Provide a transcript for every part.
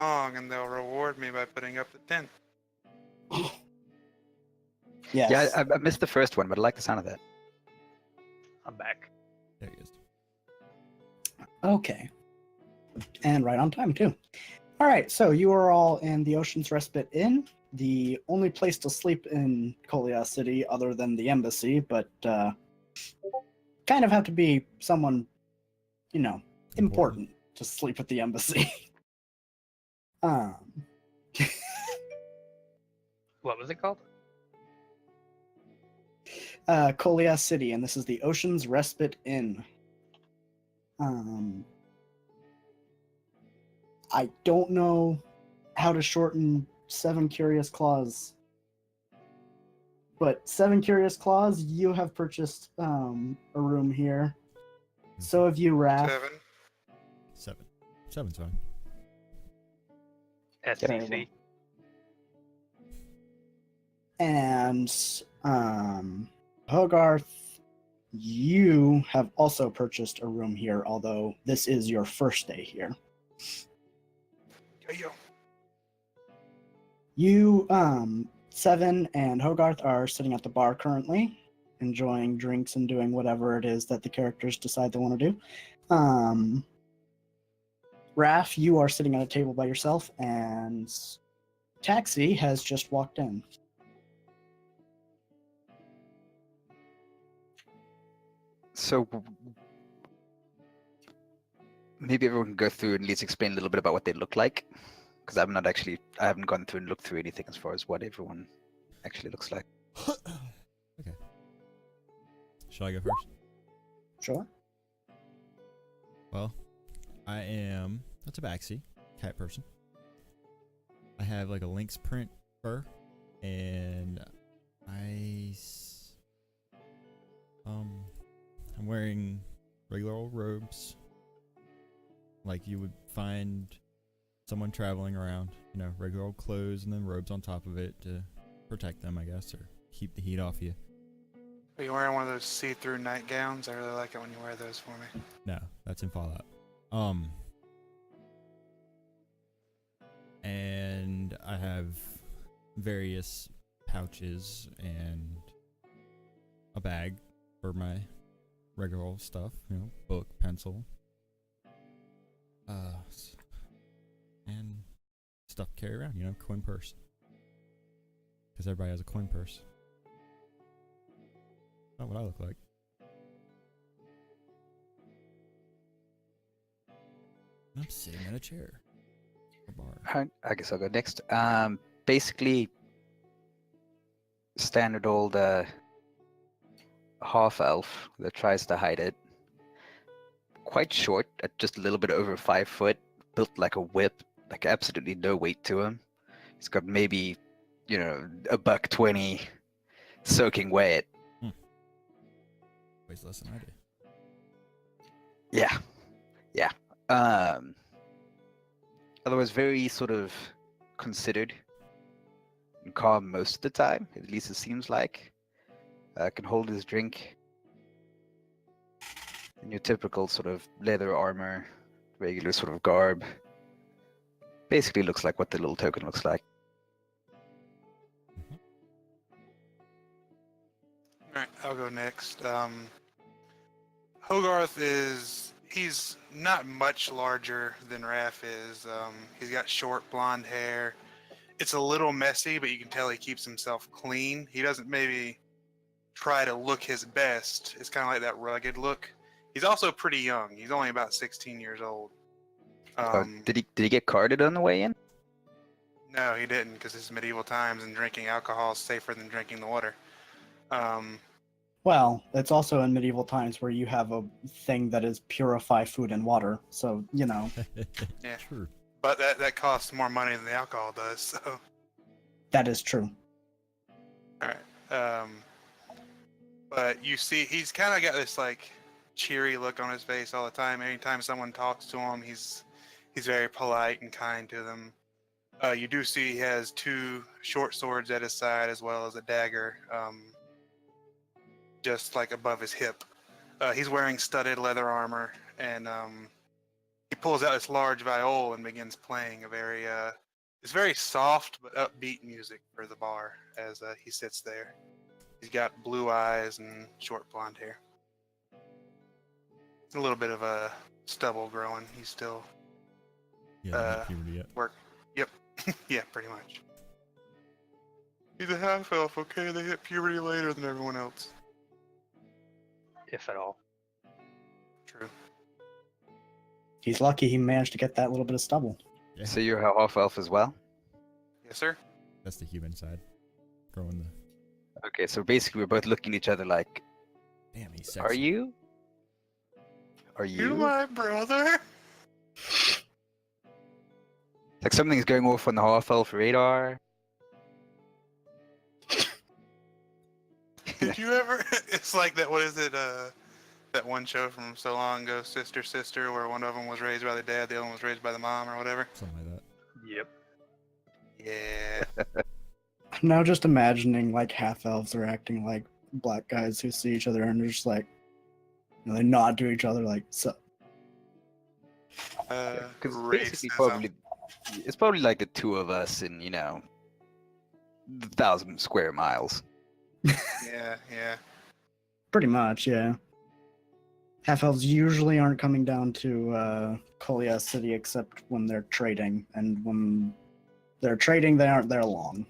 song, and they'll reward me by putting up the tent. Yeah, Yes. I missed the first one, but I like the sound of that. I'm back. There he is. Okay. And right on time, too. All right, so you are all in the Ocean's Respite Inn, the only place to sleep in Kolia City other than the embassy, but kind of have to be someone, important to sleep at the embassy. What was it called? Kolia City, and this is the Ocean's Respite Inn. I don't know how to shorten Seven Curious Claws, but Seven Curious Claws, you have purchased a room here. So have you, Raph. 7. Seven's fine. SCC. And Hogarth, you have also purchased a room here, although this is your first day here. Yo. You, Seven and Hogarth are sitting at the bar currently, enjoying drinks and doing whatever it is that the characters decide they want to do. Raph, you are sitting at a table by yourself, and Taxi has just walked in. So maybe everyone can go through and at least explain a little bit about what they look like, because I haven't gone through and looked through anything as far as what everyone actually looks like. Okay. Shall I go first? Sure. Well, I am a tabaxi, cat person. I have like a lynx print fur, and I'm wearing regular old robes, like you would find someone traveling around. You know, regular old clothes and then robes on top of it to protect them, I guess, or keep the heat off you. Are you wearing one of those see-through nightgowns? I really like it when you wear those for me. No, that's in Fallout. And I have various pouches and a bag for my regular old stuff, book, pencil, and stuff to carry around, coin purse. Because everybody has a coin purse. Not what I look like. I'm sitting in a chair. A bar. I guess I'll go next. Basically, standard old half elf that tries to hide it. Quite short, at just a little bit over 5 foot, built like a whip, like absolutely no weight to him. He's got maybe, $120, soaking wet. Weighs less than I do. Yeah. Otherwise, very sort of considered and calm most of the time. At least it seems like. Can hold his drink. In your typical sort of leather armor, regular sort of garb. Basically looks like what the little token looks like. Alright, I'll go next. Hogarth he's not much larger than Raph is. He's got short blonde hair. It's a little messy, but you can tell he keeps himself clean. He doesn't maybe try to look his best. It's kind of like that rugged look. He's also pretty young. He's only about 16 years old. Did he get carded on the way in? No, he didn't, because it's medieval times and drinking alcohol is safer than drinking the water. Well, it's also in medieval times where you have a thing that is purify food and water, so, Yeah. True. But that costs more money than the alcohol does, so. That is true. Alright. But you see, he's kind of got this, like, cheery look on his face all the time. Anytime someone talks to him, he's very polite and kind to them. You do see he has 2 short swords at his side as well as a dagger, just like above his hip. He's wearing studded leather armor, and He pulls out this large viol and begins playing a very it's very soft but upbeat music for the bar as he sits there. He's got blue eyes and short blonde hair. A little bit of a stubble growing. He's still Yeah, puberty yet. work. Yep. Yeah, pretty much. He's a half elf, okay? They hit puberty later than everyone else. If at all. True. He's lucky he managed to get that little bit of stubble. Yeah, So you're a half elf as well? Yes, sir. that's the human side. Growing the. Okay, so basically we're both looking at each other like, Damn, he's sexy. are you? Are You you? my brother? Like something's going off on the half elf radar. Did you ever? It's like that. What is it? That one show from so long ago, Sister Sister, where one of them was raised by the dad, the other one was raised by the mom, or whatever. Something like that. Yep. Yeah. I'm now just imagining like half elves are acting like black guys who see each other and they're just like, you know, they nod to each other like, so. Because basically Racism. it's probably like the two of us in, you know, 1,000 square miles. Yeah, yeah. Pretty much, yeah. Half elves usually aren't coming down to Kolia City except when they're trading, and when they're trading, they aren't there long.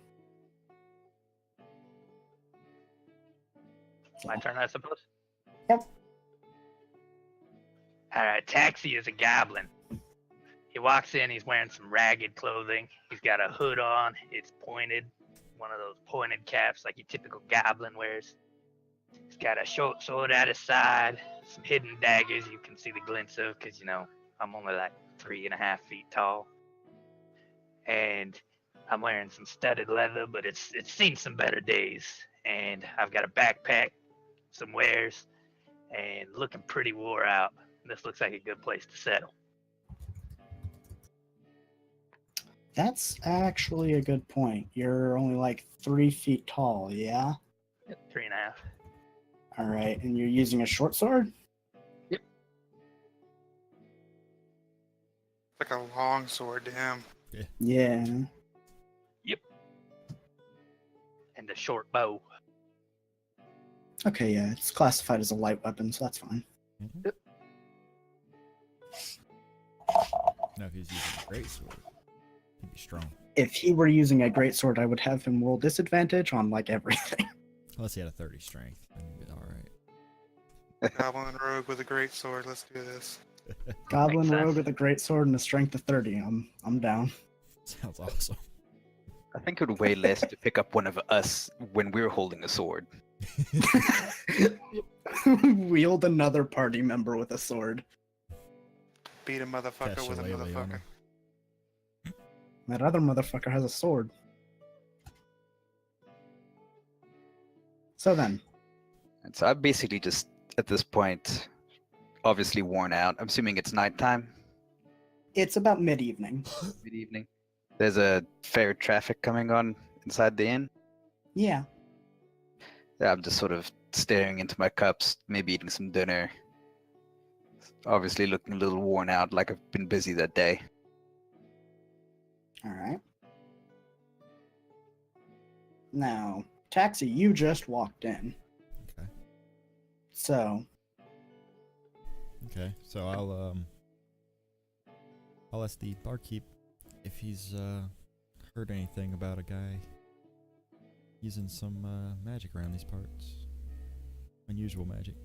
My turn, I suppose. Yep. Alright, Taxi is a goblin. He walks in, he's wearing some ragged clothing. He's got a hood on, it's pointed. One of those pointed caps like your typical goblin wears. He's got a short sword at his side, some hidden daggers you can see the glints of because, you know, I'm only like 3.5 feet tall. And I'm wearing some studded leather, but it's seen some better days. And I've got a backpack, some wares, and looking pretty wore out. This looks like a good place to settle. That's actually a good point. You're only like 3 feet tall, yeah? Yep, 3.5. All right, and you're using a short sword? Like a long sword to him. Yeah. And a short bow. Okay, yeah, it's classified as a light weapon, so that's fine. Mhm. Now, if he's using a great sword, he'd be strong. If he were using a great sword, I would have him roll disadvantage on like everything. Unless he had a 30 strength, then he'd be all right. Goblin rogue with a great sword. Let's do this. Goblin Makes sense. rogue with a great sword and a strength of 30. I'm down. Sounds awesome. I think it would weigh less to pick up one of us when we're holding a sword. Wield another party member with a sword. Beat a motherfucker Cast with a shillelagh on motherfucker. him. That other motherfucker has a sword. So then, And so I'm basically just, at this point, obviously worn out. I'm assuming it's nighttime, it's about mid-evening. mid-evening. There's a fair traffic coming on inside the inn. Yeah. Yeah, I'm just sort of staring into my cups, maybe eating some dinner. Obviously looking a little worn out, like I've been busy that day. All right. Now, Taxi, you just walked in. Okay. So, Okay, so I'll ask the barkeep if he's heard anything about a guy using some magic around these parts. Unusual magic.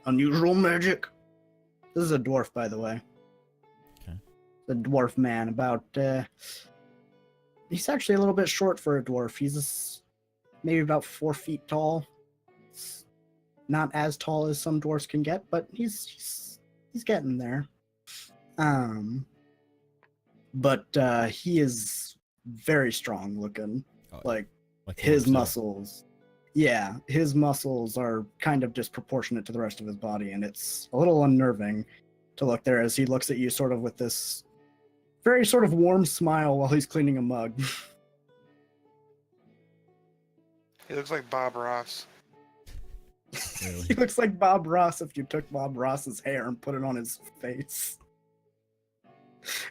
unusual magic. This is a dwarf, by the way. Okay. The dwarf man, about he's actually a little bit short for a dwarf. He's maybe about 4 feet tall. Not as tall as some dwarfs can get, but he's getting there. But he is very strong looking. Oh, Like like his dwarves are. muscles. Yeah, his muscles are kind of disproportionate to the rest of his body, and it's a little unnerving to look there as he looks at you sort of with this very sort of warm smile while he's cleaning a mug. He looks like Bob Ross. Really? He looks like Bob Ross if you took Bob Ross's hair and put it on his face.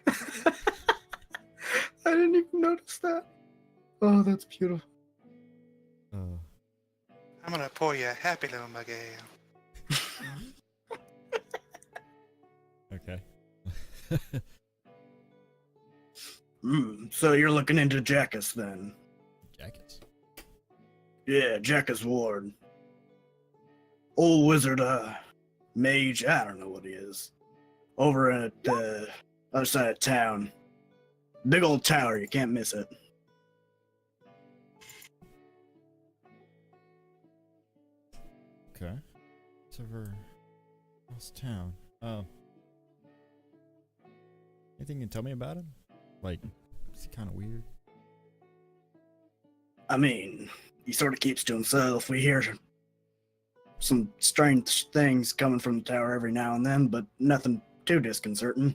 I didn't even notice that. Oh, that's beautiful. Oh. I'm gonna pour you a happy little mug of ale. Okay. So you're looking into Jackus then? Jackets. Yeah, Jackus Ward. Old wizard, mage, I don't know what he is. Over at other side of town. Big old tower, you can't miss it. Okay. It's over across town. Anything you can tell me about him? Like, is he kind of weird? I mean, he sort of keeps to himself. We hear some strange things coming from the tower every now and then, but nothing too disconcerting.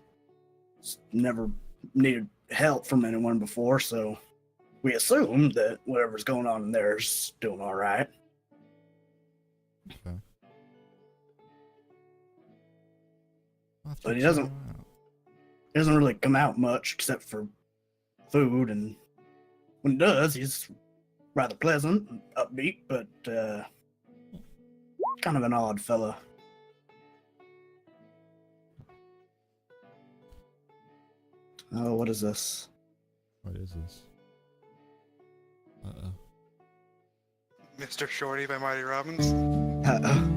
Never needed help from anyone before, so we assume that whatever's going on in there is doing all right. Okay. I'll have to But he check doesn't- him out. He doesn't really come out much except for food, and when he does, he's rather pleasant, and upbeat, but kind of an odd fella. Oh, what is this? What is this? Uh-oh. Mr. Shorty by Mighty Robbins. Uh-oh.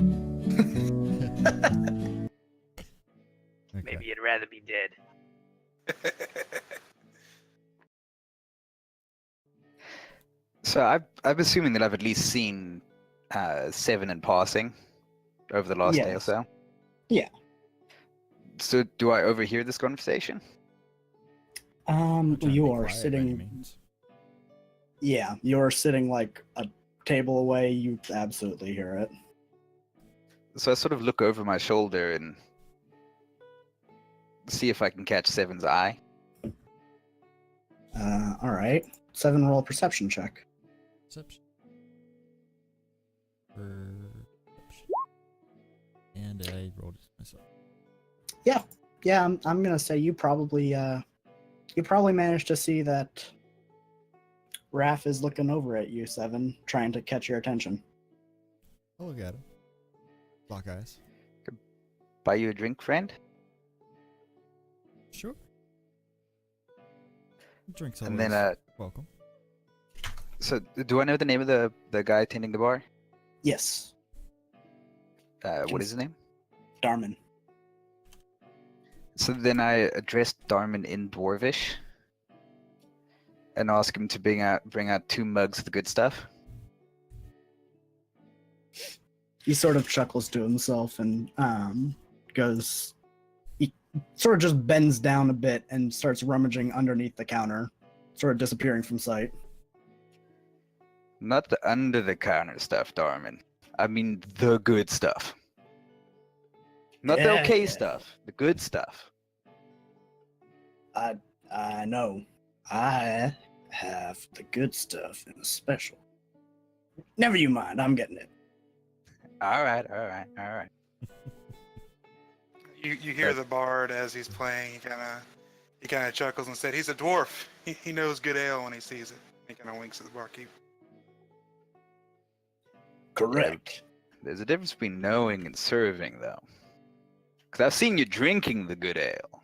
Okay. Maybe you'd rather be dead. So I'm assuming that I've at least seen Seven in passing over the last day or Yes. so. Yeah. So do I overhear this conversation? I'm trying to You be are quiet by any sitting. means. Yeah, you're sitting like a table away. You absolutely hear it. So I sort of look over my shoulder and see if I can catch Seven's eye. All right. 7 roll perception check. Perception. Perception. And I rolled it myself. Yeah, I'm gonna say you probably managed to see that Raph is looking over at you, 7, trying to catch your attention. I'll look at him. Lock eyes. Buy you a drink, friend? Sure. Drinks And always then, welcome. so do I know the name of the guy attending the bar? Yes, What is his name? Darman. So then I address Darman in Dwarvish and ask him to bring out 2 mugs of the good stuff. He sort of chuckles to himself and goes. He sort of just bends down a bit and starts rummaging underneath the counter, sort of disappearing from sight. Not the under the counter stuff, Darman. I mean the good stuff. Not the Yeah, okay yeah. stuff. The good stuff. I know. I have the good stuff in a special. Never you mind. I'm getting it. All right. You hear the bard as he's playing. He kind of chuckles and said, "He's a dwarf. He knows good ale when he sees it." He kind of winks at the barkeep. Correct. There's a difference between knowing and serving, though. Because I've seen you drinking the good ale.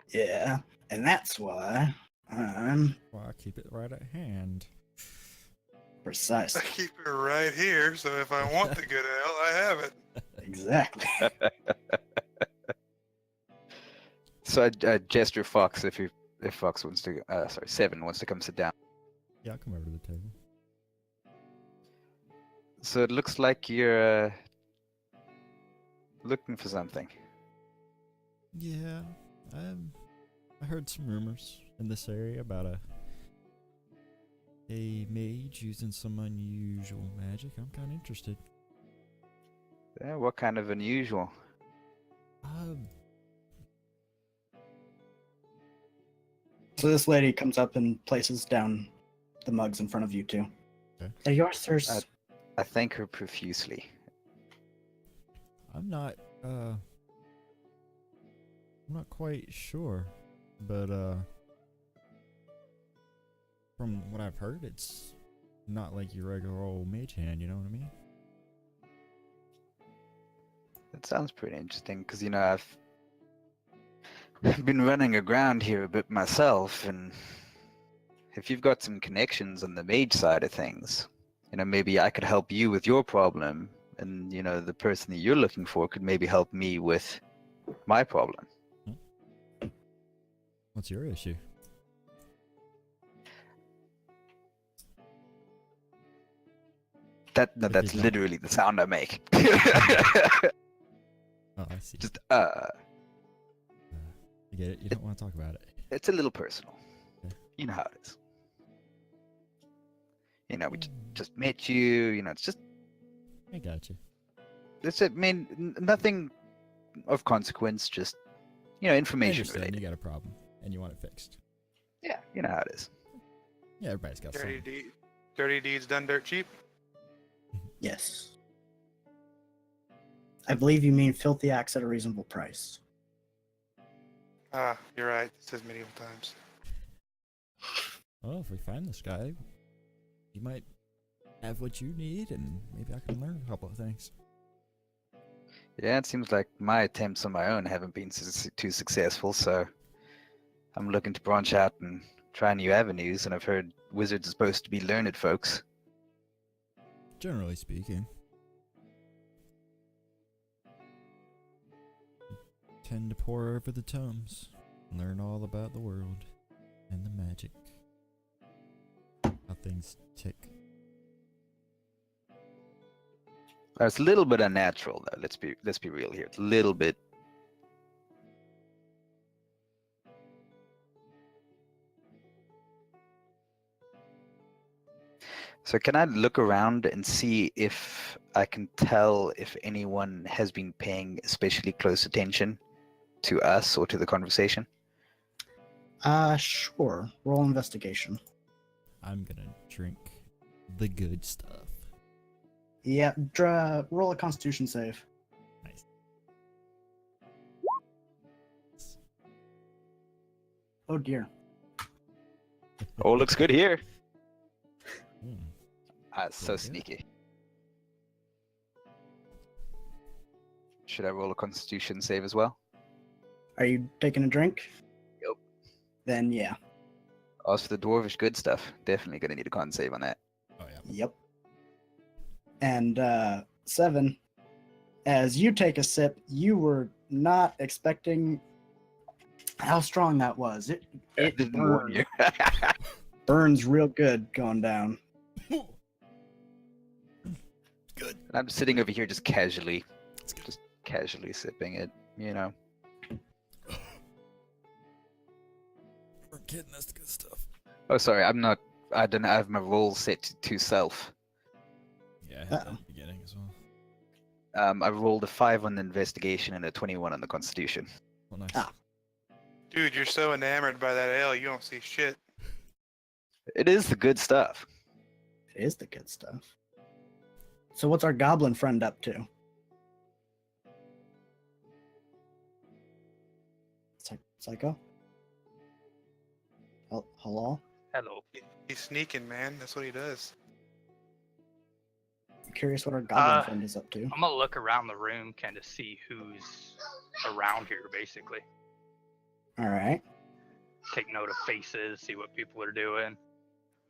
Yeah, and that's why I'm Well, I keep it right at hand. I precisely. keep it right here, so if I want the good ale, I have it. Exactly. So I gesture Fox if Fox wants to. Seven wants to come sit down. Yeah, I'll come over to the table. So it looks like you're looking for something. Yeah, I heard some rumors in this area about a mage using some unusual magic. I'm kind of interested. Yeah, what kind of unusual? So this lady comes up and places down the mugs in front of you two. They're yours, sirs. I thank her profusely. I'm not quite sure, but from what I've heard, it's not like your regular old mage hand. You know what I mean? That sounds pretty interesting, because I've been running aground here a bit myself, and if you've got some connections on the mage side of things, maybe I could help you with your problem, and the person that you're looking for could maybe help me with my problem. What's your issue? That's don't- literally the sound I make. Oh, I see. Just I get it. You don't want to talk about it. it's a little personal. Okay. You know how it is. We just met you. It's just I got you. nothing of consequence. Just I information understand related. you got a problem and you want it fixed. Yeah, you know how it is. Yeah, everybody's got Dirty, something. dirty deeds done dirt cheap. Yes. I believe you mean filthy acts at a reasonable price. Ah, you're right. It says medieval times. Well, if we find this guy, you might have what you need, and maybe I can learn a couple of things. Yeah, it seems like my attempts on my own haven't been too successful, so I'm looking to branch out and try new avenues, and I've heard wizards are supposed to be learned folks. Generally speaking, tend to pore over the tomes, learn all about the world and the magic, how things tick. It's a little bit unnatural, though. Let's be real here. It's a little bit. So can I look around and see if I can tell if anyone has been paying especially close attention to us or to the conversation? Sure. Roll investigation. I'm gonna drink the good stuff. Yeah, roll a constitution save. Nice. Oh dear. Oh, looks good here. Hmm. So Very good. sneaky. Should I roll a constitution save as well? Are you taking a drink? Yep. Then yeah. As for the dwarvish good stuff, definitely gonna need a con save on that. Oh yeah. Yep. And 7, as you take a sip, you were not expecting how strong that was. It Didn't warn you. burns real good going down. Good. And I'm sitting over here just casually sipping it, We're kidding. That's the good stuff. Oh, sorry, I don't have my roll set to self. Yeah, I had that Uh-oh. at the beginning as well. I rolled a 5 on the investigation and a 21 on the constitution. Well, nice. Ah. Dude, you're so enamored by that ale, you don't see shit. It is the good stuff. It is the good stuff. So what's our goblin friend up to? Psycho? Hello? Hello. He's sneaking, man. That's what he does. I'm curious what our goblin Uh, friend is up to. I'm gonna look around the room, kind of see who's around here, basically. All right. Take note of faces, see what people are doing,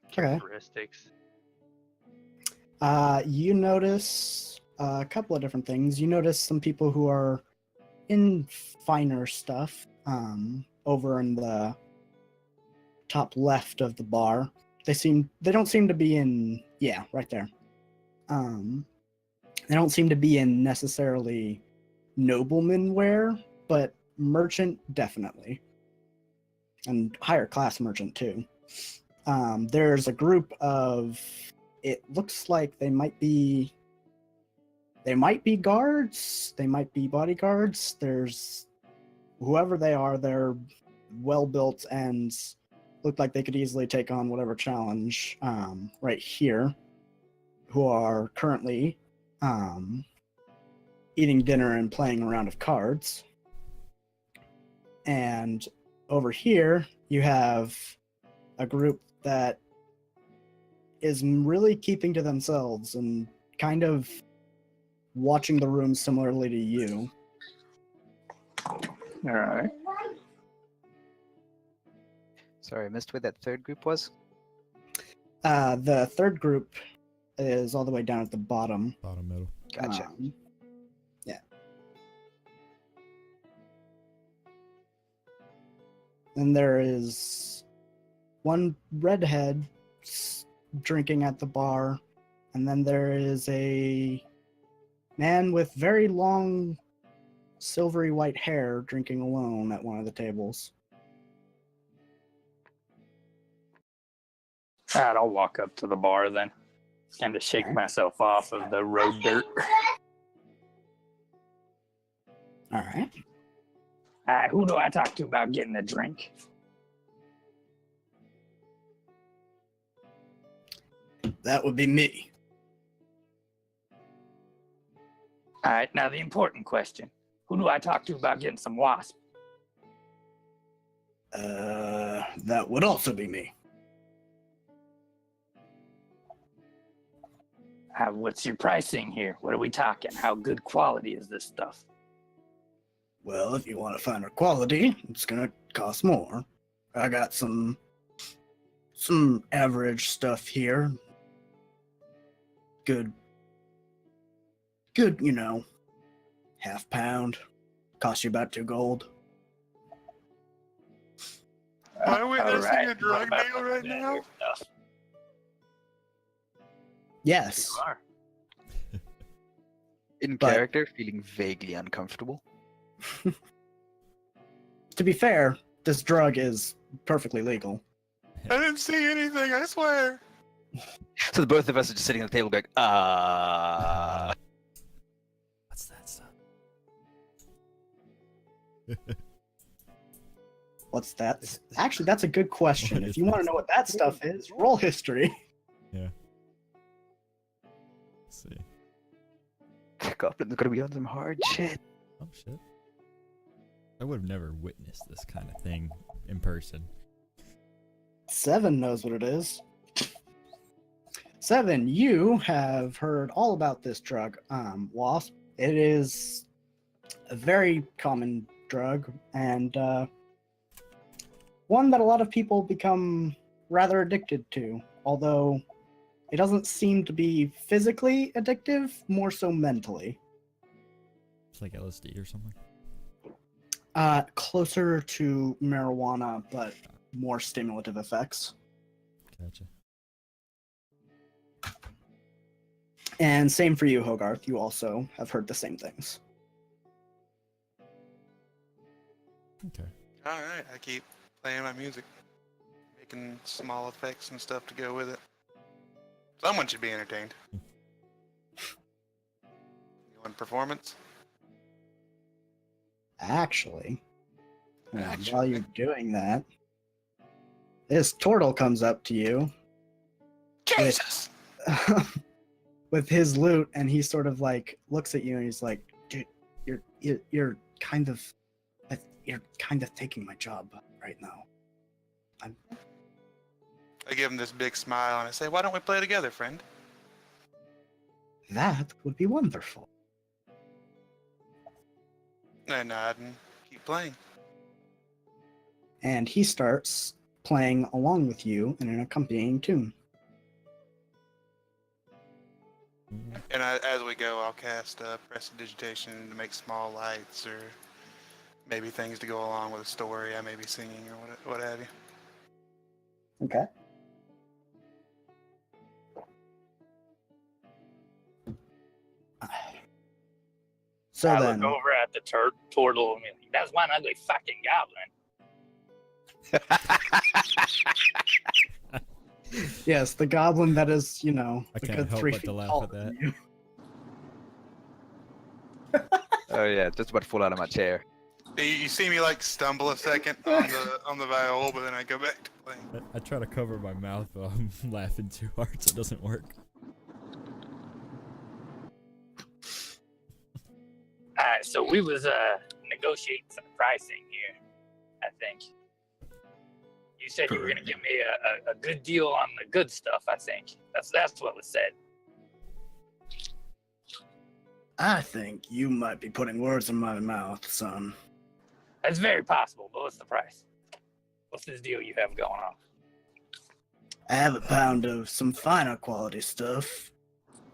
Okay. characteristics. You notice a couple of different things. You notice some people who are in finer stuff over in the top left of the bar. They don't seem to be in right there. They don't seem to be in necessarily nobleman wear, but merchant definitely. And higher class merchant too. There's a group of, it looks like they might be guards, they might be bodyguards. There's whoever they are, they're well built and look like they could easily take on whatever challenge right here. who are currently eating dinner and playing a round of cards. And over here, you have a group that is really keeping to themselves and kind of watching the room similarly to you. All right. Sorry, I missed where that third group was. The third group is all the way down at the bottom. Bottom middle. Gotcha. Yeah. And there is one redhead drinking at the bar, and then there is a man with very long silvery white hair drinking alone at one of the tables. Alright, I'll walk up to the bar then. Kind of shake Okay. myself off of the road dirt. All right. Alright, who do I talk to about getting a drink? That would be me. Alright, now the important question. Who do I talk to about getting some wasp? That would also be me. What's your pricing here? What are we talking? How good quality is this stuff? Well, if you want to find our quality, it's gonna cost more. I got some average stuff here. Good, you know, half pound. Cost you about 2 gold. Am I witnessing Alright, a drug what about deal right the now? other stuff? Yes. You are. In But- character, feeling vaguely uncomfortable. To be fair, this drug is perfectly legal. I didn't see anything, I swear. So the both of us are just sitting at the table going, What's that stuff? What's that? Actually, that's a good question. What If is you want to that? know what that stuff is, roll history. Yeah. Let's see. Goblin's gonna be on some hard shit. Oh shit. I would have never witnessed this kind of thing in person. 7 knows what it is. 7, you have heard all about this drug, Wasp. It is a very common drug, and one that a lot of people become rather addicted to, although it doesn't seem to be physically addictive, more so mentally. It's like LSD or something. Closer to marijuana, but more stimulative effects. Gotcha. And same for you, Hogarth. You also have heard the same things. Okay. Alright, I keep playing my music. Making small effects and stuff to go with it. Someone should be entertained. You want performance? Actually, Actually. while you're doing that, this turtle comes up to you Jesus! with his loot, and he sort of like looks at you, and he's like, "Dude, you're kind of taking my job right now." I give him this big smile and I say, why don't we play together, friend? That would be wonderful. I nod and keep playing. And he starts playing along with you in an accompanying tune. Mm, And as we go, I'll cast prestidigitation to make small lights or maybe things to go along with a story I may be singing or what have you. Okay. So I then, look over at the turtle and be like, that's one ugly fucking goblin. yes, the goblin that is, you know, I a can't good help 3 but feet to laugh taller at than that. you. Oh yeah, just about to fall out of my chair. You see me like stumble a second on the viol, but then I go back to playing. I try to cover my mouth, but I'm laughing too hard, so it doesn't work. Alright, so we was negotiating some pricing here, I think. You said you were gonna give me a good deal on the good stuff, I think. That's what was said. I think you might be putting words in my mouth, son. That's very possible, but what's the price? What's this deal you have going on? I have a pound of some finer quality stuff,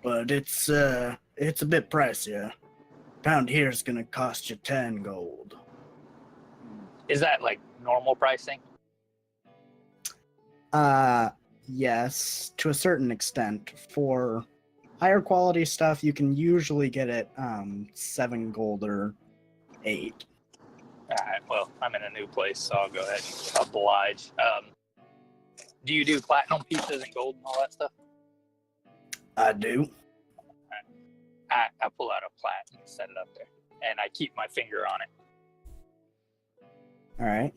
but it's a bit pricier. Pound here is gonna cost you 10 gold. Is that like normal pricing? Yes, to a certain extent. For higher quality stuff, you can usually get it 7 gold or 8. Alright, well, I'm in a new place, so I'll go ahead and oblige. Do you do platinum pieces and gold and all that stuff? I do. I pull out a plat and set it up there, and I keep my finger on it. All right.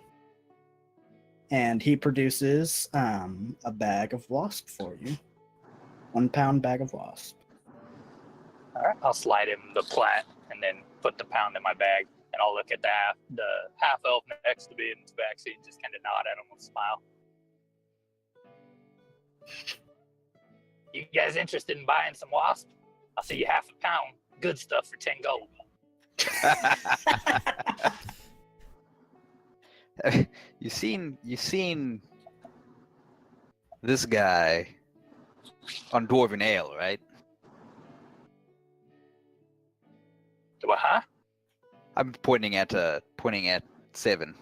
And he produces a bag of wasp for you. 1 pound bag of wasp. Alright, I'll slide him the plat and then put the pound in my bag, and I'll look at the half elf next to me in his backseat and just kind of nod at him and smile. You guys interested in buying some wasp? I'll see you half a pound. Good stuff for 10 gold. You seen this guy on Dwarven Ale, right? What, huh? I'm pointing at 7,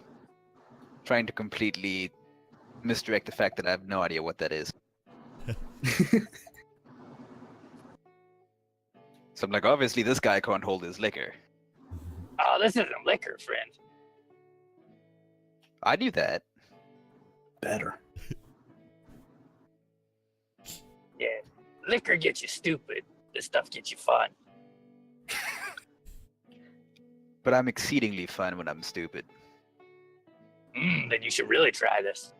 trying to completely misdirect the fact that I have no idea what that is. So I'm like, obviously this guy can't hold his liquor. Oh, this isn't liquor, friend. I knew that. Better. Yeah, liquor gets you stupid. This stuff gets you fun. But I'm exceedingly fun when I'm stupid. Then you should really try this.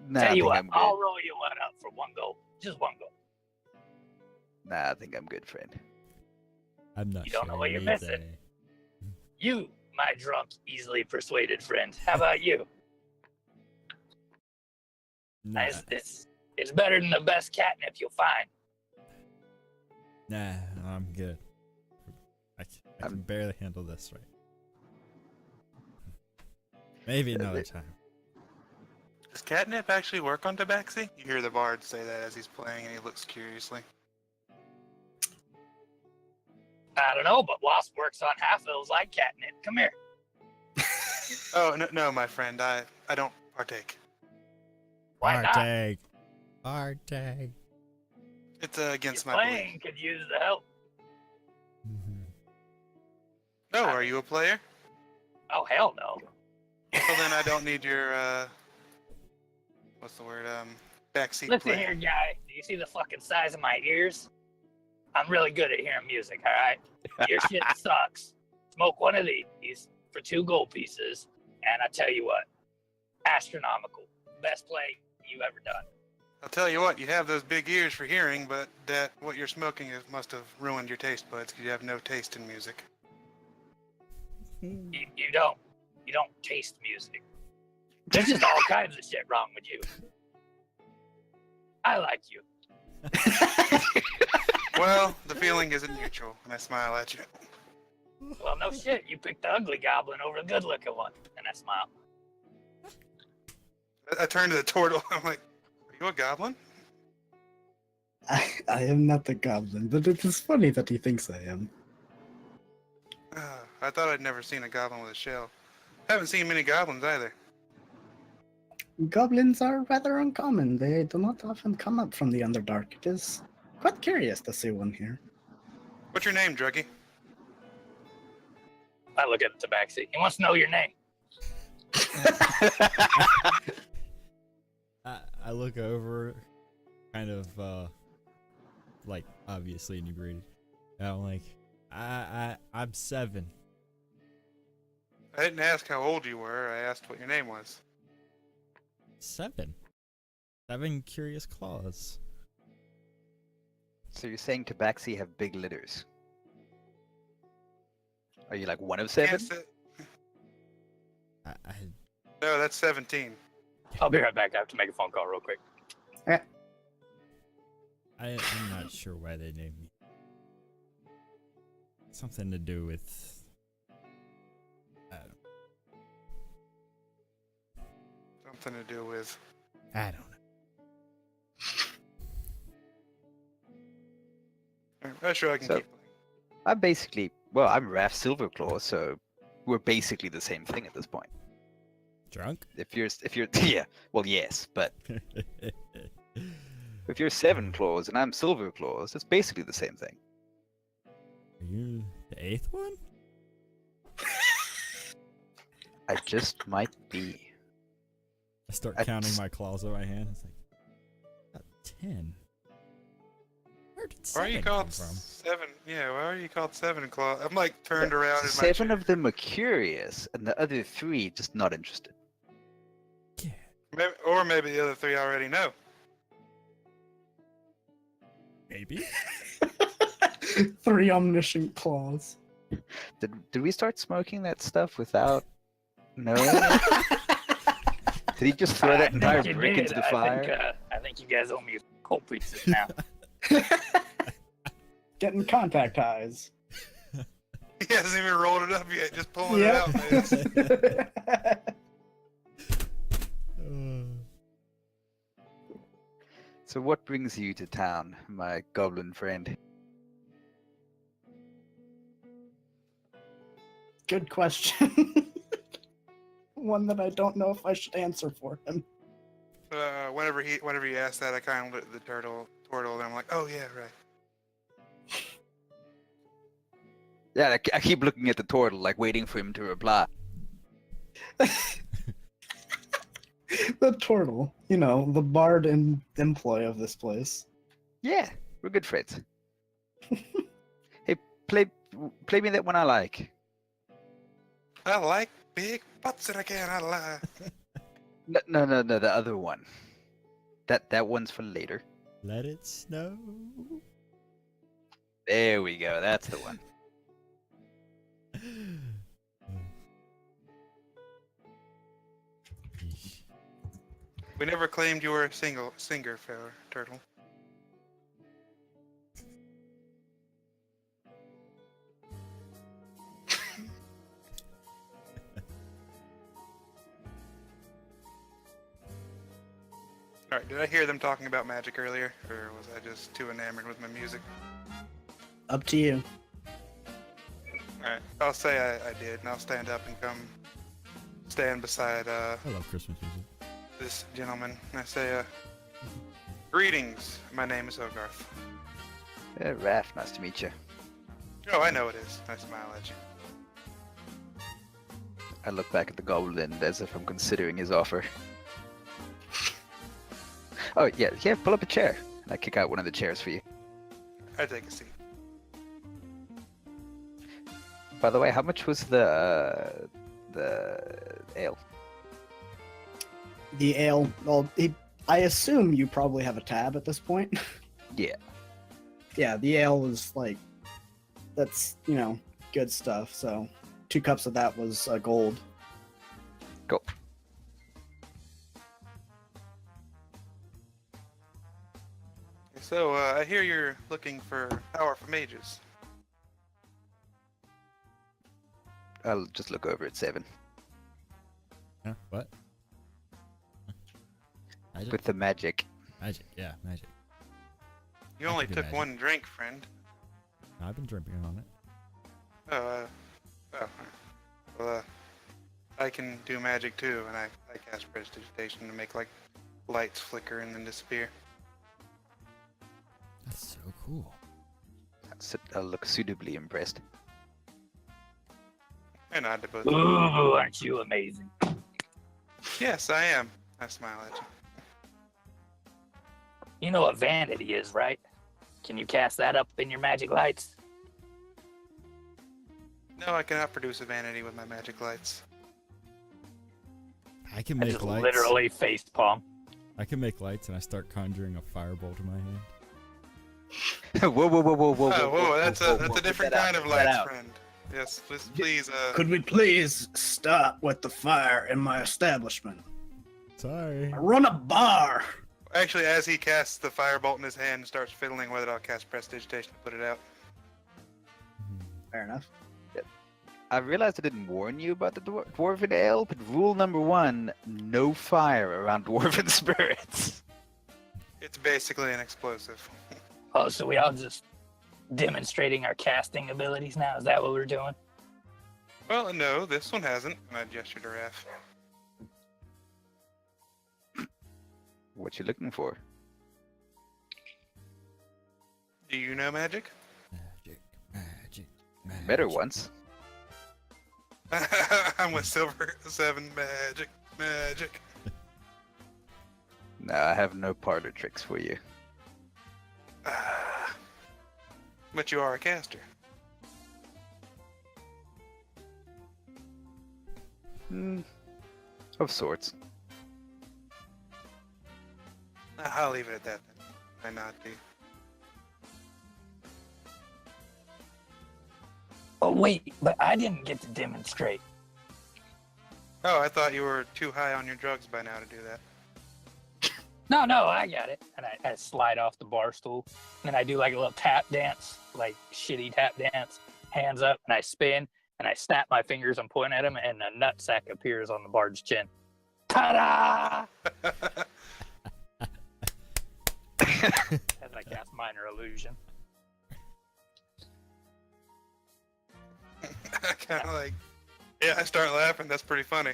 Nah, Tell I you think what, I'm good. I'll roll you one up for 1 gold. Just 1 gold. Nah, I think I'm good, friend. I'm not You sure. don't know what you're either. missing. You, my drunk, easily persuaded friend. How about you? Nah, It's better than the best catnip you'll find. nah, I'm good. I can barely handle this right. Maybe another time. Does catnip actually work on Tabaxi? You hear the bard say that as he's playing, and he looks curiously. I don't know, but Wasp works on half elves like catnip. Come here. Oh no, my friend, I don't partake. Why not? Partake. It's against Your my belief. playing could use the help. Oh, are you a player? Oh, hell no. Well, then I don't need your what's the word? Backseat Listen play. here, guy. Do you see the fucking size of my ears? I'm really good at hearing music, alright? Your shit sucks. Smoke one of these for 2 gold pieces, and I tell you what, astronomical. Best play you've ever done. I'll tell you what, you have those big ears for hearing, but that what you're smoking must have ruined your taste buds because you have no taste in music. You don't taste music. There's just all kinds of shit wrong with you. I like you. Well, the feeling isn't mutual, and I smile at you. Well, no shit. You picked the ugly goblin over the good-looking one, and I smile. I turn to the turtle. I'm like, "Are you a goblin?" I am not the goblin, but it is funny that he thinks I am. I thought I'd never seen a goblin with a shell. Haven't seen many goblins either. Goblins are rather uncommon. They do not often come up from the Underdark. It is quite curious to see one here. What's your name, Druggy? I look at the tabaxi. He wants to know your name. I look over, kind of like obviously inebriated. And I'm like, I'm 7. I didn't ask how old you were. I asked what your name was. 7. 7 curious claws. So you're saying tabaxi have big litters? Are you like one of 7? Can't say- I No, that's 17. I'll be right back. I have to make a phone call real quick. I'm not sure why they named me. Something to do with. Something to do with. I don't know. I'm not sure I can So- keep. I'm basically, well, I'm Raph Silverclaw, so we're basically the same thing at this point. Drunk? If you're, yeah, well, yes, but if you're Seven Claws and I'm Silver Claws, it's basically the same thing. Are you the 8th one? I just might be. I start I counting s- my claws in my hand. It's like, about 10. Where did Why are you 7 come called from? 7? Yeah, why are you called 7 Claw? I'm like turned around in my 7 chair. of them are curious, and the other 3 just not interested. Yeah. Maybe, or maybe the other 3 already know. Maybe. 3 omniscient claws. Did we start smoking that stuff without knowing it? Did he just throw that I think entire you brick did. into the fire? I think you guys owe me cold pieces now. Getting contact eyes. He hasn't even rolled it up yet, just pulling Yep. it out, man. So what brings you to town, my goblin friend? Good question. One that I don't know if I should answer for him. Whenever he asked that, I kind of looked at the turtle, and I'm like, oh yeah, right. Yeah, I keep looking at the turtle, like waiting for him to reply. The turtle, you know, the bard and employee of this place. Yeah, we're good friends. Hey, play me that one I like. I like big butts and I cannot lie. No, the other one. That one's for later. Let it snow. There we go. That's the one. Yeesh. We never claimed you were a singer, turtle. Alright, did I hear them talking about magic earlier? Or was I just too enamored with my music? Up to you. Alright, I'll say I did, and I'll stand up and come stand beside I love Christmas music. this gentleman. And I say, greetings, my name is Hogarth. Raph, nice to meet you. Oh, I know it is. I smile at you. I look back at the goblin as if I'm considering his offer. Oh, yeah, pull up a chair. And I kick out one of the chairs for you. I take a seat. By the way, how much was the ale? The ale, well, I assume you probably have a tab at this point. Yeah. Yeah, the ale was like, that's, you know, good stuff. So 2 cups of that was gold. Go. So, I hear you're looking for powerful mages. I'll just look over at 7. Huh? What? Magic? With the magic. Magic, yeah, magic. You I only can do took magic. one drink, friend. I've been drinking on it. Oh, well, I can do magic too, and I cast prestidigitation to make like lights flicker and then disappear. That's so cool. I'll look suitably impressed. And I both. Ooh, aren't you amazing? Yes, I am. I smile at you. You know what vanity is, right? Can you cast that up in your magic lights? No, I cannot produce a vanity with my magic lights. I can I make just lights. literally face palm. I can make lights and I start conjuring a firebolt in my hand. Whoa, whoa, whoa, whoa, whoa, Oh, whoa, that's whoa, a whoa, different put that kind out, of put that lights, out. friend. Yes, please. Could we please stop with the fire in my establishment? Sorry. I run a bar. Actually, as he casts the firebolt in his hand and starts fiddling with it, I'll cast Prestidigitation to put it out. Fair enough. I realized I didn't warn you about the dwarven ale, but rule number 1, no fire around dwarven spirits. It's basically an explosive. Oh, so we all just demonstrating our casting abilities now? Is that what we're doing? Well, no, this one hasn't. And I gestured to Raph. What you looking for? Do you know magic? Magic. Met her once. I'm with Silver 7 magic. No, I have no parlor tricks for you. But you are a caster. Of sorts. I'll leave it at that then. Why not be? Oh, wait, but I didn't get to demonstrate. Oh, I thought you were too high on your drugs by now to do that. No, I got it. And I slide off the bar stool. And then I do like a little tap dance, like shitty tap dance. Hands up, and I spin, and I snap my fingers and point at him, and a nutsack appears on the bard's chin. Ta-da! As I cast Minor Illusion. Kind of like, yeah, I start laughing. That's pretty funny.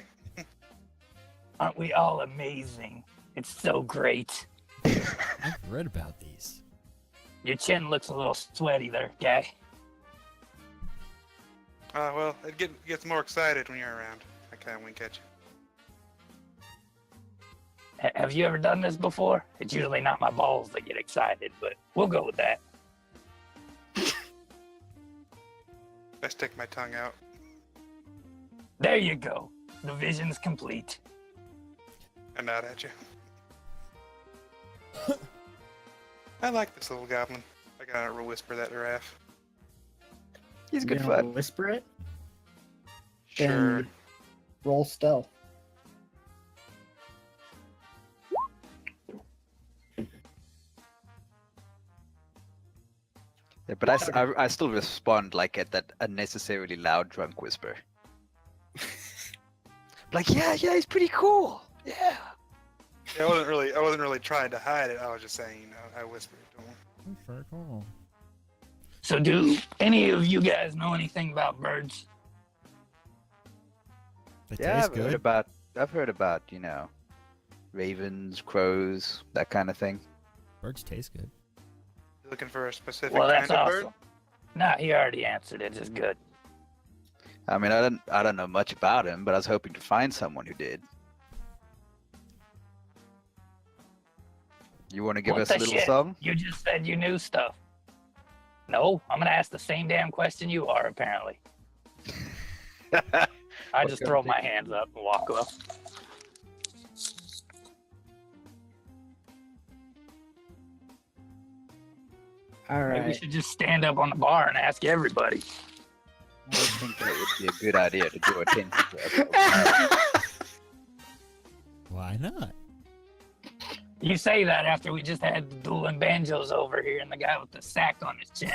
Aren't we all amazing? It's so great. I've read about these. Your chin looks a little sweaty there, guy. Well, it gets more excited when you're around. I kind of wink at you. Have you ever done this before? It's usually not my balls that get excited, but we'll go with that. I stick my tongue out. There you go. The vision's complete. I nod at you. I like this little goblin. I gotta whisper that to Raph. He's good You wanna fun. whisper it? Sure. Then roll stealth. Yeah, but I still respond like at that unnecessarily loud drunk whisper. Like, yeah, he's pretty cool. Yeah. Yeah, I wasn't really trying to hide it. I was just saying, I whispered to him. That's very cool. So do any of you guys know anything about birds? They Yeah, taste good. I've heard about, ravens, crows, that kind of thing. Birds taste good. You looking for a specific Well, kind that's of awesome. bird? Nah, he already answered it. It's good. I mean, I don't know much about him, but I was hoping to find someone who did. You want to give What us a the little shit? song? You just said you knew stuff. No, I'm gonna ask the same damn question you are, apparently. I just throw my hands up and walk up. All Maybe we right. should just stand up on the bar and ask everybody. I think that would be a good idea to draw attention to ourselves. Why not? You say that after we just had the dueling banjos over here and the guy with the sack on his chin.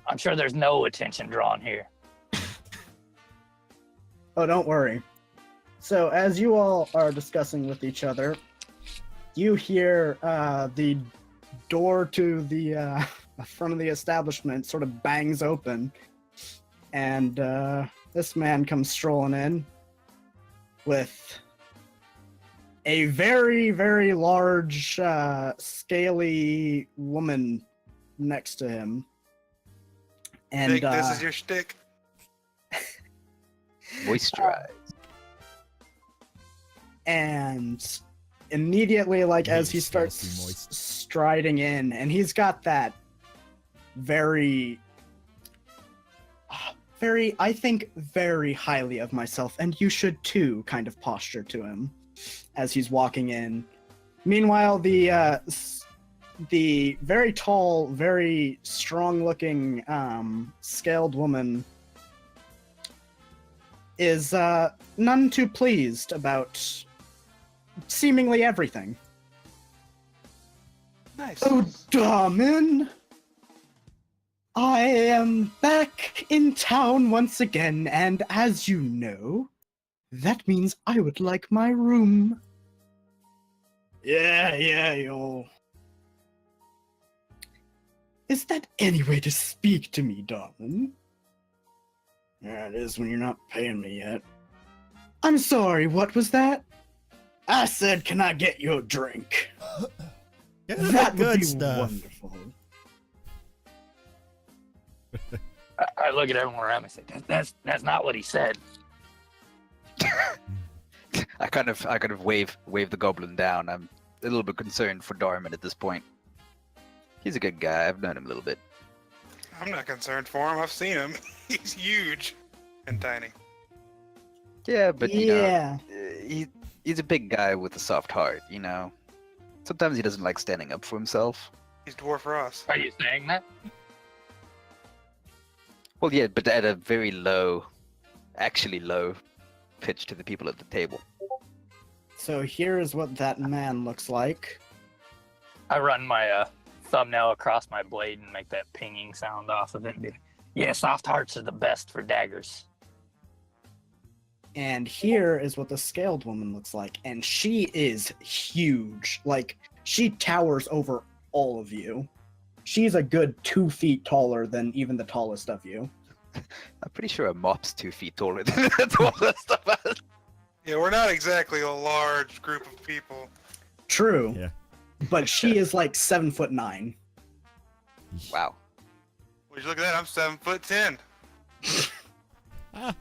I'm sure there's no attention drawn here. Oh, don't worry. So, as you all are discussing with each other, you hear the door to the front of the establishment sort of bangs open, and this man comes strolling in with a very, very large, scaly woman next to him. And Nick, this is your shtick. Moisturize. and immediately, like, as he He's starts filthy moist. striding in, and he's got that very, I think, very highly of myself, and you should too, kind of posture to him as he's walking in. Meanwhile, the the very tall, very strong-looking, scaled woman is none too pleased about seemingly everything. Nice. Oh, Darman! I am back in town once again, and as you know, that means I would like my room. Yeah, yo. Is that any way to speak to me, Darman? Yeah, it is when you're not paying me yet. I'm sorry, what was that? I said, can I get you a drink? Yeah, That would good be stuff. wonderful. I look at everyone around me and say, that's not what he said. I kind of wave the goblin down. I'm a little bit concerned for Darman at this point. He's a good guy. I've known him a little bit. I'm not concerned for him. I've seen him. He's huge and tiny. Yeah, but Yeah. he's a big guy with a soft heart. You know, sometimes he doesn't like standing up for himself. He's dwarf Ross. Are you saying that? Well, yeah, but at a very low, actually low pitch to the people at the table. So here's what that man looks like. I run my thumbnail across my blade and make that pinging sound off of it. Yeah, soft hearts are the best for daggers. And here is what the scaled woman looks like. And she is huge. Like, she towers over all of you. She's a good 2 feet taller than even the tallest of you. I'm pretty sure a mop's 2 feet taller than the rest of us. Yeah, we're not exactly a large group of people. True. Yeah. But she is like 7'9". Wow. Would you look at that? I'm 7'10". Ah,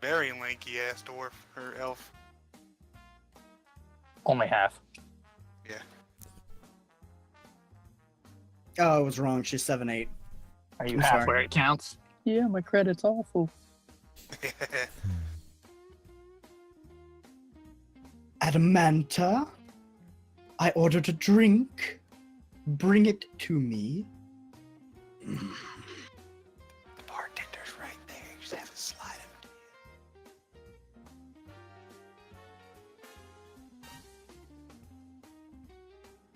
Very lanky ass dwarf or elf. Only half. Oh, I was wrong. She's 7'8". Are you I'm half sorry. where it counts? Yeah, my credit's awful. Adamanta, I ordered a drink. Bring it to me. The bartender's right there. You just have to slide him.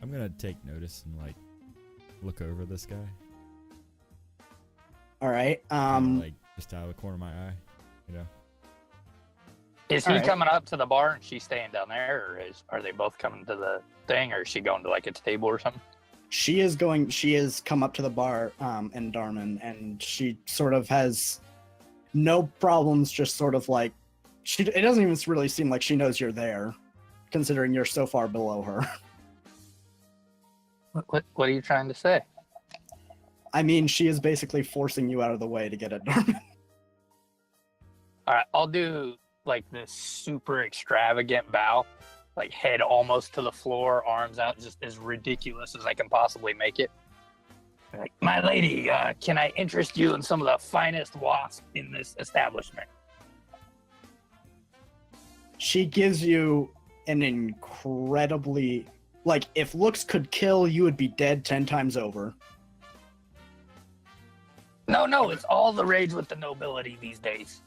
I'm gonna take notice and like look over this guy. All right. Like just out of the corner of my eye, you know. Is he Alright. coming up to the bar and she's staying down there, or are they both coming to the thing, or is she going to like a table or something? She has come up to the bar, in Darman, and she sort of has no problems, just sort of like, it doesn't even really seem like she knows you're there, considering you're so far below her. What are you trying to say? I mean, she is basically forcing you out of the way to get at Darman. All right, I'll do like this super extravagant bow, like head almost to the floor, arms out, just as ridiculous as I can possibly make it. Like, my lady, can I interest you in some of the finest wasp in this establishment? She gives you an incredibly, like, if looks could kill, you would be dead 10 times over. No, it's all the rage with the nobility these days.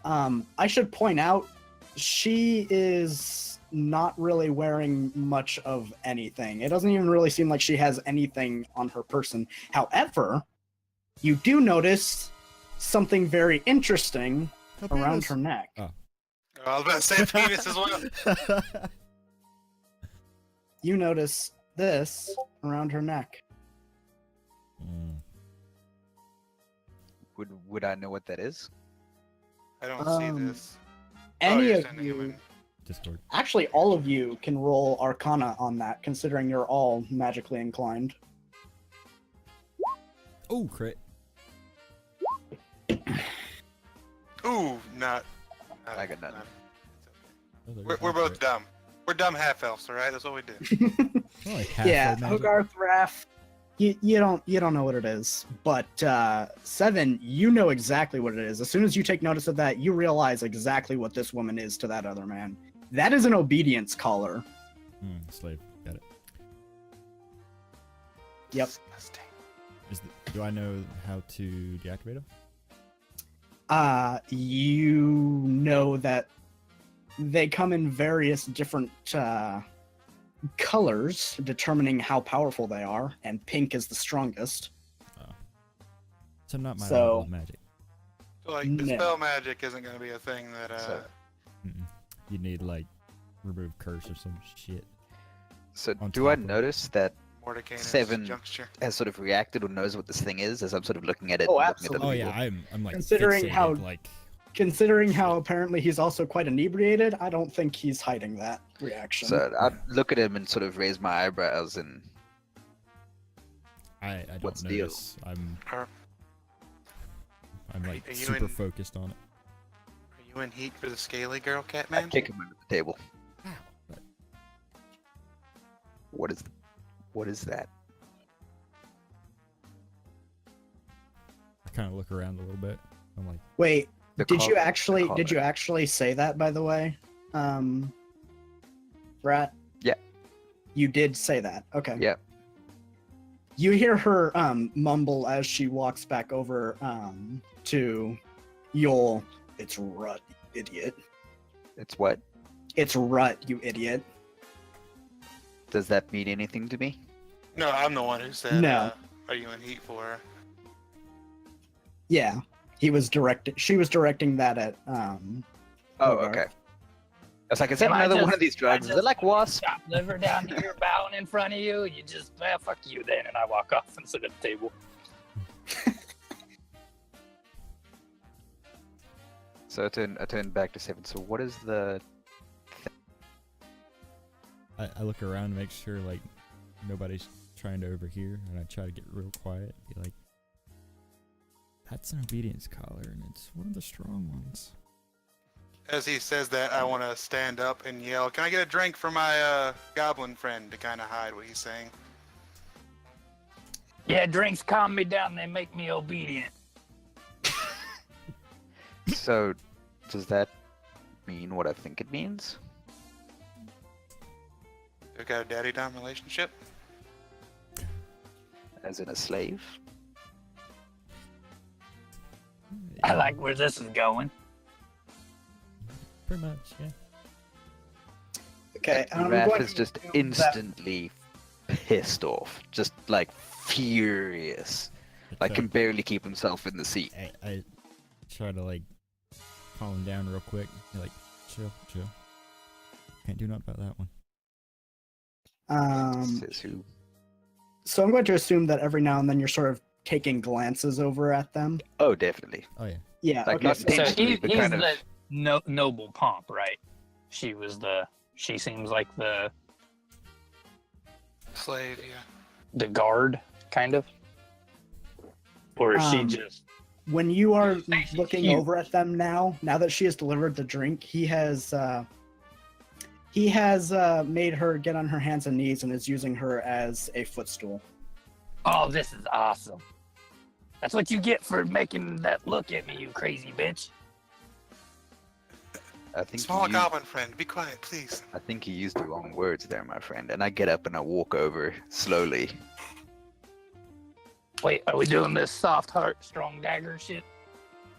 I should point out, she is not really wearing much of anything. It doesn't even really seem like she has anything on her person. However, you do notice something very interesting around her neck. Oh. I was about to say penis as well. You notice this around her neck. Mm. Would I know what that is? I don't see this. Any you're of sending him you, in. Discord. actually all of you can roll Arcana on that, considering you're all magically inclined. Oh, crit. Ooh, not. I got nothing. That was a We're good both crit. dumb. We're dumb half elves, all right? That's what we do. Oh, like half Yeah, full magic. Hogarth Raff, you don't know what it is, but Seven, you know exactly what it is. As soon as you take notice of that, you realize exactly what this woman is to that other man. That is an obedience collar. Slave. Got it. Yep. Disgusting. Do I know how to deactivate them? You know that they come in various different colors, determining how powerful they are, and pink is the strongest. So not my So- level of magic. So, like, No. dispel magic isn't going to be a thing that. So- You need like remove curse or some shit. So On do I top of it. notice that Mordecai's 7 juncture. has sort of reacted or knows what this thing is as I'm sort of looking at it? Oh, and looking at the absolutely. Oh yeah, label? I'm like Considering fixated, how- like Considering how apparently he's also quite inebriated, I don't think he's hiding that reaction. So I look at him and sort of raise my eyebrows and I don't What's the deal? notice. Are, I'm like Are you super in- focused on it. are you in heat for the scaly girl, I Catman? kick him under the table. But What is that? I kind of look around a little bit. I'm like, Wait, The did you collar- the actually collar. say that, by the way? Rat? Yeah. You did say that. Okay. Yeah. You hear her mumble as she walks back over to Yol. It's Rut, you idiot. It's what? It's Rut, you idiot. Does that mean anything to me? No, I'm the one who said, No. are you in heat for her? Yeah. She was directing that at Oh, Hogarth. okay. I was like, is that Am I another one just- of these I drugs? Is it just like wasp? Chop liver down here bowing in front of you. You just, fuck you then. And I walk off and sit at the table. So I turn back to 7. So what is the? I look around to make sure like nobody's trying to overhear, and I try to get real quiet. Be like, that's an obedience collar, and it's one of the strong ones. As he says that, I want to stand up and yell, "Can I get a drink for my goblin friend?" to kind of hide what he's saying. Yeah, drinks calm me down. They make me obedient. So does that mean what I think it means? We've got a daddy-dom relationship. As in a slave? I like where this is going. Pretty much, yeah. Okay, I'm Raph going is to just assume that- instantly pissed off, just furious, like So can barely keep himself in the seat. I try to like calm him down real quick. You're like, chill. Can't do nothing about that one. Says who? So I'm going to assume that every now and then you're sort of taking glances over at them. Oh, definitely. Oh yeah. Yeah. Like, okay. not So, intentionally, he's but kind of. the noble pomp, right? She seems like the Slave, yeah. guard, kind of. Or is she Um, just... when you are Say she's looking cute. over at them now that she has delivered the drink, he has made her get on her hands and knees and is using her as a footstool. Oh, this is awesome. That's what you get for making that look at me, you crazy bitch. I think Small you, goblin friend, be quiet, please. I think you used the wrong words there, my friend. And I get up and I walk over slowly. Wait, are we doing this soft heart, strong dagger shit?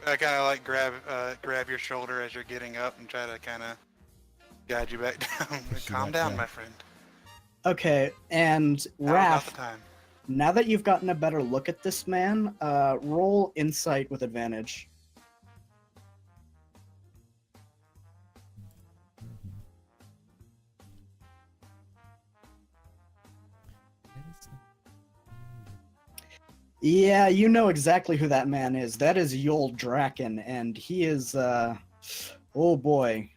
I kind of like grab your shoulder as you're getting up and try to kind of guide you back down. Push you Calm back down, down. my friend. Okay, and Now's not the Raph, time. now that you've gotten a better look at this man, roll insight with advantage. Yeah, you know exactly who that man is. That is Yol Draken, and he is, oh boy.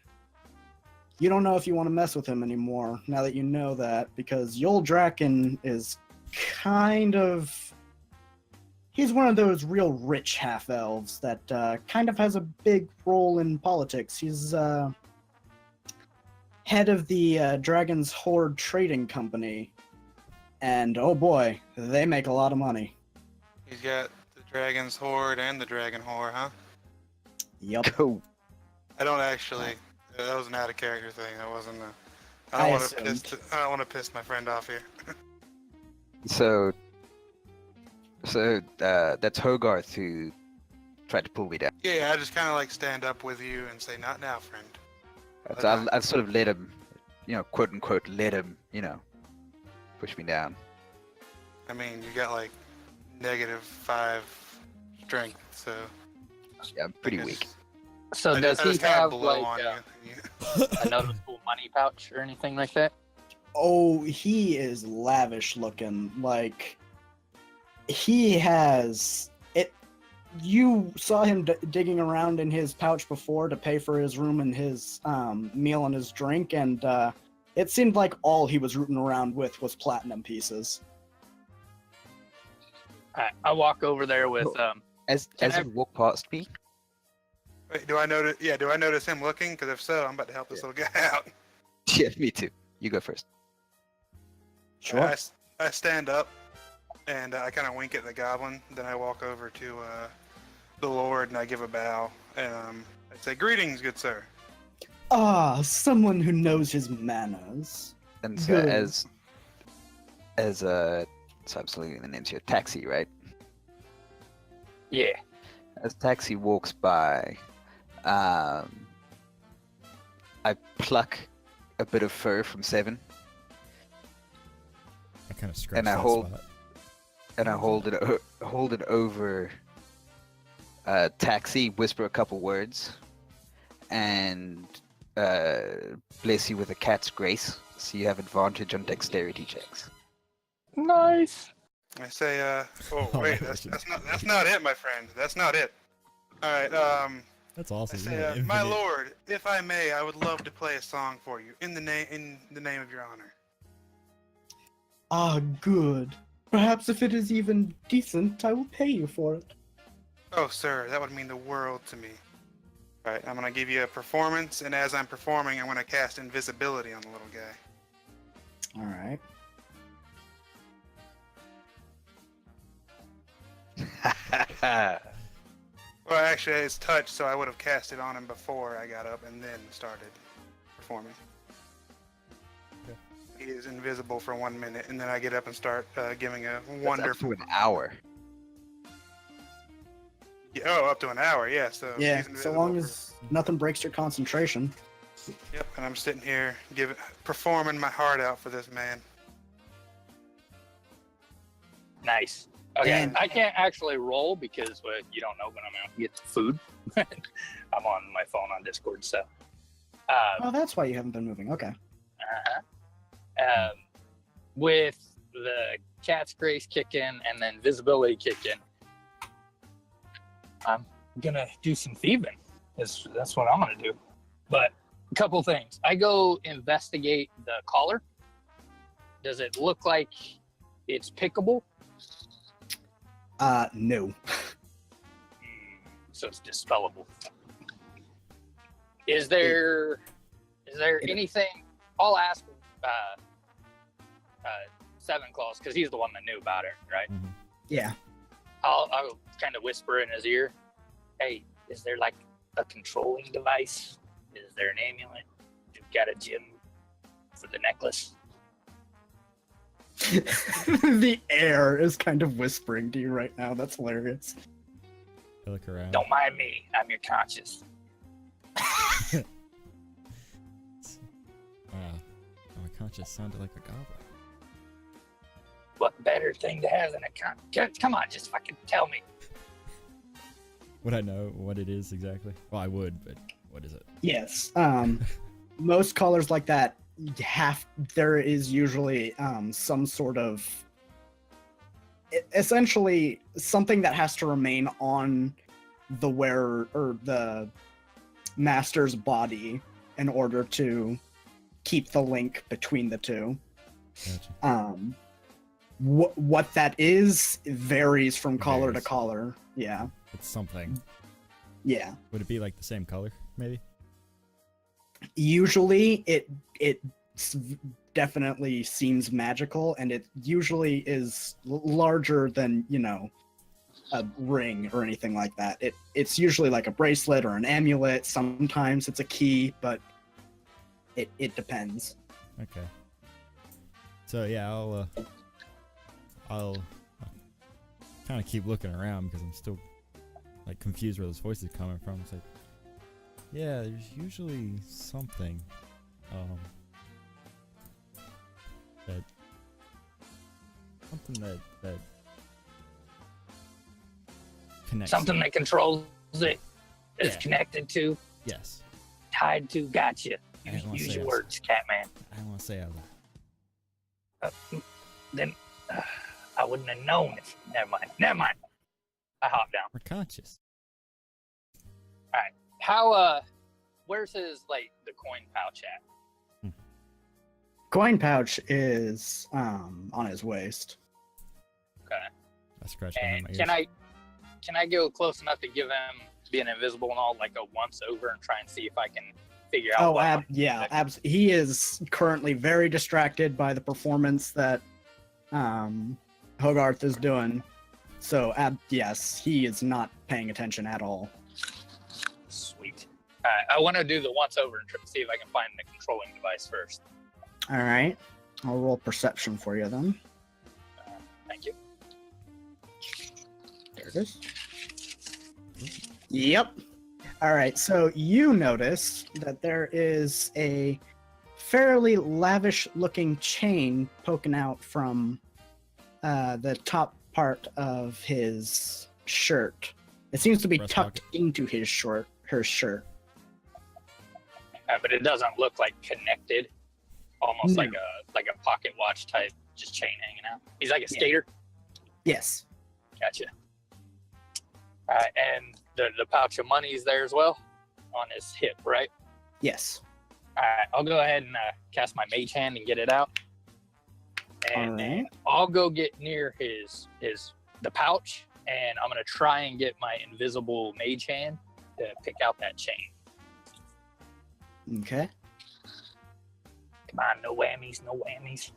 You don't know if you want to mess with him anymore, now that you know that, because Yol Draken is kind of... He's one of those real rich half-elves that kind of has a big role in politics. He's head of the Dragon's Horde Trading Company, and oh boy, they make a lot of money. He's got the dragon's horde and the dragon whore, huh? Yup. Go. I don't actually. That was an out of character thing. That wasn't a. I I don't want to piss my friend off here. So that's Hogarth who tried to pull me down. Yeah, I just kind of like stand up with you and say, "Not now, friend." So I've sort of let him, quote unquote, let him, push me down. I mean, you got like -5 strength, so. Yeah, I'm pretty I weak. just- So I does just- I he just kinda have blow like on you. a noticeable money pouch or anything like that? Oh, he is lavish looking. Like he has it. You saw him digging around in his pouch before to pay for his room and his meal and his drink, and it seemed like all he was rooting around with was platinum pieces. I walk over there with As Can I- you walk past me, Wait, do I notice? Yeah, do I notice him looking? Because if so, I'm about to help this little guy out. yeah, me too. You go first. Sure. I stand up and I kind of wink at the goblin. Then I walk over to the Lord and I give a bow. And I say, "Greetings, good sir." Ah, someone who knows his manners. And so Good. so I'm still gonna name you Taxi, right? yeah. As Taxi walks by, I pluck a bit of fur from Seven, I kind of scratch And I that hold- spot. and I hold it over Taxi, whisper a couple words, and bless you with a cat's grace, so you have advantage on dexterity checks. Nice. I say, "Oh Oh, wait, that that's not it, my friend. That's not it." All right. That's I awesome. say, yeah, "My infinite- lord, if I may, I would love to play a song for you in the name of your honor." Ah, good. Perhaps if it is even decent, I will pay you for it. Oh, sir, that would mean the world to me. All right, I'm gonna give you a performance, and as I'm performing, I'm gonna cast invisibility on the little guy. All right. Well, actually, it's touch, so I would have cast it on him before I got up and then started performing. Okay. He is invisible for 1 minute, and then I get up and start giving a That's up wonderful. to an hour. Oh, up to an hour, yeah. So Yeah, he's so invisible long for- as nothing breaks your concentration. Yep, and I'm sitting here performing my heart out for this man. Nice. Okay, And- I can't actually roll because you don't know when I'm out to get food. I'm on my phone on Discord, so. Oh, that's why you haven't been moving. Okay. With the cat's grace kick in and then visibility kick in, I'm gonna do some thieving. That's what I'm gonna do. But a couple things. I go investigate the collar. Does it look like it's pickable? No. So it's dispellable. Is there anything? I'll ask Seven Claws because he's the one that knew about it, right? Mhm. Yeah. I'll kind of whisper in his ear, "Hey, is there like a controlling device? Is there an amulet? You've got a gem for the necklace?" The air is kind of whispering to you right now. That's hilarious. I look around. Don't mind me. I'm your conscience. Wow. My conscience sounded like a goblin. What better thing to have than a conscience? Come on, just fucking tell me. Would I know what it is exactly? Well, I would, but what is it? Yes. Most collars like that there is usually some sort of essentially something that has to remain on the wearer or the master's body in order to keep the link between the two. Gotcha. What that is varies from collar to Varies. collar. Yeah. It's something. Yeah. Would it be like the same color, maybe? Usually it definitely seems magical, and it usually is larger than, a ring or anything like that. It's usually like a bracelet or an amulet. Sometimes it's a key, but It depends. Okay. So yeah, I'll kind of keep looking around because I'm still like confused where those voices are coming from. It's like, yeah, there's usually something that connects. Something that controls it is Yeah. connected to, Yes. tied to. Gotcha. I didn't wanna Use say your it. words, Catman. I don't want to say out loud. Then I wouldn't have known if. Never mind. I hopped down. We're conscious. How where's his like the coin pouch at? Coin pouch is on his waist. Okay. I scratched behind And my ears. can I go close enough to give him being invisible and all like a once over and try and see if I can figure out? Oh, what he is currently very distracted by the performance that Hogarth is doing. So, yes, he is not paying attention at all. Sweet. I want to do the once over and see if I can find the controlling device first. All right, I'll roll perception for you then. Thank you. There it is. Yep. All right, so you notice that there is a fairly lavish-looking chain poking out from the top part of his shirt. It seems to be Breast tucked pocket. into her shirt. But it doesn't look like connected. Almost No. like a pocket watch type, just chain hanging out. He's like a skater. Yes. Gotcha. And the pouch of money is there as well on his hip, right? Yes. I'll go ahead and cast my mage hand and get it out. And All then right. I'll go get near the pouch, and I'm gonna try and get my invisible mage hand to pick out that chain. Okay. Come on, no whammies, no whammies.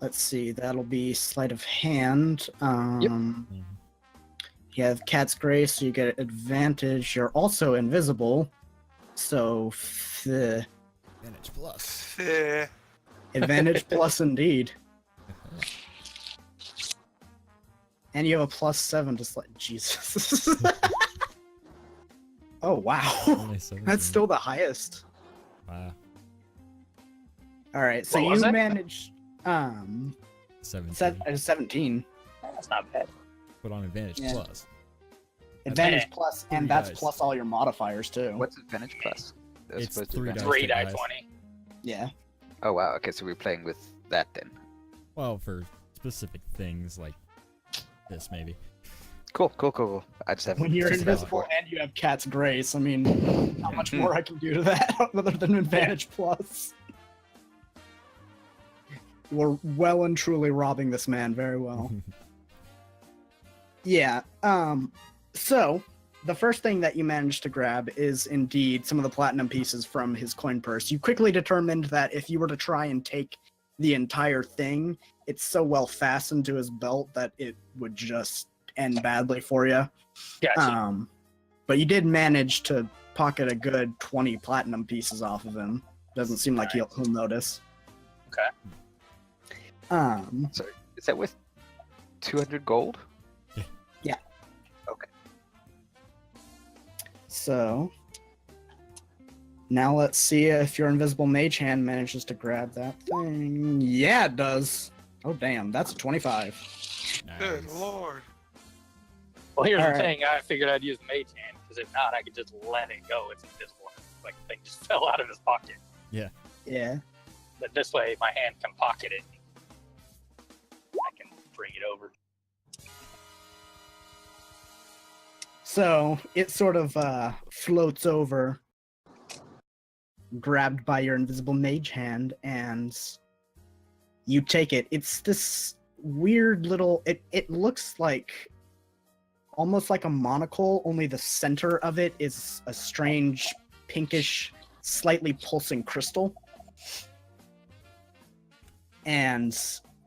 Let's see. That'll be sleight of hand. Mhm. You have Cat's Grace, so you get advantage. You're also invisible, so Advantage plus. Eh, advantage plus indeed. And you have a +7 to sleight. Jesus. Oh wow, Only 17. that's still the highest. Wow. All right, so What was you it? managed 17. 17 That's not bad. Put on advantage Yeah. plus. advantage bad. plus, Three and that's dice. plus all your modifiers too. What's advantage plus? That's It's supposed to 3 be dice. advantage. 3 Dice. die 20. Yeah. Oh wow. Okay, so we're playing with that then. Well, for specific things like this, maybe. Cool. I just haven't. When you're seen that invisible before. and you have Cat's Grace, I mean, not much more I can do to that other than advantage plus. We're well and truly robbing this man very well. Yeah. So the first thing that you managed to grab is indeed some of the platinum pieces from his coin purse. You quickly determined that if you were to try and take the entire thing, it's so well fastened to his belt that it would just end badly for you. Gotcha. But you did manage to pocket a good 20 platinum pieces off of him. Doesn't seem like he'll notice. Okay. So is that with 200 gold? So now let's see if your invisible mage hand manages to grab that thing. Yeah, it does. Oh damn, that's a 25. good Nice. lord. Well, here's the Alright. thing. I figured I'd use the mage hand, because if not, I could just let it go. It's invisible. Like, the thing just fell out of his pocket. Yeah. But this way, my hand can pocket it. I can bring it over. So it sort of floats over, grabbed by your invisible mage hand, and you take it. It's this weird little. It looks like almost like a monocle, only the center of it is a strange pinkish, slightly pulsing crystal. And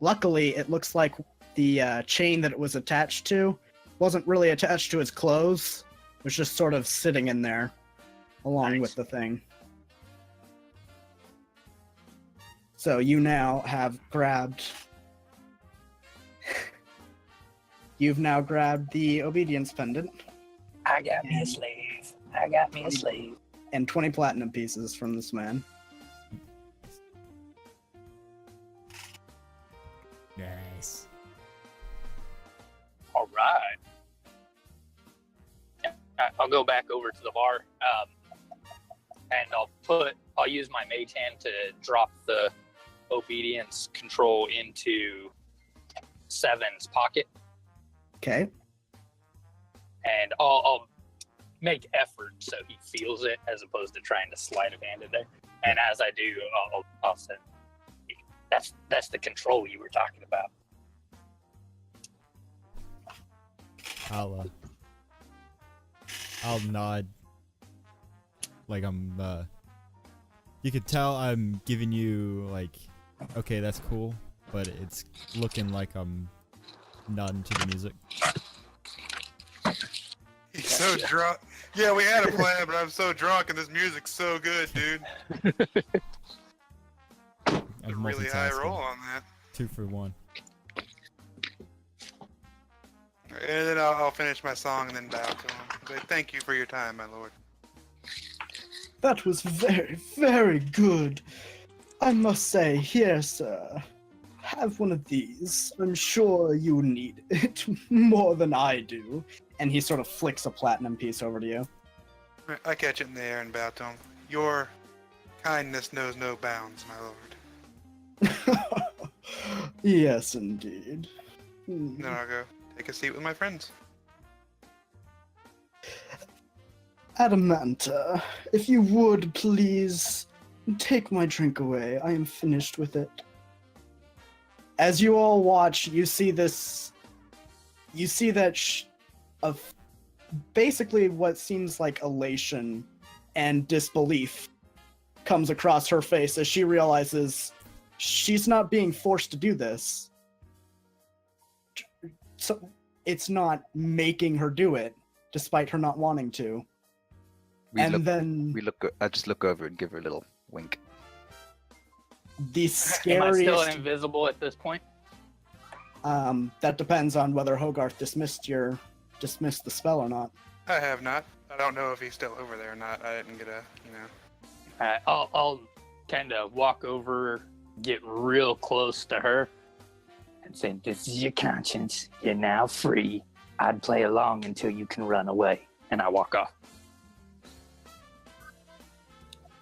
luckily, it looks like the chain that it was attached to wasn't really attached to his clothes. It was just sort of sitting in there along Nice. with the thing. So you now have grabbed. You've now grabbed the obedience pendant I got me a slave. I got me a slave. and 20 platinum pieces from this man. Nice. All right. I'll go back over to the bar, and I'll use my mage hand to drop the obedience control into Seven's pocket, Okay. and I'll make effort so he feels it as opposed to trying to sleight of hand it there. And as I do, I'll say, "That's the control you were talking about." I'll nod. Like you could tell I'm giving you like, okay, that's cool, but it's looking like I'm nodding to the music. He's so drunk. Yeah, we had a plan, but I'm so drunk and this music's so good, dude. I'm A really high multitasking. roll on that. 2 for 1. And then I'll finish my song and then bow to him. But thank you for your time, my lord. That was very, very good. I must say, here, sir, have one of these. I'm sure you need it more than I do. And he sort of flicks a platinum piece over to you. I catch it in the air and bow to him. Your kindness knows no bounds, my lord. Yes, indeed. Hmm. Then I'll go take a seat with my friends. Adamanta, if you would please take my drink away. I am finished with it. As you all watch, you see this. You see that of basically what seems like elation and disbelief comes across her face as she realizes she's not being forced to do this. So it's not making her do it, despite her not wanting to. I just look over and give her a little wink. The Am I still scariest. invisible at this point? That depends on whether Hogarth dismissed the spell or not. I have not. I don't know if he's still over there or not. I didn't get I'll kind of walk over, get real close to her, and say, "This is your conscience. You're now free. I'd play along until you can run away." And I walk off.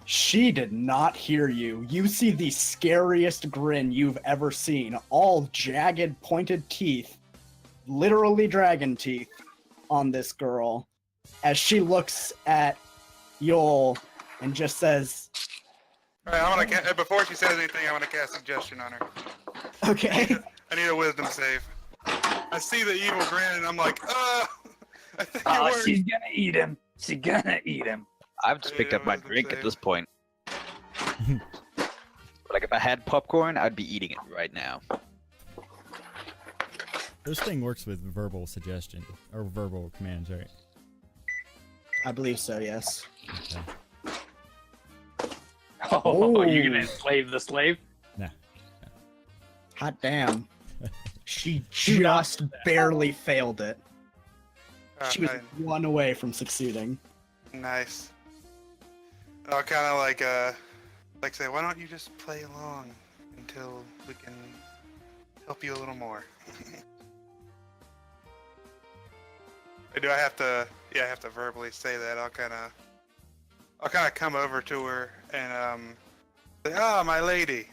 She did not hear you. You see the scariest grin you've ever seen. All jagged, pointed teeth, literally dragon teeth, on this girl, as she looks at Yol and just says, All right, I'm gonna before she says anything, I want to cast suggestion on her. "Okay." I need a wisdom save. I see the evil grin and I'm like, I think it Oh, worked. she's gonna eat him. She's gonna eat him. I've just picked Yeah, up my wisdom drink save. at this point. Like if I had popcorn, I'd be eating it right now. This thing works with verbal suggestion or verbal commands, right? I believe so, yes. Okay. Oh, you're Ooh. gonna enslave the slave? Nah. Hot damn. She Do not just do that. barely failed it. She was Alright, one away from succeeding. nice. I'll kind of like say, why don't you just play along until we can help you a little more? Do I have to? Yeah, I have to verbally say that. I'll kind of come over to her and say, "Ah, my lady,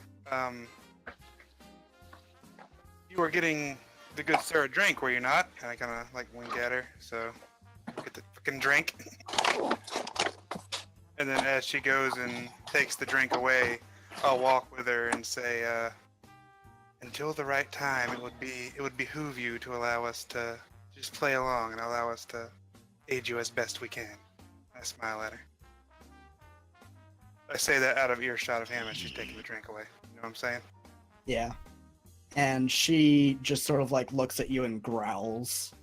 you were getting the good sir a drink, were you not?" And I kind of like wink at her, so get the fucking drink. And then as she goes and takes the drink away, I'll walk with her and say, "Until the right time, it would behoove you to allow us to just play along and allow us to aid you as best we can." I smile at her. I say that out of earshot of him as she's taking the drink away. You know what I'm saying? Yeah. And she just sort of like looks at you and growls.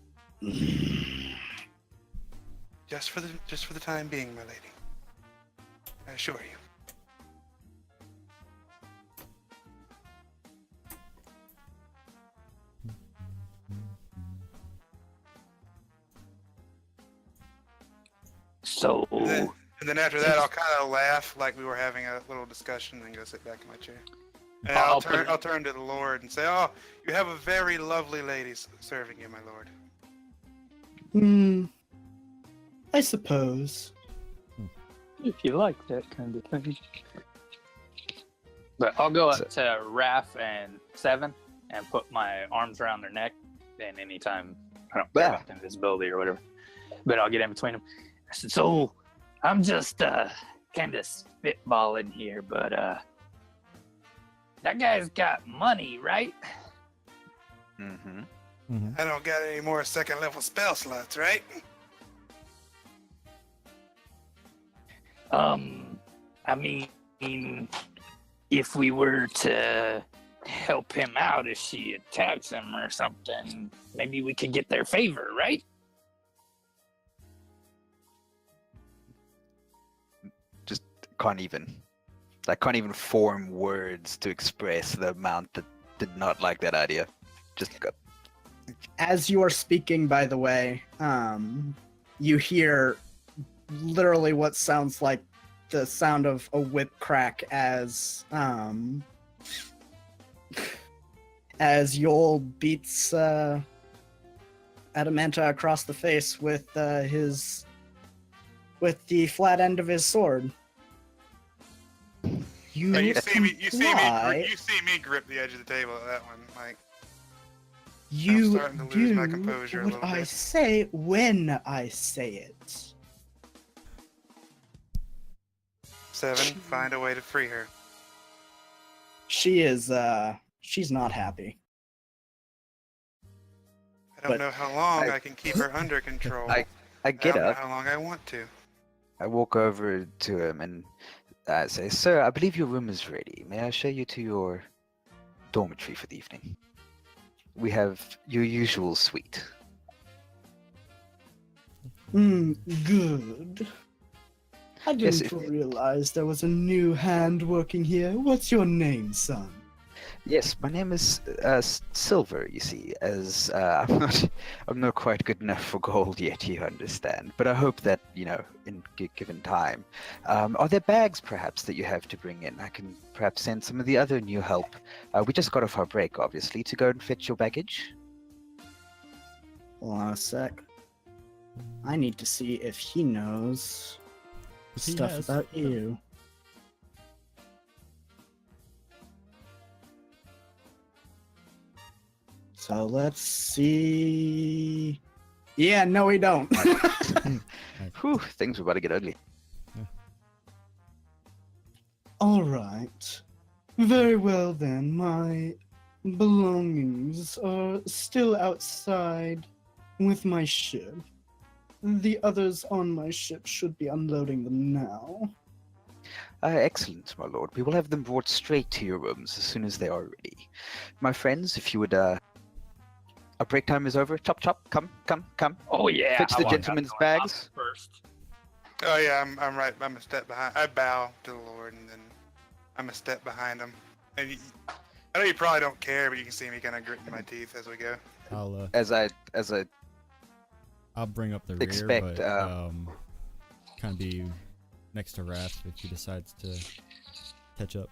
Just for the time being, my lady. I assure you. So, And then after that, I'll kind of laugh like we were having a little discussion, and go sit back in my chair. And I'll turn to the Lord and say, "Oh, you have a very lovely lady serving you, my Lord." I suppose. if you like that kind of thing. But I'll go up to Raph and Seven and put my arms around their neck. And anytime I don't care about invisibility or whatever, but I'll get in between them. I said, so I'm just kind of spitballing here, but that guy's got money, right? Mm-hmm. Mm-hmm. I don't got any more second level spell slots, right? I mean, if we were to help him out if she attacks him or something, maybe we could get their favor, right? Just can't even form words to express the amount that did not like that idea. Just go. As you are speaking, by the way, you hear literally what sounds like the sound of a whip crack as Yol beats Adamanta across the face with the flat end of his sword. You see me grip the edge of the table at that one. Like, You I'm starting to lose my composure a what little I bit. say when I say it. Seven, find a way to free her. She is she's not happy. I don't But know how long I can keep her under control. I I get don't know up. how long I want to. I walk over to him and say, "Sir, I believe your room is ready. May I show you to your dormitory for the evening? We have your usual suite." Good. I Yes, didn't realize there was a new hand working here. What's your name, son? Yes, my name is Silver. You see, as I'm not quite good enough for gold yet. You understand, but I hope that in given time. Are there bags perhaps that you have to bring in? I can perhaps send some of the other new help. We just got off our break, obviously, to go and fetch your baggage. Hold on a sec. I need to see if he knows He stuff has. about you. So let's see. Yeah, no, we don't. Whew, things were about to get ugly. All right. Very well then. My belongings are still outside with my ship. The others on my ship should be unloading them now. Excellent, my lord. We will have them brought straight to your rooms as soon as they are ready. My friends, if you would, our break time is over. Chop, chop, come. Oh yeah. Fetch I the want gentlemen's that going bags. up first. Oh yeah, I'm right. I'm a step behind. I bow to the Lord, and then I'm a step behind him. And I know you probably don't care, but you can see me kind of gritting my teeth as we go. I'll bring up the rear, Expect, but kind of be next to Raph if he decides to catch up.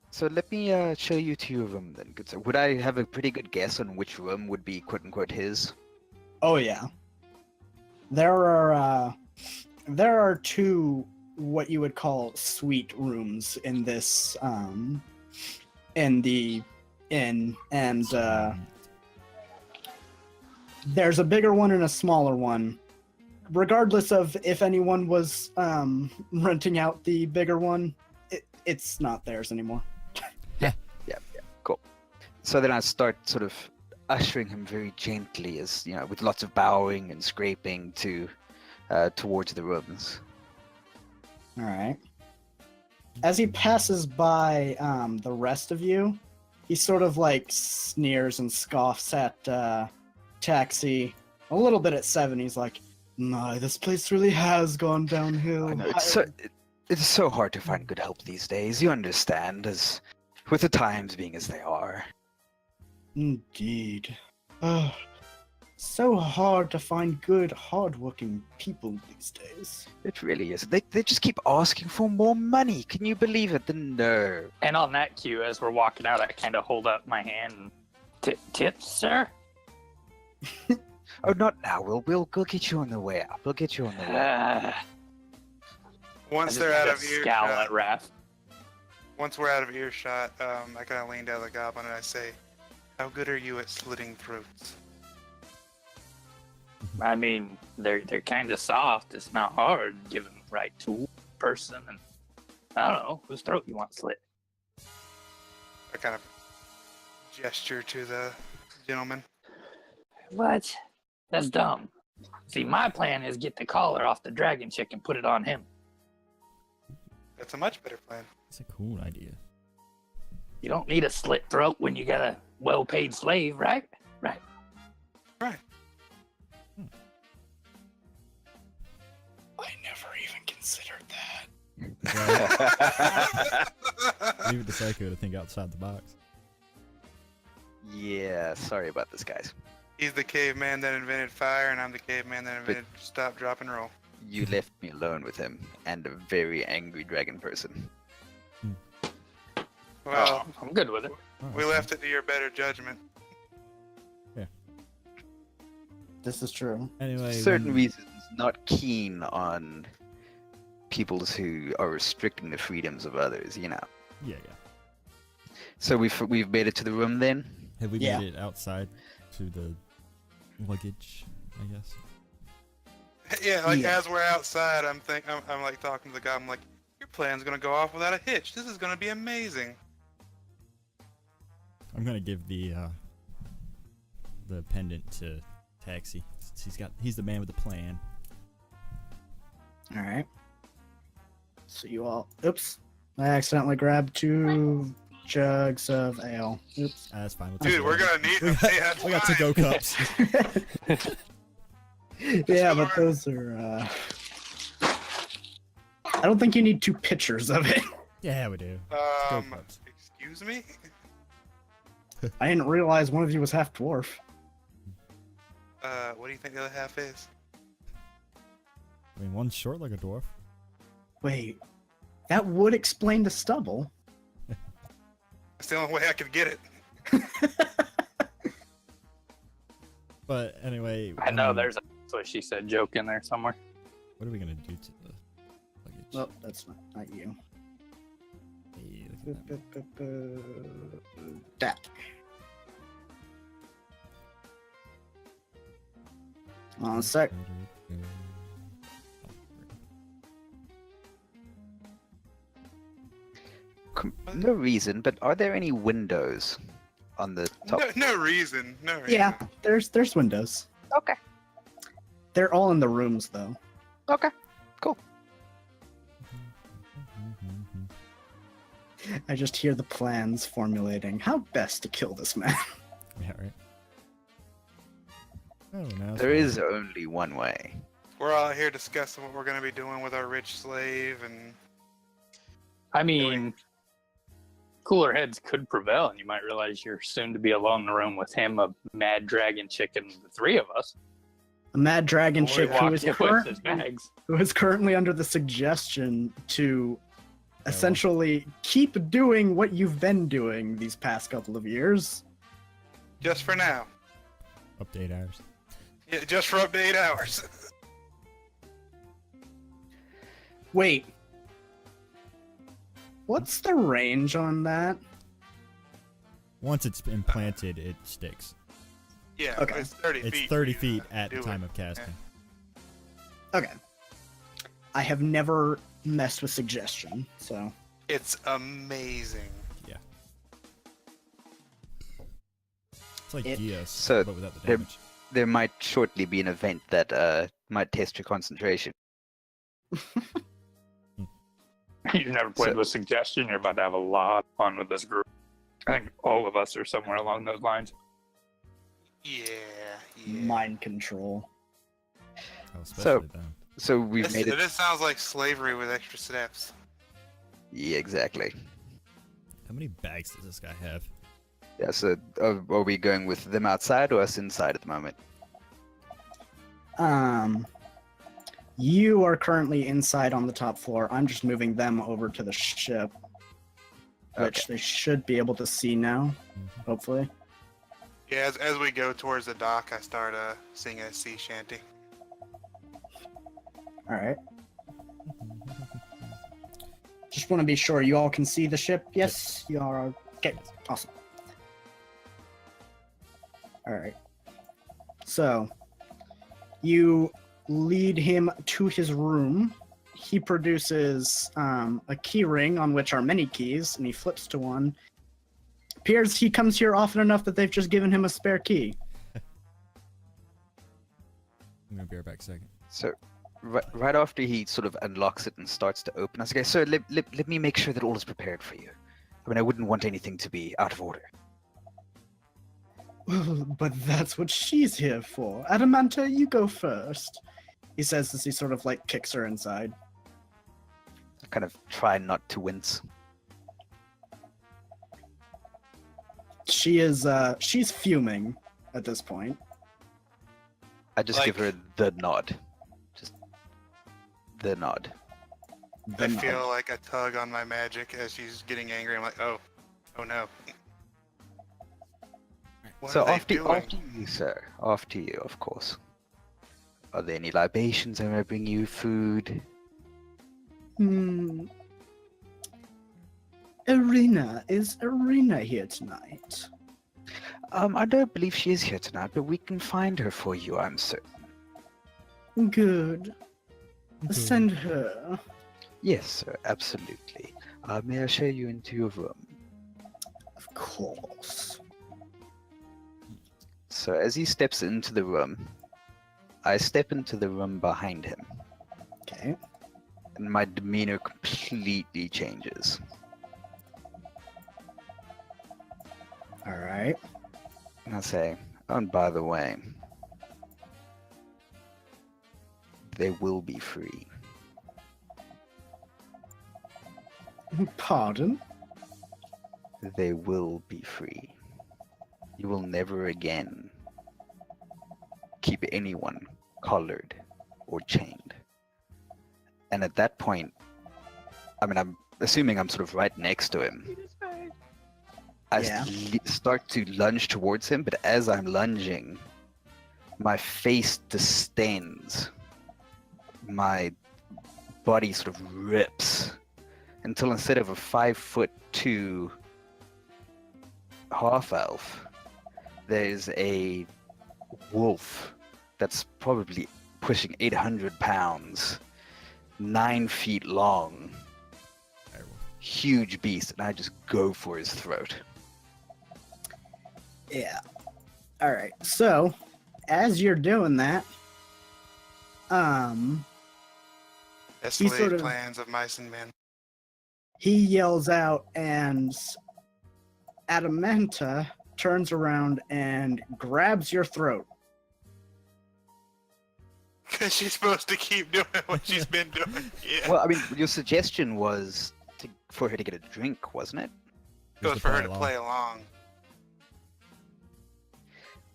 So let me show you to your room then, good sir. Would I have a pretty good guess on which room would be quote unquote his? Oh yeah. There are two what you would call suite rooms in this in the inn, and there's a bigger one and a smaller one. Regardless of if anyone was renting out the bigger one, it's not theirs anymore. Yeah, cool. So then I start sort of ushering him very gently, as with lots of bowing and scraping towards the rooms. All right. As he passes by the rest of you, he sort of like sneers and scoffs at Taxi, a little bit at Seven. He's like, "My, this place really has gone downhill." I know, it's so hard to find good help these days. You understand, as with the times being as they are. Indeed. So hard to find good, hardworking people these days. It really is. They just keep asking for more money. Can you believe it? The nerve. And on that cue, as we're walking out, I kind of hold up my hand and tips, sir? Oh, not now. We'll get you on the way out. We'll get you on the way out. I Once just they're out kinda of scowl earshot, at Raph. once we're out of earshot, I kind of lean down the goblin and I say, "How good are you at slitting throats?" I mean, they're kind of soft. It's not hard given the right tool, person, and I don't know whose throat you want slit. I kind of gesture to the gentleman. What? That's dumb. See, my plan is get the collar off the dragon chick and put it on him. That's a much better plan. It's a cool idea. You don't need a slit throat when you got a well-paid slave, right? Right. Right. I never even considered that. Leave it to Psycho to think outside the box. Yeah, sorry about this, guys. He's the caveman that invented fire, and I'm the caveman that invented stop, drop, and roll. You left me alone with him and a very angry dragon person. Well, I'm good with it. Oh, we okay. left it to your better judgment. This is true. Anyway, Certain when- reasons not keen on peoples who are restricting the freedoms of others, you know. Yeah. So we've made it to the room then. Have we Yeah. made it outside to the luggage? I guess. Yeah, like Yeah. as we're outside, I'm like talking to the guy. I'm like, your plan's gonna go off without a hitch. This is gonna be amazing. I'm gonna give the pendant to Taxi. He's the man with the plan. All right. So you all. Oops. I accidentally grabbed 2 jugs of ale. Oops. That's fine. We'll Dude, take we're it. gonna need We them. got, Yeah, that's we got fine. to-go cups. Yeah, but those are. I don't think you need 2 pitchers of it. Yeah, we do. To-go cups. Excuse me? I didn't realize one of you was half dwarf. What do you think the other half is? I mean, one's short like a dwarf. Wait, that would explain the stubble. That's the only way I could get it. But anyway, I know there's a "that's what she said" joke in there somewhere. What are we gonna do to the luggage? Well, that's not you. Hey, look at that. That. One sec. No reason, but are there any windows on the top? No reason. No reason. Yeah, there's windows. Okay. They're all in the rooms though. Okay. I just hear the plans formulating. How best to kill this man? Yeah, right. Oh, now it's There fine. is only one way. We're all here discussing what we're gonna be doing with our rich slave, and I mean, cooler heads could prevail, and you might realize you're soon to be alone in the room with him, a mad dragon chicken, the 3 of us. A mad dragon Before chick he walked in with his who bags. is currently under the suggestion to well. essentially keep doing what you've been doing these past couple of years. just for now. Update hours. Yeah, just for up to 8 hours. Wait. What's the range on that? Once it's implanted, it sticks. Yeah, Okay. it's 30 feet. It's for 30 you to feet at do the time it. of casting. Okay. I have never messed with suggestion, so It's amazing. It's like It- Geas, So, but without the there- damage. There might shortly be an event that might test your concentration. You've never played So- with suggestion. You're about to have a lot of fun with this group. I think all of us are somewhere along those lines. Yeah. mind control. Oh, especially them. So we've This, made it. this sounds like slavery with extra steps. Yeah, exactly. How many bags does this guy have? Yeah. So are we going with them outside or us inside at the moment? You are currently inside on the top floor. I'm just moving them over to the ship, which Okay. they should be able to see now, Mhm. hopefully. Yeah, as we go towards the dock, I start singing a sea shanty. All right. Just want to be sure you all can see the ship. Yes, you are. Okay, awesome. All right. So, you lead him to his room. He produces a key ring on which are many keys, and he flips to one. Appears he comes here often enough that they've just given him a spare key. I'm gonna be right back a second. So, right after he sort of unlocks it and starts to open, I say, okay, sir, let me make sure that all is prepared for you. I mean, I wouldn't want anything to be out of order. But that's what she's here for. Adamanta, you go first. He says as he sort of like kicks her inside. I kind of try not to wince. She is she's fuming at this point. I just give her the nod. Just the nod. I feel like a tug on my magic as she's getting angry. I'm like, oh no. What So are they after doing? you, sir. After you, of course. Are there any libations? Am I bring you food? Is Arena here tonight? I don't believe she is here tonight, but we can find her for you, I'm certain. Good. Send her. Yes, sir, absolutely. May I show you into your room? Of course. So as he steps into the room, I step into the room behind him, Okay. and my demeanor completely changes. All right. And I say, oh, and by the way, they will be free. Pardon? They will be free. You will never again keep anyone collared or chained. And at that point, I mean, I'm assuming I'm sort of right next to him. I Yeah. start to lunge towards him, but as I'm lunging, my face distends. My body sort of rips until instead of a 5'2" half elf, there's a wolf that's probably pushing 800 pounds, 9 feet long, huge beast, and I just go for his throat. Yeah. All right. So, as you're doing that, Escalated sort of- plans of mice and men. he yells out, and Adamanta turns around and grabs your throat. Because she's supposed to keep doing what she's been doing. Yeah. Well, I mean, your suggestion was for her to get a drink, wasn't it? It was for her to play along.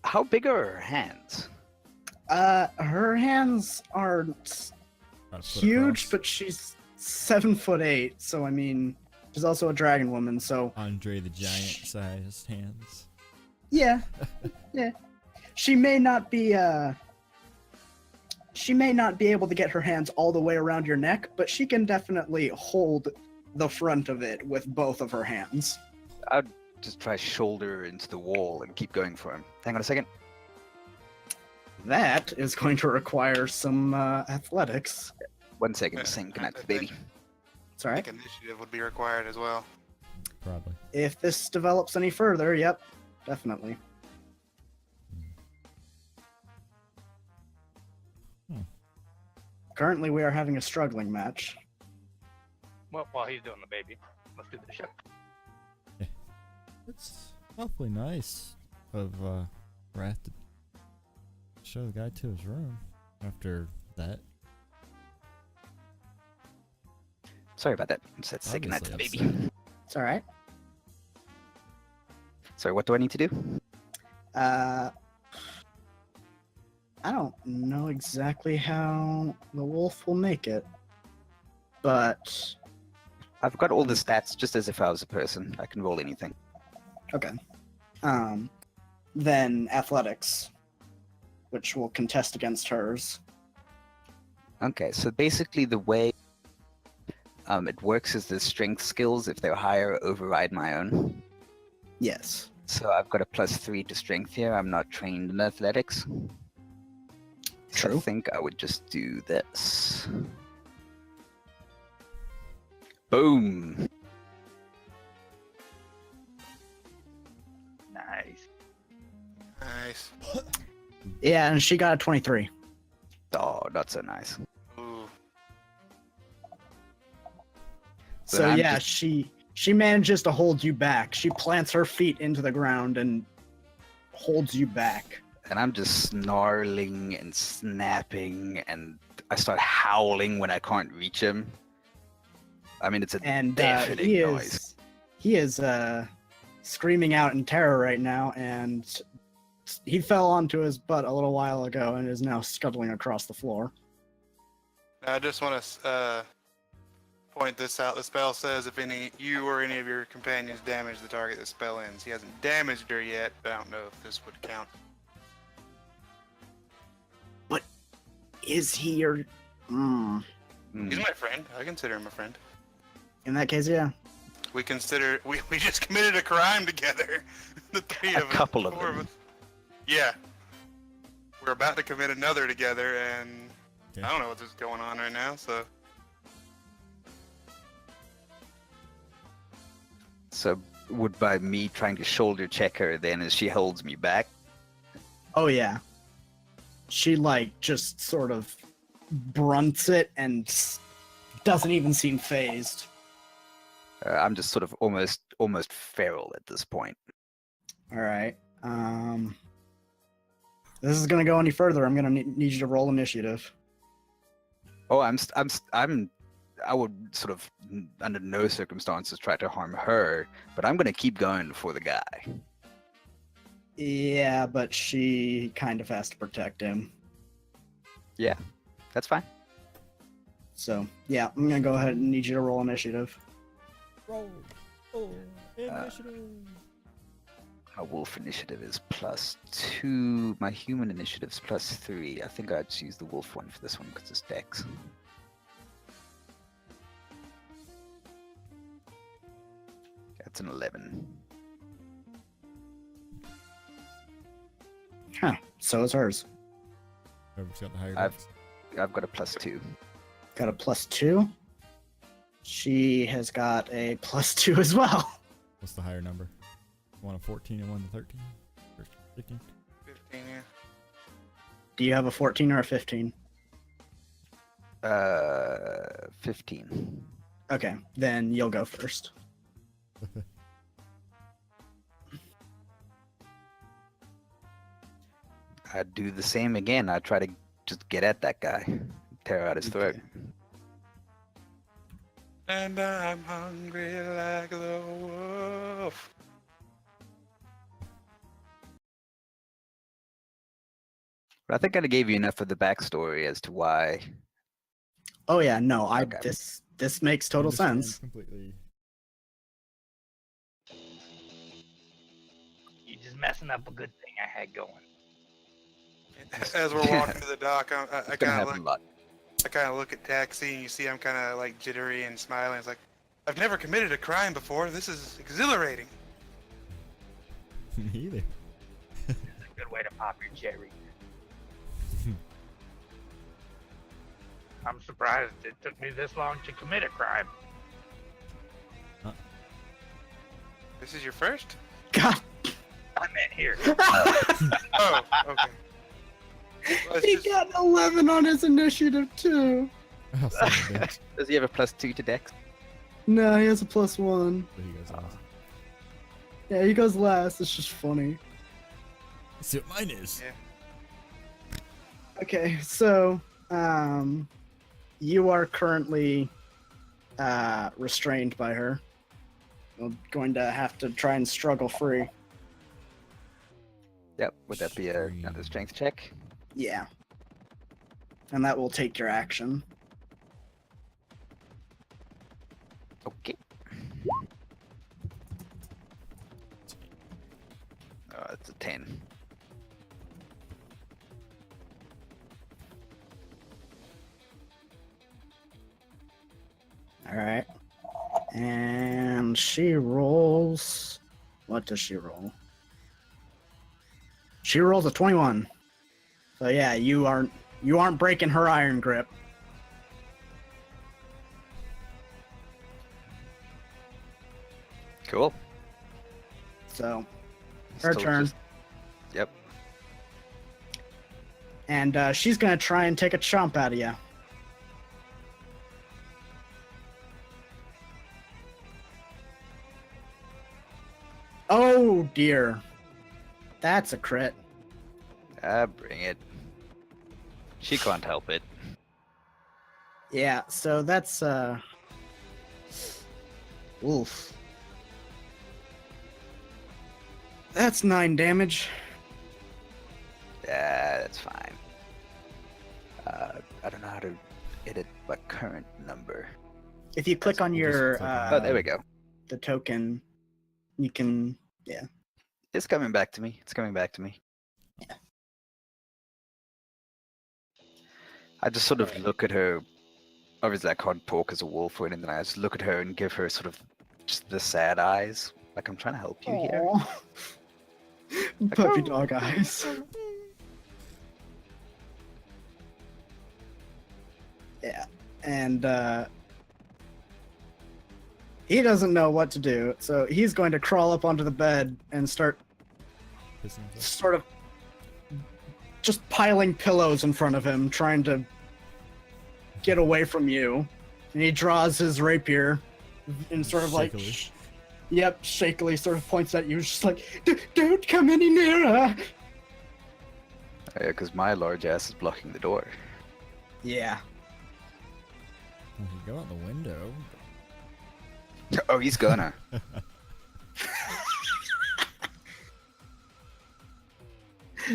How big are her hands? Her hands aren't huge, but she's 7'8", so I mean, she's also a dragon woman, so Andre the Giant sized hands. yeah, yeah. She may not be able to get her hands all the way around your neck, but she can definitely hold the front of it with both of her hands. I'd just try shoulder into the wall and keep going for him. Hang on a second. That is going to require some athletics. 1 second, Yeah, sync I connect, think- baby. It's all right. I think initiative would be required as well. Probably. If this develops any further, yep, definitely. Currently, we are having a struggling match. Well, while he's doing the baby, let's do the show. It's awfully nice of Wrath to show the guy to his room after that. Sorry about that. It's that second night, Obviously baby. upset. It's all right. Sorry, what do I need to do? I don't know exactly how the wolf will make it, but I've got all the stats just as if I was a person. I can roll anything. okay. Then athletics, which will contest against hers. Okay, so basically the way it works is the strength skills, if they're higher, override my own. Yes. So I've got a +3 to strength here. I'm not trained in athletics. So I True. think I would just do this. Boom! Nice. Nice. Yeah, and she got a 23. Oh, not so nice. Ooh. So So I'm yeah, just- she manages to hold you back. She plants her feet into the ground and holds you back. And I'm just snarling and snapping, and I start howling when I can't reach him. I mean, it's a And deafening he noise. is screaming out in terror right now, and he fell onto his butt a little while ago and is now scuttling across the floor. Now, I just want to point this out. The spell says if you or any of your companions damage the target, the spell ends. He hasn't damaged her yet, but I don't know if this would count. Is he your? Mm. He's my friend. I consider him a friend. In that case, yeah. We just committed a crime together. The three A of us. couple of the four them. us. Yeah. We're about to commit another together, and Okay. I don't know what's going on right now. So So would by me trying to shoulder check her then as she holds me back? Oh yeah. She just sort of brunts it and doesn't even seem phased. I'm just sort of almost feral at this point. All right. This is gonna go any further. I'm gonna need you to roll initiative. Oh, I would sort of under no circumstances try to harm her, but I'm gonna keep going for the guy. Yeah, but she kind of has to protect him. That's fine. So yeah, I'm gonna go ahead and need you to roll initiative. Roll. Oh, initiative. My wolf initiative is +2. My human initiative's +3. I think I'd choose the wolf one for this one because it's dex. That's an 11. Huh. So is hers. Whoever's got the higher I've- dex. I've got a +2. Got a +2. She has got a +2 as well. What's the higher number? One of 14 and one of 13? Or 15? 15, yeah. Do you have a 14 or a 15? 15. Okay, then you'll go first. I'd do the same again. I'd try to just get at that guy, tear out his throat. Okay. And I'm hungry like the wolf. But I think I gave you enough of the backstory as to why. Oh yeah, no, Okay. this makes total Understand sense. Completely. You're just messing up a good thing I had going. As we're walking to the dock, I It's gonna kind of happen look. a lot. I kind of look at Taxi, and you see I'm kind of like jittery and smiling. It's like, I've never committed a crime before. This is exhilarating. Me either. It's a good way to pop your cherry. I'm surprised it took me this long to commit a crime. This is your first? God, I meant here. Oh, okay. Well, it's he just- got an 11 on his initiative too. Oh, son of a bitch. Does he have a +2 to dex? No, he has a +1. But he goes last. Yeah, he goes last. It's just funny. Let's see what mine is. Yeah. Okay, so you are currently restrained by her. You're going to have to try and struggle free. Yep. Would that be another strength check? Yeah. And that will take your action. Okay. Oh, it's a 10. All right. And she rolls. What does she roll? She rolls a 21. So yeah, you aren't breaking her iron grip. Cool. So her Still turn. Yep. And she's gonna try and take a chomp out of you. Oh dear. That's a crit. Bring it. She can't help it. Yeah, so that's oof. That's 9 damage. Yeah, that's fine. I don't know how to edit my current number. If you click on We'll just your click on Oh, there we go. the token, you can It's coming back to me. It's coming back to me. Yeah. I just sort of look at her. Obviously, I can't talk as a wolf or anything. I just look at her and give her sort of just the sad eyes. Like, I'm trying to help you here. Aw. Puppy dog eyes. Yeah. And he doesn't know what to do, so he's going to crawl up onto the bed and start Pissing himself. sort of just piling pillows in front of him, trying to get away from you. And he draws his rapier and sort of like, Shakily. yep, shakily sort of points at you, just like, don't come any nearer. Yeah, because my large ass is blocking the door. Yeah. You can go out the window. Oh, he's gonna.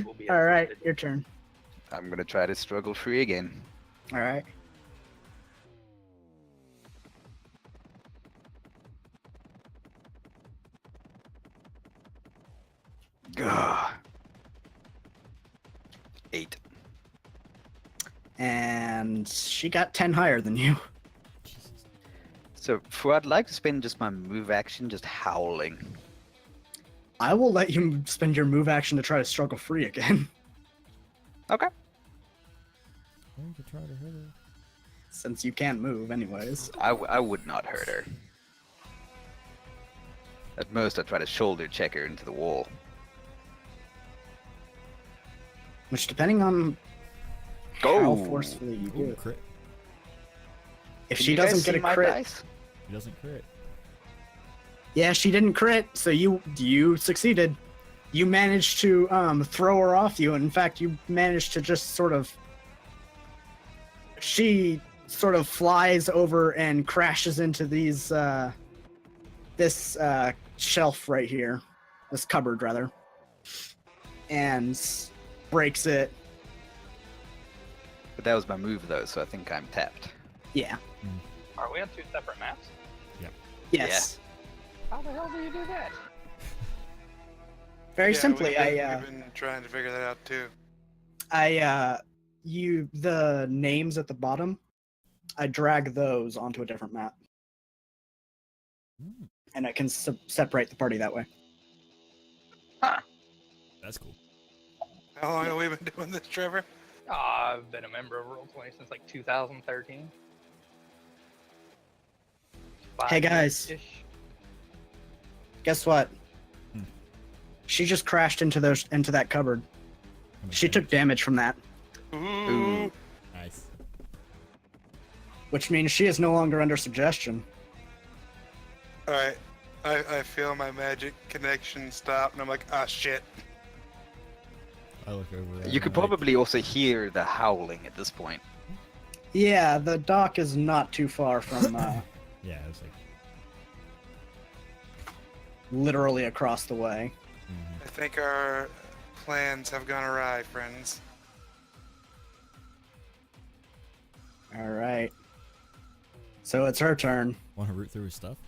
We'll be All right, uplifted. your turn. I'm gonna try to struggle free again. All right. Gah. 8. And she got 10 higher than you. Jesus. So, for I'd like to spend just my move action just howling. I will let you spend your move action to try to struggle free again, Okay. Or you could try to hit her. since you can't move anyways. I would not hurt her. At most, I'd try to shoulder check her into the wall. Which, depending on Go! how forcefully you do Ooh, it. crit. If Can she you guys doesn't get see a my crit, dice? He doesn't crit. yeah, she didn't crit, so you succeeded. You managed to throw her off you, and in fact, you managed to just sort of. She sort of flies over and crashes into these this shelf right here, this cupboard rather, and breaks it. But that was my move, though, so I think I'm tapped. Yeah. Are we on 2 separate maps? Yes. How the hell do you do that? Very Yeah, simply, we've been trying to figure that out too. the names at the bottom, I drag those onto a different map, Mm, and I can separate the party that way. that's cool. How long have we been doing this, Trevor? I've been a member of Roll20 since like 2013. Hey, guys. 5 years-ish. Guess what? Hmm. She just crashed into that cupboard. How much She took damage from that, Ooh. Nice. which means she is no longer under suggestion. All right. I feel my magic connection stop, and I'm like, ah, shit. I look over there. You could probably also hear the howling at this point. Yeah, the dock is not too far from Yeah, it's like. literally across the way. Mhm. I think our plans have gone awry, friends. So it's her turn. Want to root through his stuff?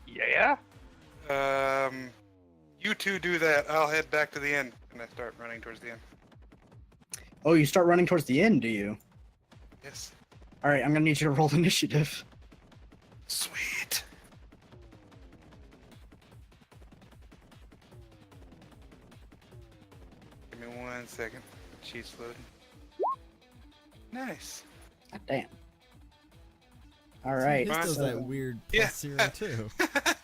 Yeah. You two do that. I'll head back to the inn, and I start running towards the inn. Oh, you start running towards the end, do you? Yes. All right, I'm gonna need you to roll initiative. Sweet. Give me 1 second. She's loading. Nice. God damn. All See, right. his does so- that weird Yeah. +0 too.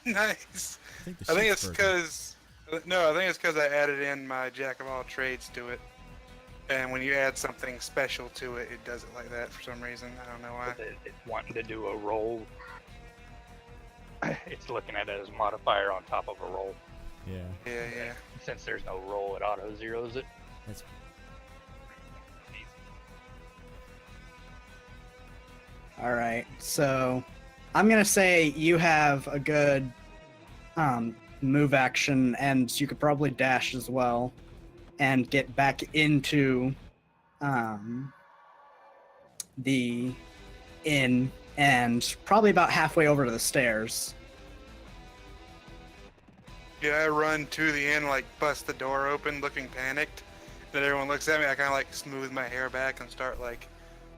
Nice. I think, I think sheet's it's broken. because I think it's because I added in my jack of all trades to it, and when you add something special to it, it does it like that for some reason. I don't know why. It's wanting to do a roll. It's looking at it as a modifier on top of a roll. Yeah, Yeah. Since there's no roll, it auto zeroes it. that's All right. So I'm gonna say you have a good move action, and you could probably dash as well, and get back into the inn, and probably about halfway over to the stairs. Yeah, I run to the inn, like bust the door open, looking panicked. Then everyone looks at me. I kind of like smooth my hair back and start like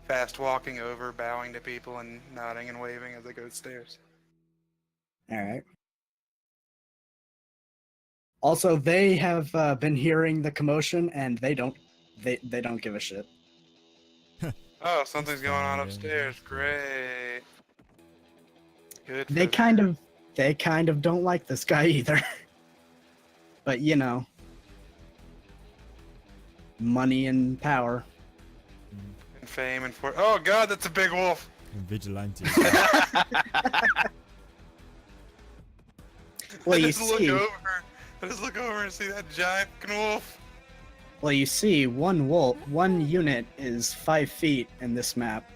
fast walking over, bowing to people and nodding and waving as I go upstairs. All right. Also, they have been hearing the commotion, and they don't give a shit. Oh, something's going on fine, yeah, upstairs. that's cool. Great. Good. They kind of don't like this guy either. But you know, money and power. And fame and oh god, that's a big wolf. and vigilante. Well, I you just see, look over and see that giant fucking wolf. well, you see, one unit is 5 feet in this map.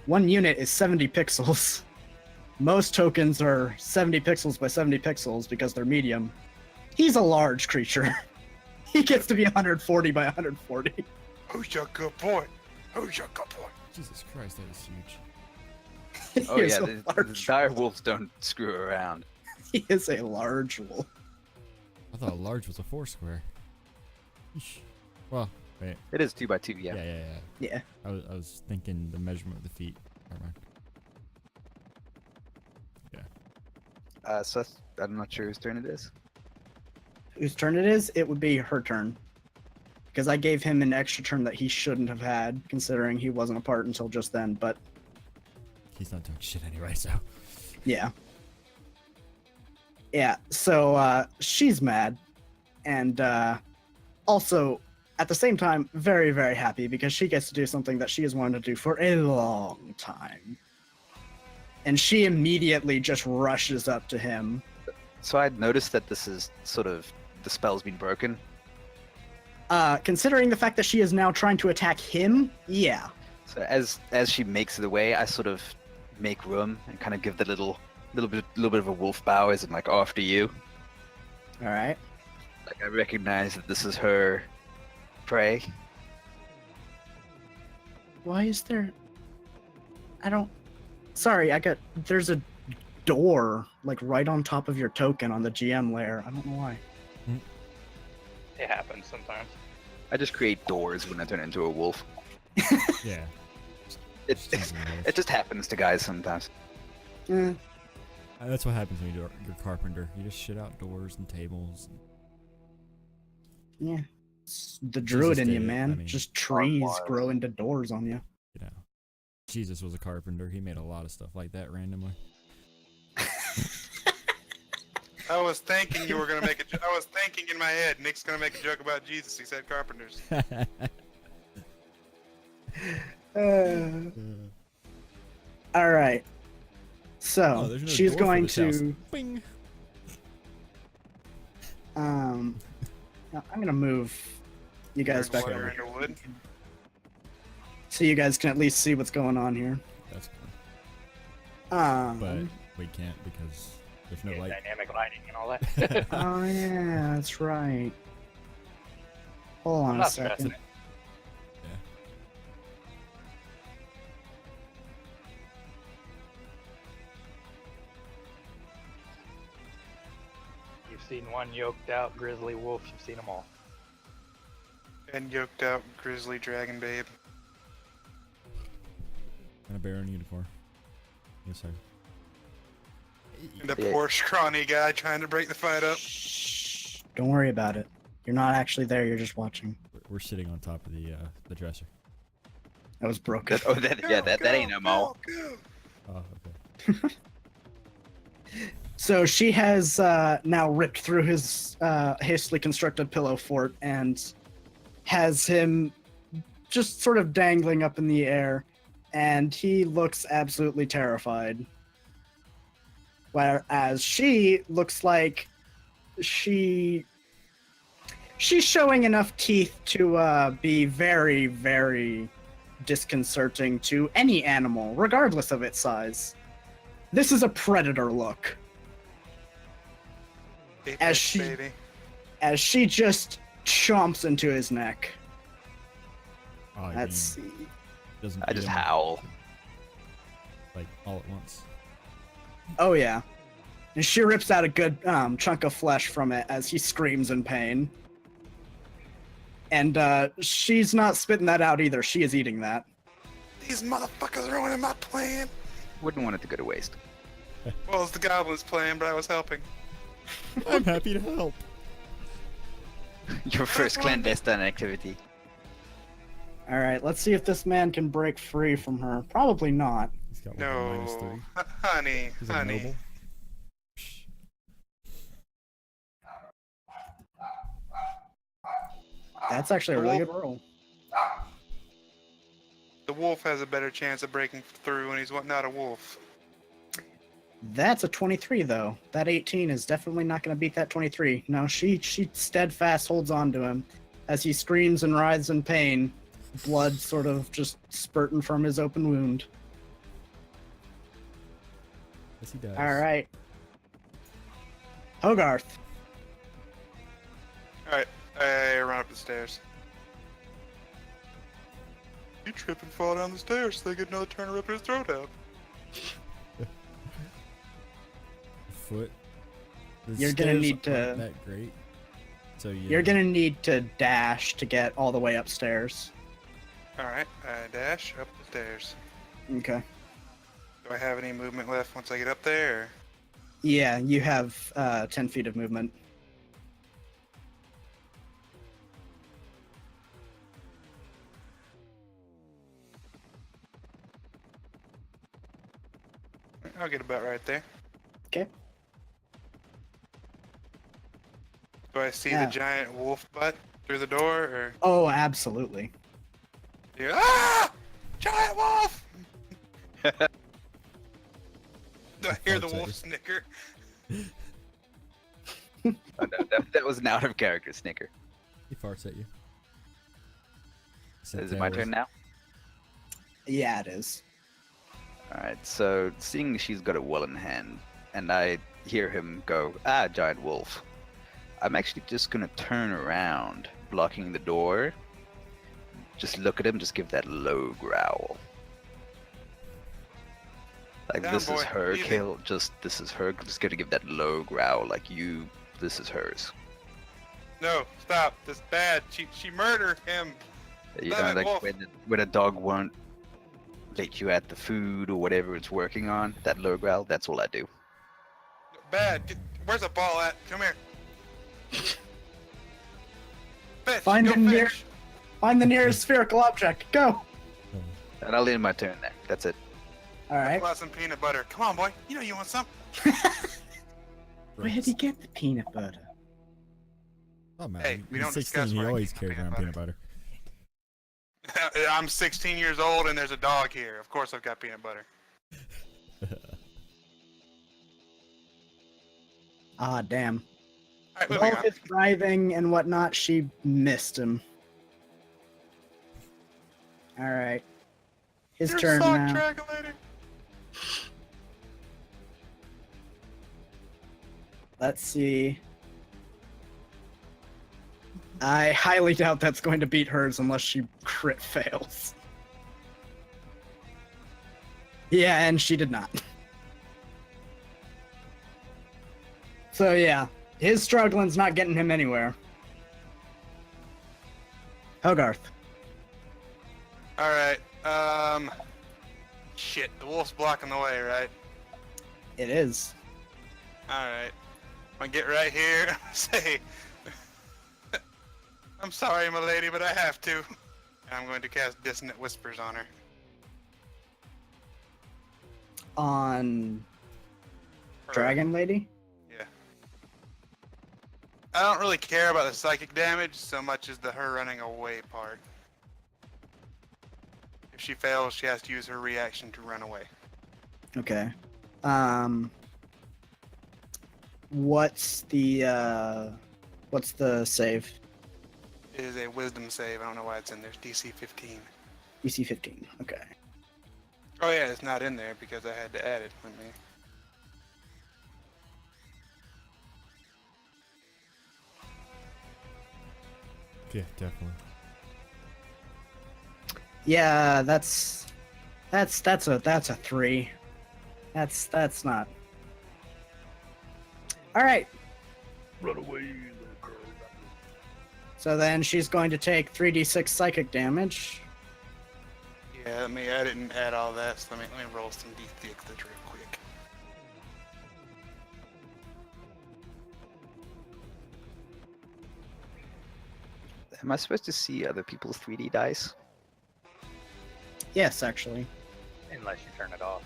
One unit is 70 pixels. Most tokens are 70 pixels by 70 pixels because they're medium. He's a large creature. He gets to be 140 by 140. Who's your good boy? Who's your good boy? Jesus Christ, that is huge. Oh He is yeah, a the large dire wolf. wolves don't screw around. He is a large wolf. I thought large was a 4 square. Eesh. Well, wait. It is 2 by 2, yeah. Yeah. Yeah. I was thinking the measurement of the feet. Never mind. So I'm not sure whose turn it is. Whose turn it is? It would be her turn. Because I gave him an extra turn that he shouldn't have had, considering he wasn't a part until just then, but He's not doing shit anyway, so. yeah. Yeah, so she's mad. And also, at the same time, very, very happy because she gets to do something that she has wanted to do for a long time. And she immediately just rushes up to him. So I'd noticed that this is sort of the spell's been broken. Considering the fact that she is now trying to attack him, yeah. So as she makes it away, I sort of make room and kind of give the little bit of a wolf bow as in like after you. All right. Like I recognize that this is her prey. Why is there... Sorry, there's a door, like, right on top of your token on the GM layer. I don't know why. It happens sometimes. I just create doors when I turn into a wolf. Yeah. It Just using the wolf. it just happens to guys sometimes. Eh, That's what happens when you're carpenter. You just shit out doors and tables. yeah. It's the druid in did you, it, man. I mean- Just trees Wild. grow into doors on you. You know. Jesus was a carpenter. He made a lot of stuff like that randomly. I was thinking you were gonna make a. I was thinking in my head, Nick's gonna make a joke about Jesus. He said carpenters. All right. So Oh, there's no she's door for going this house. to. Bing. Now I'm gonna move you guys back Water over into here, wood. so you guys can at least see what's going on here. That's cool. Um. But we can't because there's no Yeah, light. dynamic lighting and all that. Oh yeah, that's right. Hold I'm on a not stressing second. it. seen one yoked out grizzly wolf. You've seen them all. And yoked out grizzly dragon babe. And a bear in unicorn. Yes, sir. And the Yeah. poor scrawny guy trying to break the fight up. Shh. Don't worry about it. You're not actually there. You're just watching. We're sitting on top of the dresser. That was broken. That ain't no mo. Go. Oh, okay. So she has now ripped through his hastily constructed pillow fort and has him just sort of dangling up in the air, and he looks absolutely terrified. Whereas she looks like she's showing enough teeth to be very, very disconcerting to any animal, regardless of its size. This is a predator look. Apex, she- baby. As she just chomps into his neck. Oh, you That's mean doesn't I eat just him, howl. like all at once. oh yeah. And she rips out a good chunk of flesh from it as he screams in pain. And she's not spitting that out either. She is eating that. These motherfuckers ruining my plan. Wouldn't want it to go to waste. Well, it's the goblin's plan, but I was helping. I'm happy to help. Your first clandestine activity. All right, let's see if this man can break free from her. Probably not. He's got like a -3. No, honey, He's a honey. noble. Shh. That's actually a really good roll. The wolf has a better chance of breaking through when he's not a wolf. That's a 23 though. That 18 is definitely not going to beat that 23. No, she steadfast holds on to him as he screams and writhes in pain, blood sort of just spurting from his open wound. Yes, he does. All right. Hogarth. Alright, I run up the stairs. You trip and fall down the stairs so they get another turn to rip his throat out. Foot. The You're gonna stairs need to- aren't that great. So yeah. You're going to need to dash to get all the way upstairs. Alright, I dash up the stairs. Okay. Do I have any movement left once I get up there? Or? Yeah, you have 10 feet of movement. I'll get about right there. Okay. Do I see Yeah. the giant wolf butt through the door, or Oh, absolutely. ah, giant wolf? Do I hear the Outside. wolf snicker? Oh, no, that was an out of character snicker. He farts at you. Is it my turn now? Yeah, it is. Alright, so seeing she's got it well in hand, and I hear him go, "Ah, giant wolf," I'm actually just gonna turn around, blocking the door. Just look at him, just give that low growl. Like, Down, this is boy. her Easy. kill, this is her, just gonna give that low growl, like, this is hers. No, stop. This is bad. She murdered him. You Damn know, it, like, wolf. when a dog won't let you at the food or whatever it's working on, that low growl, that's all I do. Bad. Where's the ball at? Come here. Bitch, Find go the near- fish. Find the nearest spherical object. Go. And I'll end my turn there. That's it. All right. Pull out some peanut butter. Come on, boy. You know you want some. Where did he get the peanut butter? Oh man, Hey, we he's don't 16. discuss He where I always get my carries peanut around peanut butter. I'm 16 years old and there's a dog here. Of course I've got peanut butter. Ah, damn. Alright, With moving all on. his writhing and whatnot, she missed him. All right. His Your turn sock now. dragulator. Let's see. I highly doubt that's going to beat hers unless she crit fails. Yeah, and she did not. So yeah, His struggling's not getting him anywhere. Hogarth. All right. Shit. The wolf's blocking the way, right? It is. All right. I'm gonna get right here and say, "I'm sorry, my lady, but I have to." And I'm going to cast Dissonant Whispers on her. On Her- Dragon Lady? Yeah. I don't really care about the psychic damage so much as the her running away part. If she fails, she has to use her reaction to run away. Okay. What's the save? It is a wisdom save. I don't know why it's in there. It's DC 15. DC 15. Okay. Oh yeah, it's not in there because I had to add it. Let me. Yeah, definitely. Yeah, that's a 3. That's not. All right. Run away, little girl. So then she's going to take 3d6 psychic damage. Yeah, let me. I didn't add all that. So let me roll some d6s real quick. Am I supposed to see other people's 3D dice? Yes, actually. Unless you turn it off.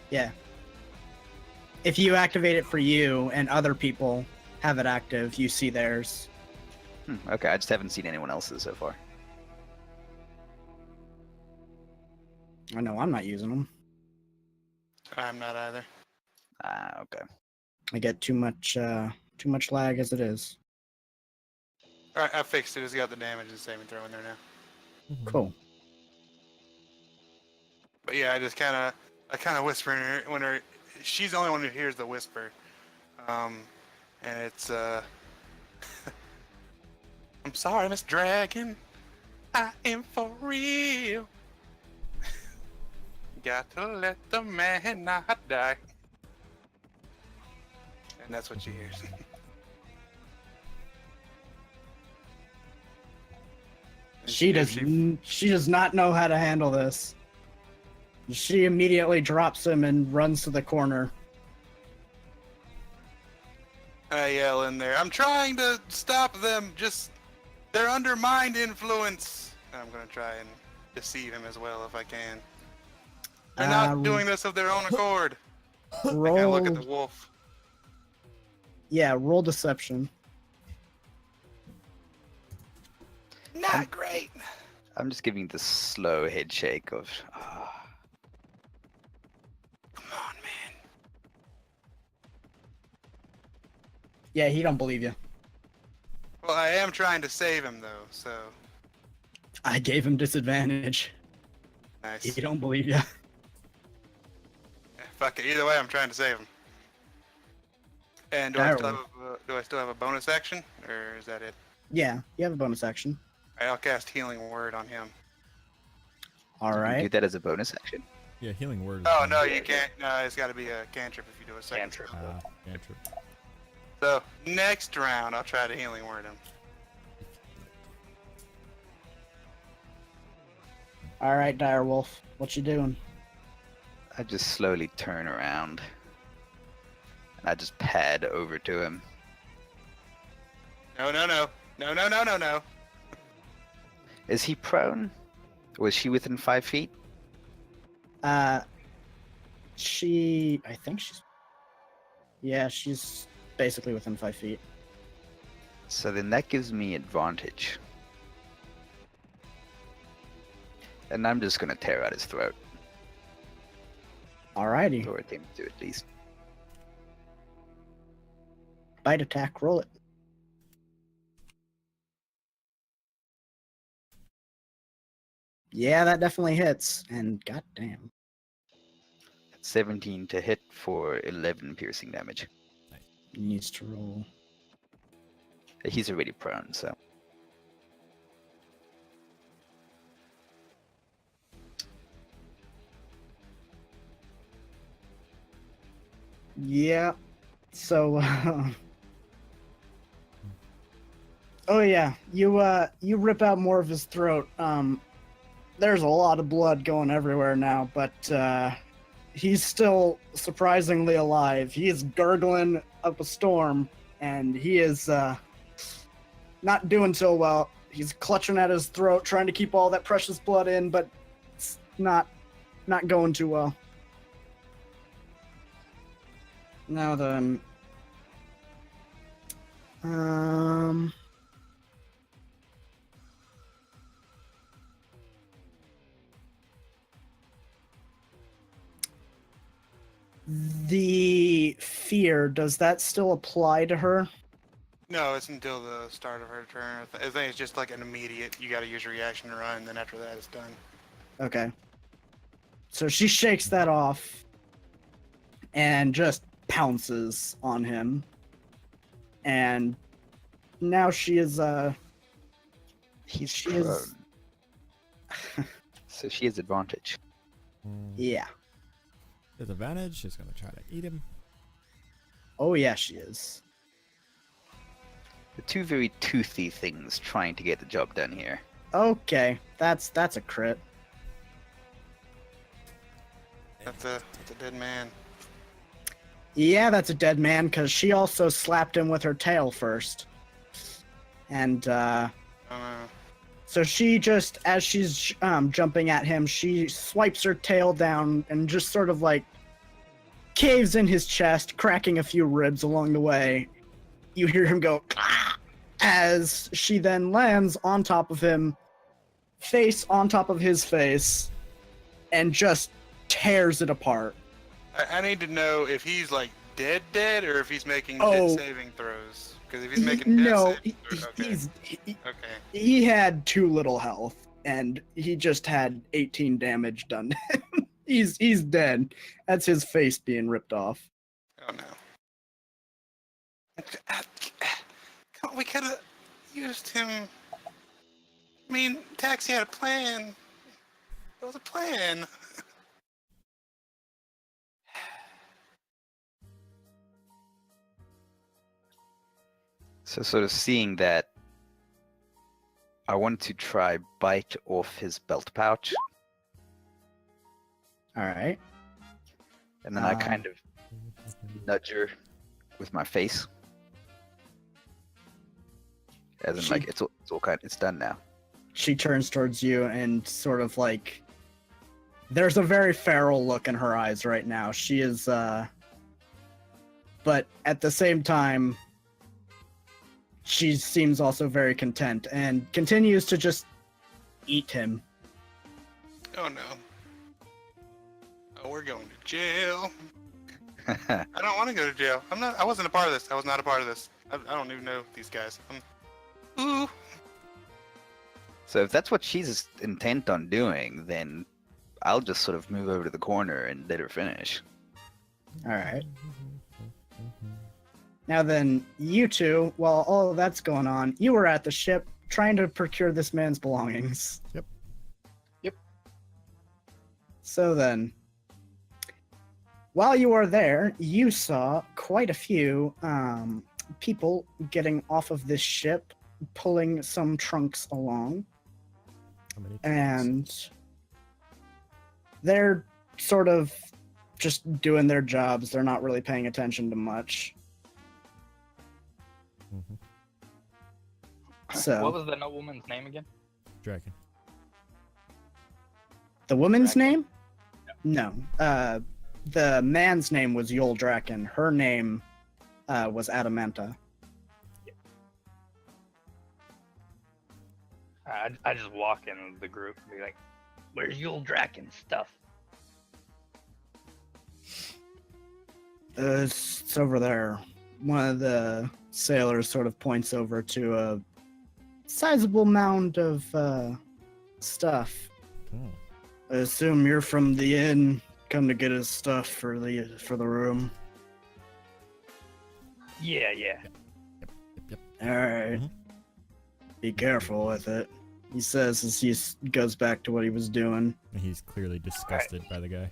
Yeah. If you activate it for you and other people have it active, you see theirs. Okay, I just haven't seen anyone else's so far. I know I'm not using them. I'm not either. Ah, okay. I get too much lag as it is. All right, I fixed it. It's got the damage and saving throw in there now. Cool. But yeah, I kind of whisper in her when she's the only one who hears the whisper, and it's I'm sorry, Miss Dragon, I am for real. Got to let the man not die, and that's what she hears. And She if does not know how to handle this. She immediately drops him and runs to the corner. I yell in there, I'm trying to stop them, they're under mind influence. And I'm gonna try and deceive him as well if I can. They're not doing this of their own accord. I Roll. look at the wolf. Yeah, roll deception. Not great. I'm just giving the slow head shake of. Come on, man. Yeah, he don't believe you. Well, I am trying to save him though, so I gave him disadvantage. nice. He don't believe you. Fuck it. Either way, I'm trying to save him. And do I still have a bonus action, or is that it? Yeah, you have a bonus action. All right, I'll cast Healing Word on him. All You can do right. that as a bonus action. Yeah, healing word. Is Oh fine. no, you can't. No, it's got to be a cantrip if you do a second. Cantrip. spell. Cantrip. So next round, I'll try to Healing Word him. All right, Direwolf. What you doing? I just slowly turn around. And I just pad over to him. No, no, no, no, no, no, no, no. Is he prone? Was she within 5 feet? I think she's. Yeah, she's basically within 5 feet. So then that gives me advantage. And I'm just gonna tear out his throat. Alrighty. Or attempt to at least. Bite attack, roll it. Yeah, that definitely hits. And goddamn. 17 to hit for 11 piercing damage. He needs to roll. He's already prone, so. Yeah. So Oh yeah, you rip out more of his throat. There's a lot of blood going everywhere now, but he's still surprisingly alive. He is gurgling up a storm, and he is not doing so well. He's clutching at his throat, trying to keep all that precious blood in, but it's not going too well. Now then, the fear, does that still apply to her? No, it's until the start of her turn. I think it's just like an immediate. You got to use your reaction to run, and then after that, it's done. Okay. So she shakes that off and just pounces on him. And now she is He's she is prone. So she has advantage. yeah. There's advantage. She's gonna try to eat him. Oh yeah, she is. The two very toothy things trying to get the job done here. Okay, that's a crit. That's a dead man. Yeah, that's a dead man because she also slapped him with her tail first. And Oh no. so she just, as she's jumping at him, she swipes her tail down and just sort of like caves in his chest, cracking a few ribs along the way. You hear him go, "Ah!" as she then lands on top of him, face on top of his face, and just tears it apart. I need to know if he's like dead, or if he's making Oh. dead saving throws. Because if he's making dead No, saving throws, okay. Okay. he had too little health, and he just had 18 damage done to him. He's dead. That's his face being ripped off. Oh no. We could have used him. I mean, Taxi had a plan. It was a plan. So sort of seeing that, I want to try bite off his belt pouch, All right. and then I Um, kind of nudge her with my face. As in, like, it's all kind it's done now. She turns towards you and sort of like, there's a very feral look in her eyes right now. She is, but at the same time, she seems also very content and continues to just eat him. Oh no. Oh, we're going to jail. I don't want to go to jail. I wasn't a part of this. I was not a part of this. I don't even know these guys. Ooh. So if that's what she's intent on doing, then I'll just sort of move over to the corner and let her finish. All right. Now then, you two, while all of that's going on, you were at the ship trying to procure this man's belongings. Yep. Yep. So then, while you were there, you saw quite a few people getting off of this ship, pulling some trunks along, How many trunks? and they're sort of just doing their jobs. They're not really paying attention to much. Mhm. So What was the nobleman's name again? Dragon. the woman's Draken? name? No. The man's name was Yul Draken. Her name was Adamanta. I just walk in the group and be like, "Where's Yul Draken's stuff?" It's over there. One of the sailors sort of points over to a sizable mound of stuff. Oh. I assume you're from the inn, come to get his stuff for the room. Yeah. Yep. All right. Mhm. Be careful with it, he says as he goes back to what he was doing. And he's clearly disgusted by the guy.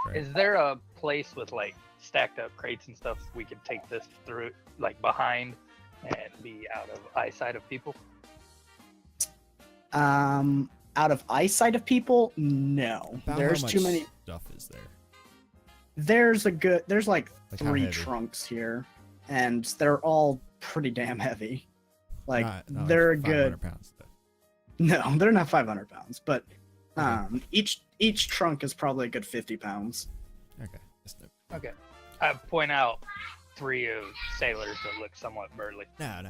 Right. Is there a place with like stacked up crates and stuff we could take this through, like behind and be out of eyesight of people? Out of eyesight of people, no. About There's how much too many. stuff is there? There's like Like how 3 heavy? trunks here, and they're all pretty damn heavy. Like Not they're like good. 500 pounds stuff. No, they're not 500 pounds, but Okay. each trunk is probably a good 50 pounds. Okay. That's no. Okay. I point out 3 of sailors that look somewhat burly. No.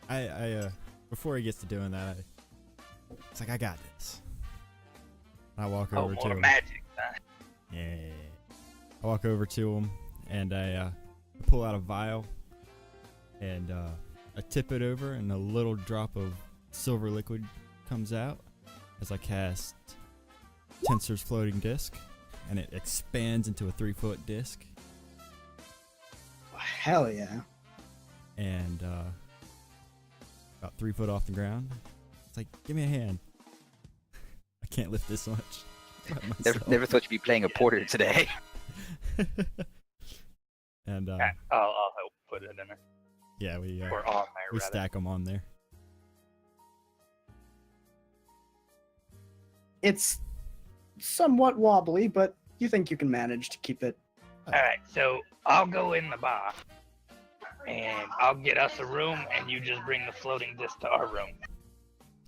I before he gets to doing that, it's like I got this. I walk Oh, over to more him. magic, huh? Yeah. I walk over to him and I pull out a vial and I tip it over and a little drop of silver liquid comes out as I cast Tensor's floating disc and it expands into a 3-foot disc Hell yeah. and about 3 foot off the ground. It's like, give me a hand. I can't lift this much. by myself. Never thought you'd be playing a porter today. And Okay, I'll help put it in there. yeah, we Or on there, we rather. stack them on there. It's somewhat wobbly, but you think you can manage to keep it. Alright, so I'll go in the bar and I'll get us a room and you just bring the floating disc to our room.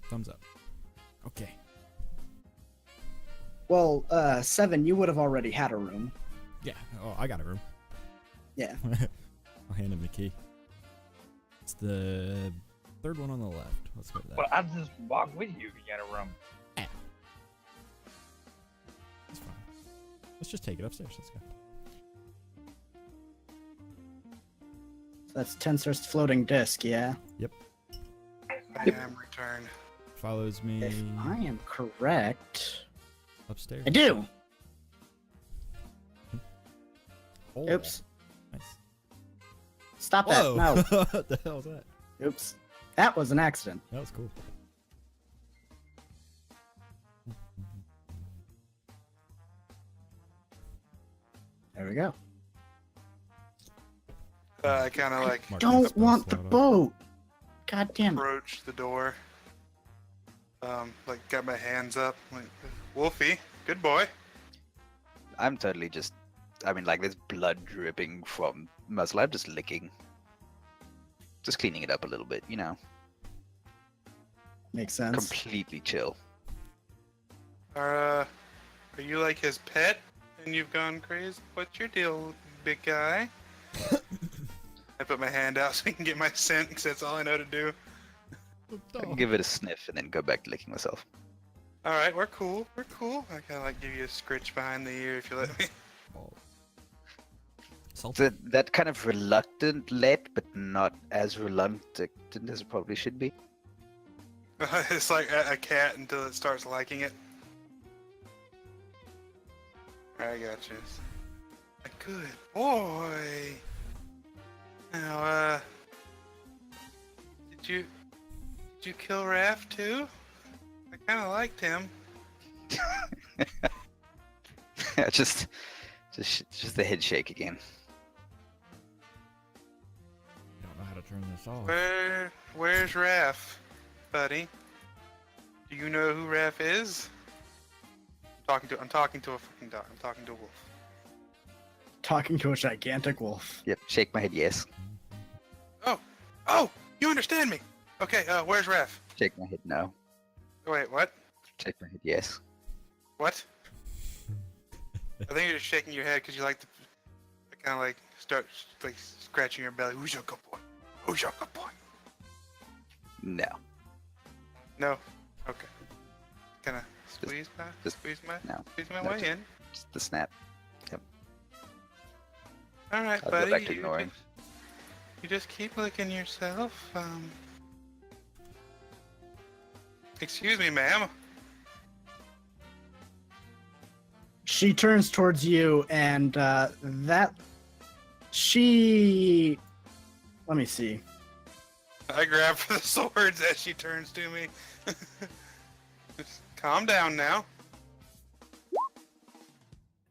Thumbs up. Okay. Well, 7, you would have already had a room. Yeah. Oh, I got a room. Yeah. I'll hand him the key. It's the 3rd one on the left. Let's go to that. Well, I'll just walk with you if you got a room. It's fine. Let's just take it upstairs. Let's go. That's Tensor's floating disc, yeah. I am returned. Follows me If I am correct, upstairs. I do. Oh, Oops. Nice. Stop Whoa! that. No. What the hell was that? Oops. That was an accident. That was cool. There we go. I kind of like Mark Don't that want the slot up. boat. God damn it. approach the door. Like got my hands up. Like, Wolfie, good boy. I'm totally just. I mean, like, there's blood dripping from muzzle. I'm just licking. Just cleaning it up a little bit, you know. Makes sense. Completely chill. Are you like his pet and you've gone crazy? What's your deal, big guy? I put my hand out so I can get my scent because that's all I know to do. I can give it a sniff and then go back to licking myself. All right, we're cool. We're cool. I kind of like give you a scritch behind the ear if you let me. Oh. Salty. That kind of reluctant let, but not as reluctant as it probably should be. It's like a cat until it starts liking it. I got you. A good boy. Now, did you kill Raph too? I kind of liked him. just the head shake again. I don't know how to turn this off. Where's Raph, buddy? Do you know who Raph is? I'm talking to a fucking dog. I'm talking to a wolf. Talking to a gigantic wolf. Yep, shake my head yes. Oh, you understand me. Okay, where's Raph? Shake my head no. Wait, what? Shake my head yes. What? I think you're just shaking your head because you like to kind of like start like scratching your belly. Who's your good boy? Who's your good boy? No. No. Okay. Kind of squeeze my just- squeeze my no, way in. Just the snap. All right, I'll buddy. go back to ignoring. You just keep licking yourself. Excuse me, ma'am. She turns towards you, and she. Let me see. I grab for the swords as she turns to me. Just calm down now.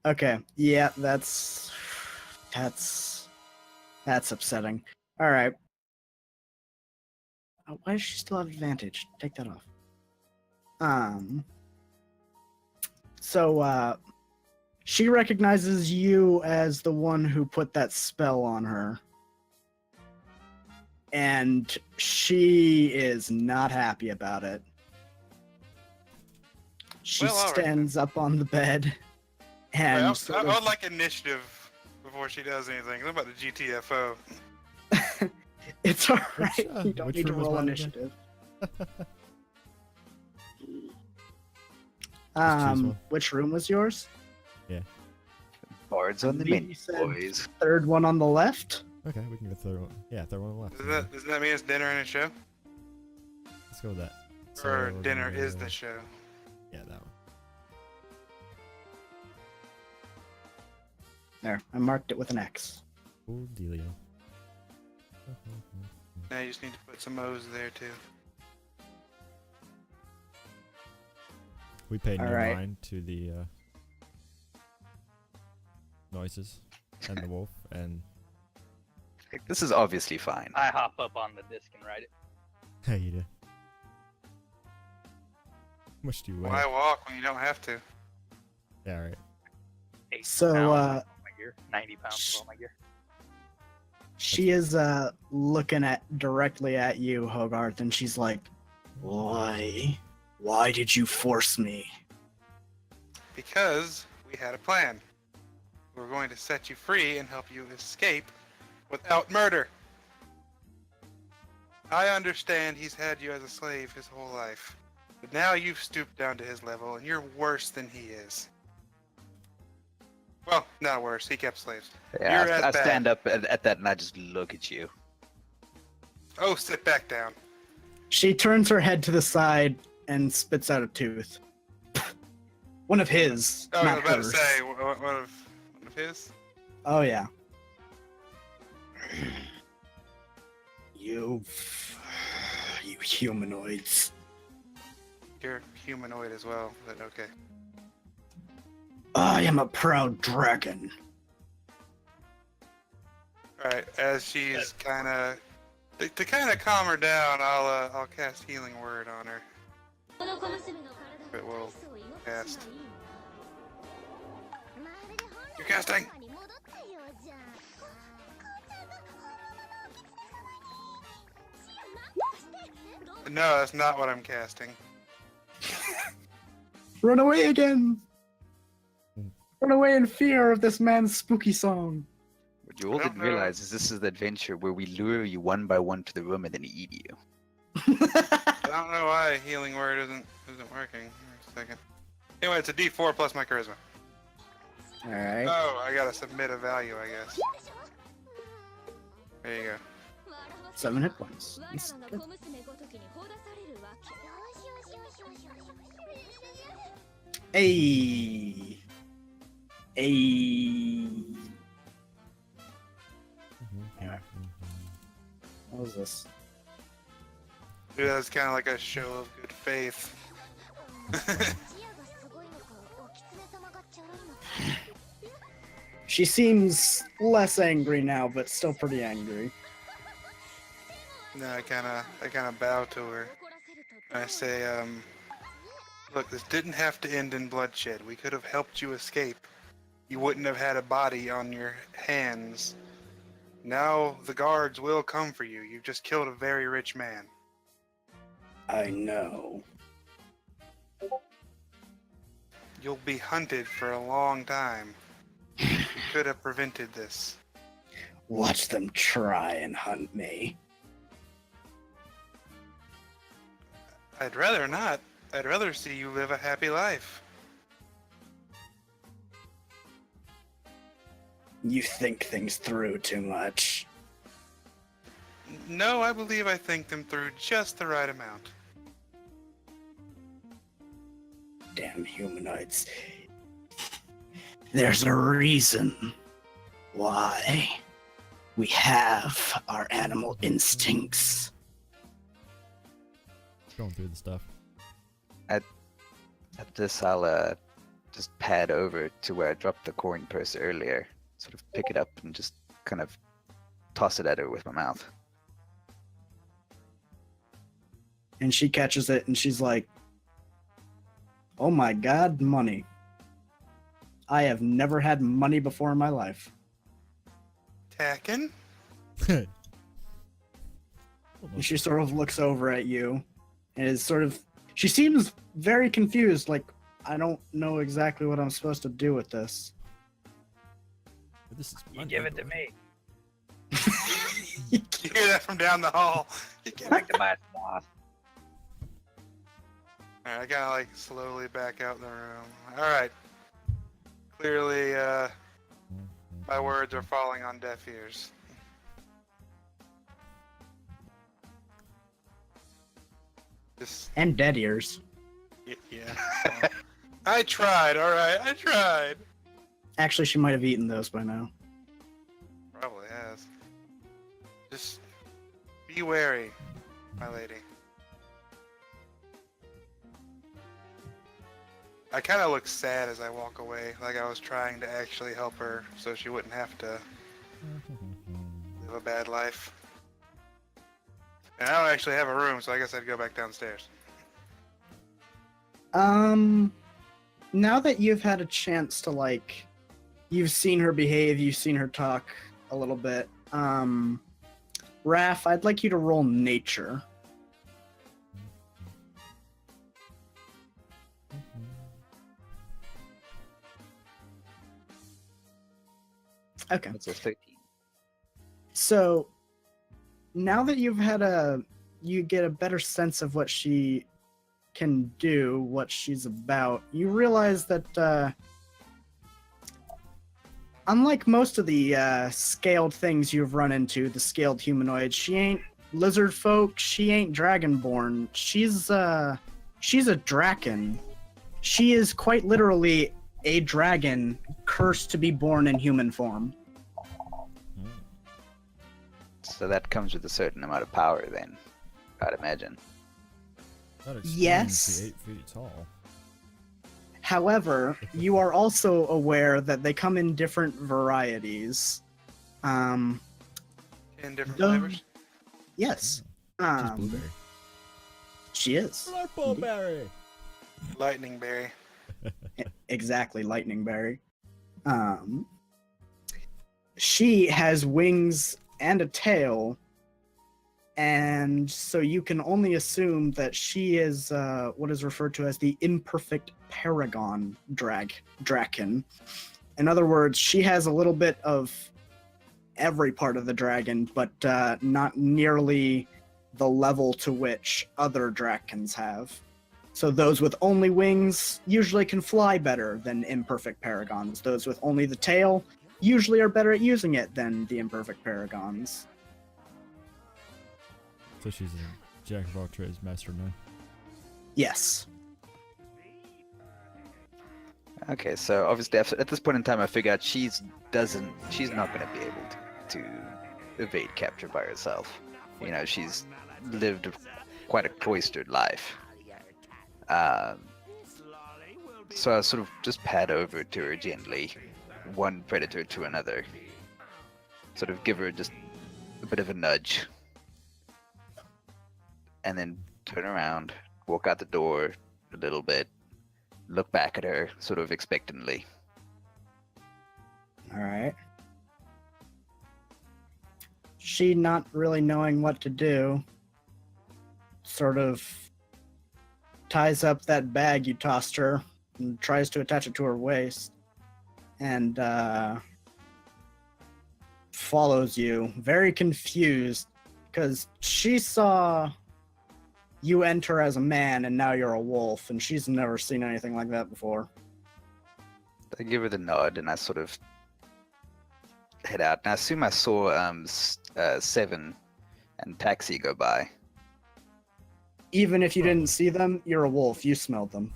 Okay, yeah, that's upsetting. All right, Why does she still have advantage? Take that off. So she recognizes you as the one who put that spell on her. And she is not happy about it. She Well, all right then. stands up on the bed Alright, and I sort would of, like initiative before she does anything. I'm about the GTFO. it's all Which, right. You don't which need to room was roll mine again? initiative. Just choose one. Which room was yours? Bards I on the believe menu, you said boys. Third one on the left. Okay, we can go third one. Yeah, third one on the left. Doesn't that mean it's dinner and a show? Let's go with that. Or So, dinner is the show? Yeah, that one. There, I marked it with an X. Cool dealio. Now you just need to put some O's there too. We paid no All right. mind to the noises and the wolf, and Like, this is obviously fine. I hop up on the disc and ride it. how you do? How much do you weigh? Why walk when you don't have to? Yeah, right. 80 So, pounds on my gear, 90 pounds sh- on my gear. She is looking directly at you, Hogarth, and she's like, "Why? Why did you force me?" Because we had a plan. We're going to set you free and help you escape without murder. I understand he's had you as a slave his whole life, but now you've stooped down to his level and you're worse than he is. Well, not worse. He kept slaves. Yeah, You're as I bad. stand up at that and I just look at you. Oh, sit back down. She turns her head to the side and spits out a tooth. One of his, Oh, I was not about hers. to say, one of his? Oh yeah. You humanoids. You're humanoid as well, but okay. I am a proud dragon. Alright, as she's kinda... To kinda calm her down, I'll cast Healing Word on her. It will cast. You're casting! No, that's not what I'm casting. Run away again! Hmm. Run away in fear of this man's spooky song. What you all I don't didn't realize is this is the adventure where we lure you one by one to the room and then eat you. I don't know why Healing Word isn't working. Wait a second. Anyway, it's a D4 plus my charisma. Alright. Oh, I gotta submit a value, I guess. There you go. 7 hit points. That's good. Hey. Hey. Anyway. What was this? Dude, that's kind of like a show of good faith. She seems less angry now, but still pretty angry. No, I kind of bow to her. I say, look, this didn't have to end in bloodshed. We could have helped you escape. You wouldn't have had a body on your hands. Now the guards will come for you. You've just killed a very rich man. I know. You'll be hunted for a long time. You could have prevented this. Watch them try and hunt me. I'd rather not. I'd rather see you live a happy life. You think things through too much. No, I believe I think them through just the right amount. Damn humanoids. There's a reason why we have our animal instincts. Going through the stuff. At this, I'll just pad over to where I dropped the coin purse earlier. Sort of pick it up and just kind of toss it at her with my mouth. and she catches it and she's like, "Oh my god, money. I have never had money before in my life." Tacken? And she sort of looks over at you and is sort of, she seems very confused, like, I don't know exactly what I'm supposed to do with this. This is You give it to me. You hear that from down the hall. You can't. Back to my boss. Alright, I kind of like slowly back out the room. Alright. Clearly, my words are falling on deaf ears. Just, And dead ears. yeah. I tried, alright, I tried. Actually, she might have eaten those by now. Probably has. Just be wary, my lady. I kind of look sad as I walk away, like I was trying to actually help her so she wouldn't have to live a bad life. And I don't actually have a room, so I guess I'd go back downstairs. Now that you've had a chance to, like, you've seen her behave, you've seen her talk a little bit, Raph, I'd like you to roll nature. Okay. That's a 13. So now that you get a better sense of what she can do, what she's about, you realize that unlike most of the scaled things you've run into, the scaled humanoids, she ain't lizard folk, she ain't dragonborn. She's a draken. She is quite literally a dragon cursed to be born in human form. So that comes with a certain amount of power, then, I'd imagine. That explains Yes. the 8 feet tall. However, you are also aware that they come in different varieties. In different The- flavors. Yes. Just blueberry. She is. Blueberry. Lightning berry. Exactly, lightning berry. She has wings and a tail, and so you can only assume that she is what is referred to as the imperfect paragon draken. In other words, she has a little bit of every part of the dragon, but not nearly the level to which other drakens have. So those with only wings usually can fly better than imperfect paragons. Those with only the tail usually are better at using it than the imperfect paragons. So she's a jack of all trades, master of none. Yes. Okay, so obviously at this point in time, I figure out she's not going to be able to evade capture by herself. You know, she's lived quite a cloistered life. So I sort of just pad over to her gently, one predator to another. Sort of give her just a bit of a nudge. And then turn around, walk out the door a little bit, look back at her, sort of expectantly. All right. She, not really knowing what to do, sort of ties up that bag you tossed her and tries to attach it to her waist, and follows you, very confused, because she saw you enter as a man and now you're a wolf, and she's never seen anything like that before. I give her the nod and I sort of head out. And I assume I saw Seven and Taxi go by. Even if you didn't see them, you're a wolf. You smelled them.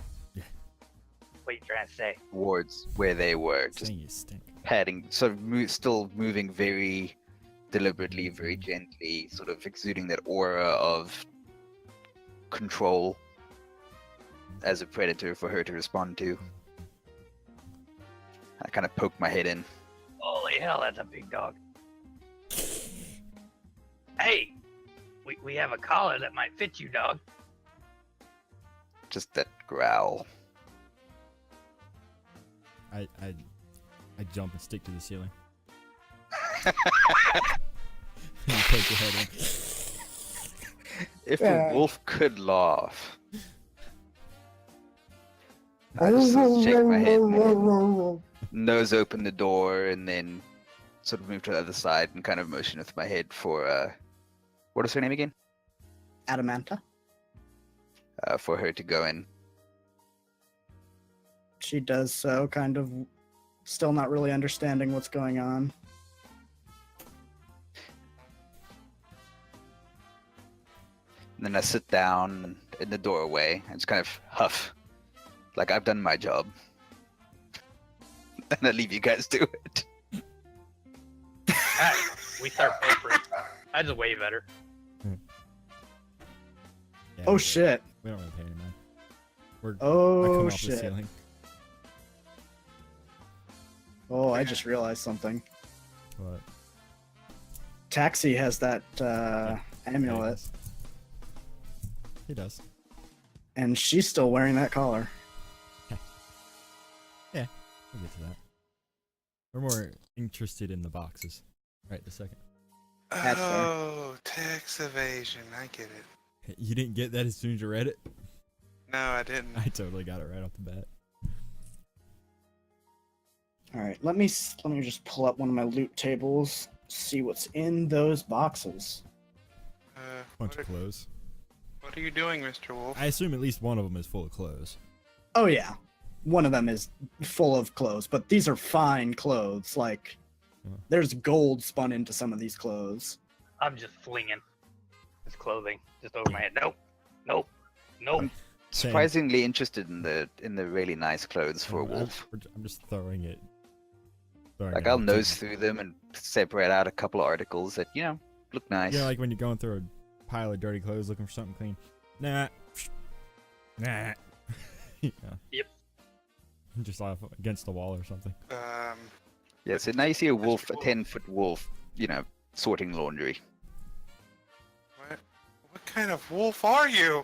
What you trying to say? Towards where they were, just Saying you stink. padding, sort of still moving very deliberately, very gently, sort of exuding that aura of control as a predator for her to respond to. I kind of poke my head in. Holy hell, that's a big dog. Hey, we have a collar that might fit you, dog. just that growl. I jump and stick to the ceiling. You poke your head in. If Yeah. a wolf could laugh. I just sort of shake my head, and nose open the door, and then sort of move to the other side and kind of motion with my head for what is her name again? Adamanta. For her to go in. She does so, kind of still not really understanding what's going on. And then I sit down in the doorway and just kind of huff, like I've done my job. And I leave you guys to it. Alright, we start papering. That's way better. Yeah, Oh shit. We don't really pay any mind. I come Oh off the shit. ceiling. Oh, I just realized something. What? Taxi has that Yeah, amulet, he does. and she's still wearing that collar. We'll get to that. We're more interested in the boxes right this second. That's fair. Oh, tax evasion. I get it. You didn't get that as soon as you read it? No, I didn't. I totally got it right off the bat. All right, let me just pull up one of my loot tables, see what's in those boxes. Bunch What of clothes. are you doing, Mr. Wolf? I assume at least one of them is full of clothes. Oh yeah, one of them is full of clothes, but these are fine clothes. Like, there's gold spun into some of these clothes. I'm just flinging his clothing just over my head. Nope. Nope. Nope. I'm surprisingly interested in the really nice clothes for a I'm- wolf. I'm just throwing it. Throwing Like it I'll out nose to- through them and separate out a couple of articles that look nice. You know, like when you're going through a pile of dirty clothes looking for something clean. Nah. Nah. You know, Yep. just off against the wall or something. Yeah, so now you see a wolf, a Wolf. 10-foot wolf, sorting laundry. What kind of wolf are you?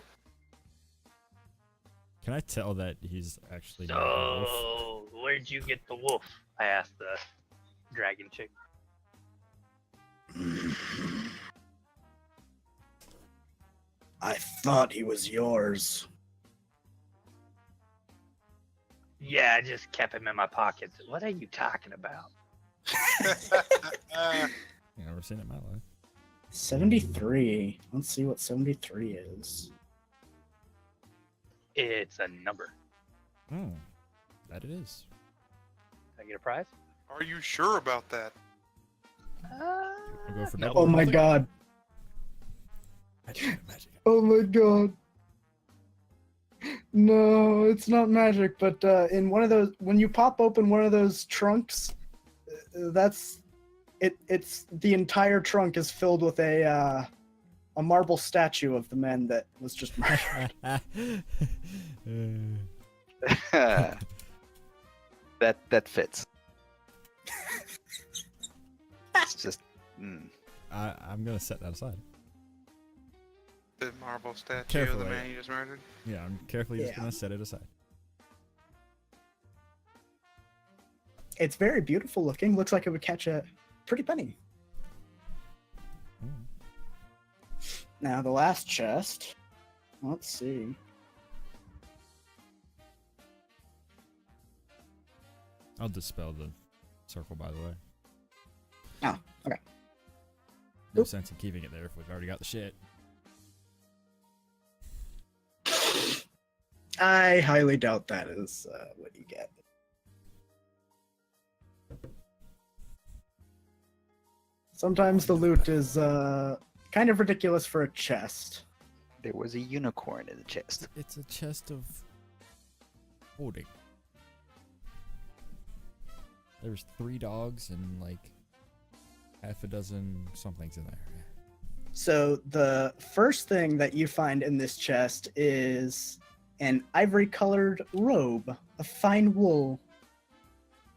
Can I tell that he's actually not a wolf? So, where'd you get the wolf? I asked the dragon chick. I thought he was yours. Yeah, I just kept him in my pockets. What are you talking about? Uh, I've never seen it in my life. 73. Let's see what 73 is. It's a number. Oh, that it is. Can I get a prize? are you sure about that? I'll go for no. double. Oh my god. Magic. Oh my god. No, it's not magic, but in one of those, when you pop open one of those trunks, it's the entire trunk is filled with a marble statue of the man that was just murdered. that fits. It's just. I'm gonna set that aside. The marble statue of Carefully. the man you just murdered? Yeah, I'm carefully just Yeah. gonna set it aside. It's very beautiful looking. Looks like it would catch a pretty penny. Hmm. Now the last chest. Let's see. I'll dispel the circle, by the way. Oh, okay. No Oop. sense in keeping it there if we've already got the shit. I highly doubt that is what you get. Sometimes the loot is kind of ridiculous for a chest. There was a unicorn in the chest. It's a chest of holding. There's 3 dogs and like half a dozen somethings in there. So the first thing that you find in this chest is an ivory-colored robe of fine wool,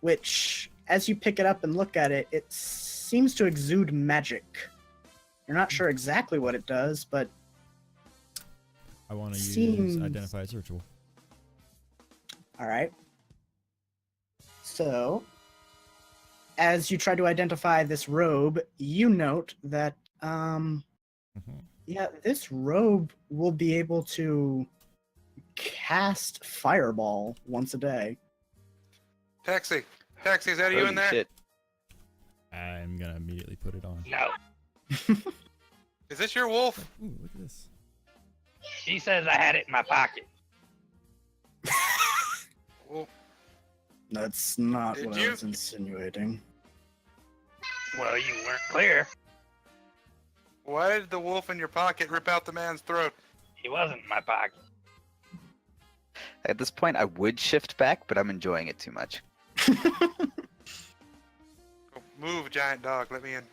which, as you pick it up and look at it, it seems to exude magic. You're not sure exactly what it does, but I want to use Seems- identify as ritual. All right. So, as you try to identify this robe, you note that, yeah, this robe will be able to cast Fireball once a day. Taxi, is that you in Holy there? shit. I'm gonna immediately put it on. No. Is this your wolf? Ooh, look at this. She says I had it in my pocket. Well, That's not Did what you? I was insinuating. Well, you weren't clear. why did the wolf in your pocket rip out the man's throat? He wasn't in my pocket. At this point, I would shift back, but I'm enjoying it too much. Oh, move, giant dog. Let me in.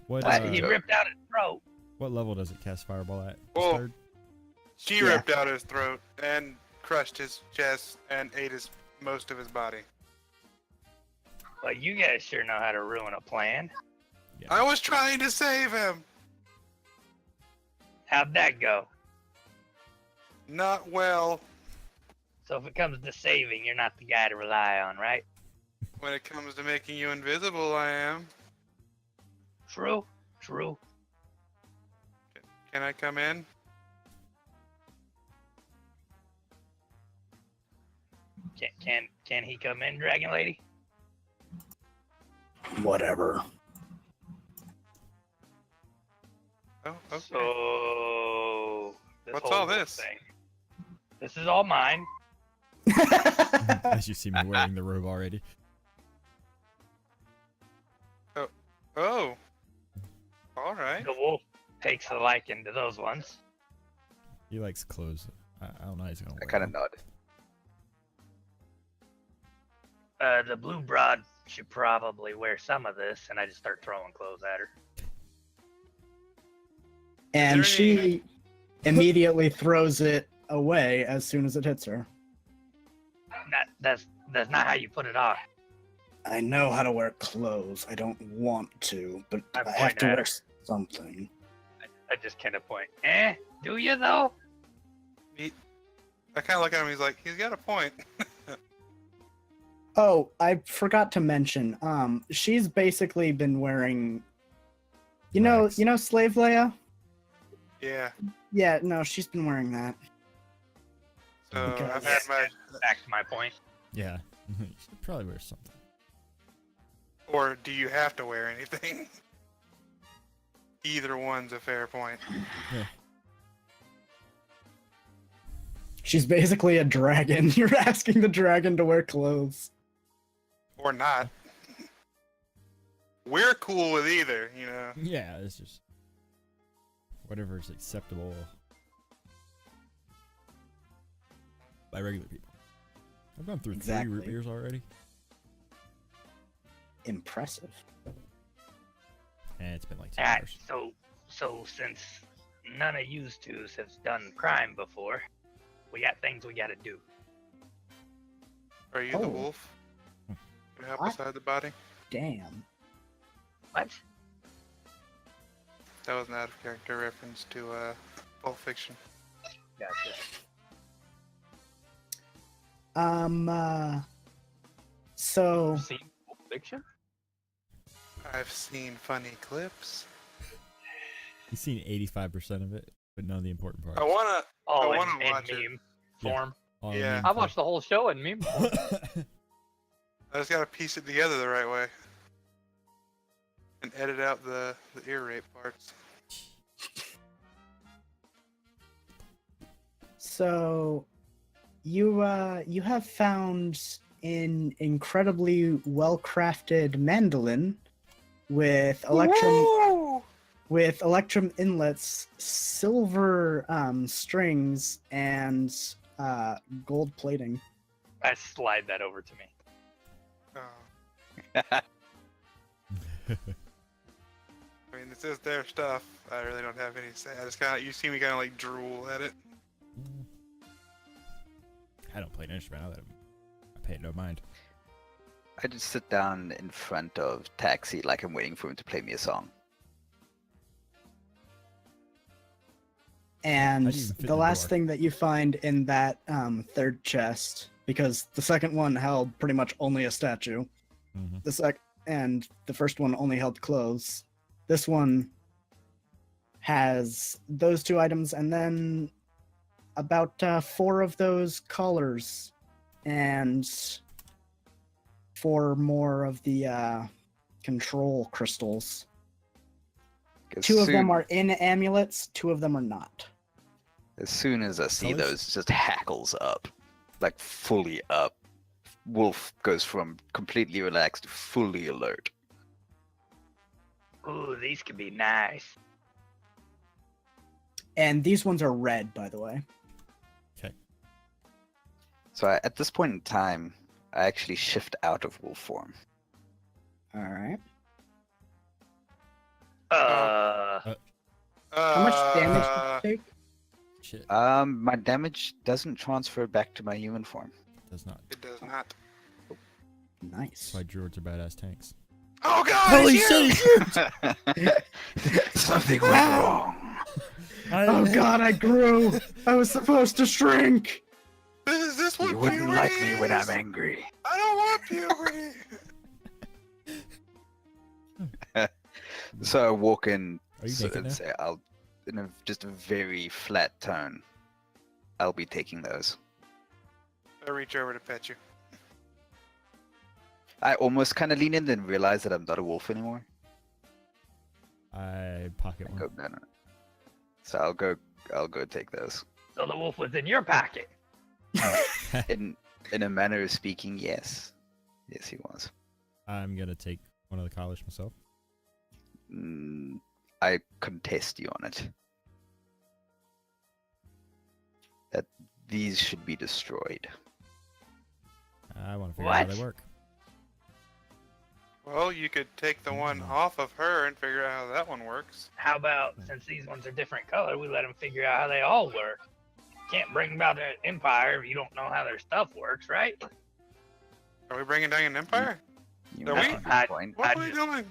What He ripped out his throat. what level does it cast fireball at? Just Whoa. third? She Yeah. ripped out his throat and crushed his chest and ate most of his body. Well, you guys sure know how to ruin a plan. I was trying to save him. How'd that go? Not well. So if it comes to saving, you're not the guy to rely on, right? When it comes to making you invisible, I am. True. True. Can I come in? Can he come in, Dragon Lady? Whatever. Oh, okay. So What's whole all wolf this? thing. This is all mine. As you see me wearing the robe already. Oh. All right. The wolf takes a liking to those ones. He likes clothes. I don't know how he's gonna I wear kind of them. nod. The blue broad should probably wear some of this, and I just start throwing clothes at her. And Is there she immediately throws it away as soon as it hits her. That's not how you put it on. I know how to wear clothes. I don't want to, but I'm I have to pointing at wear her. something. I just kind of point. Do you though? I kind of look at him. He's like, he's got a point. Oh, I forgot to mention. She's basically been wearing. Rags. You know, Slave Leia. Yeah. Yeah, no, she's been wearing that. So Because- I've had my. Back to my point. Yeah. You should probably wear something. Or do you have to wear anything? Either one's a fair point. She's basically a dragon. You're asking the dragon to wear clothes. Or not. We're cool with either, you know. Yeah, it's just whatever is acceptable by regular people. I've gone through 3 root Exactly. beers already, Impressive. and it's been like 2 Alright, hours. so since none of you twos have done crime before, we got things we gotta do. Are you Oh. the wolf? Can you help What? beside the body? Damn. What? That was an out of character reference to Pulp Fiction. Gotcha. So See Pulp Fiction? I've seen funny clips. You've seen 85% of it, but none of the important parts. I wanna. Oh, I wanna in watch it. meme form. All Yeah. meme I form. watched the whole show in meme. I just gotta piece it together the right way. And edit out the ear rape parts. So you have found an incredibly well-crafted mandolin with electrum inlets, silver strings, and gold plating. I slide that over to me. Oh. I mean, this is their stuff. I really don't have any say. I just kind of, you see me kind of like drool at it. I don't play an instrument. I pay it no mind. I just sit down in front of Taxi like I'm waiting for him to play me a song. And How'd you even fit the in the last door? thing that you find in that third chest, because the second one held pretty much only a statue, Mhm. and the first one only held clothes. This one has those two items, and then about 4 of those collars, and 4 more of the control crystals. 'Cause 2 of them soon- are in amulets, 2 of them are not. As soon as I see Colors? those, it just hackles up, like fully up. Wolf goes from completely relaxed to fully alert. Ooh, these could be nice. And these ones are red, by the way. So at this point in time, I actually shift out of wolf form. All right. How much damage did you take? Shit. My damage doesn't transfer back to my human form. Does not. It does not. Nice. That's why druids are badass tanks. Oh God! Holy it's you! shit! Something went wrong. Oh God, I grew. I was supposed to shrink. Is this what You wouldn't puberty like me when I'm is? angry. I don't want puberty. So I walk in Are you naked and now? say, "I'll," in just a very flat tone, "I'll be taking those." I reach over to pet you. I almost kind of lean in, then realize that I'm not a wolf anymore. I pocket I go, one. no, no. So I'll go take those. So the wolf was in your pocket. In a manner of speaking, yes. Yes, he was. I'm gonna take one of the collars myself. I contest you on it. That these should be destroyed. I want to figure out how What? they work. Well, you could take the one off of her and figure out how that one works. How about, since these ones are different color, we let them figure out how they all work? Can't bring about an empire if you don't know how their stuff works, right? Are we bringing down an empire? You Are make we? a good I- point. What I are we just- doing?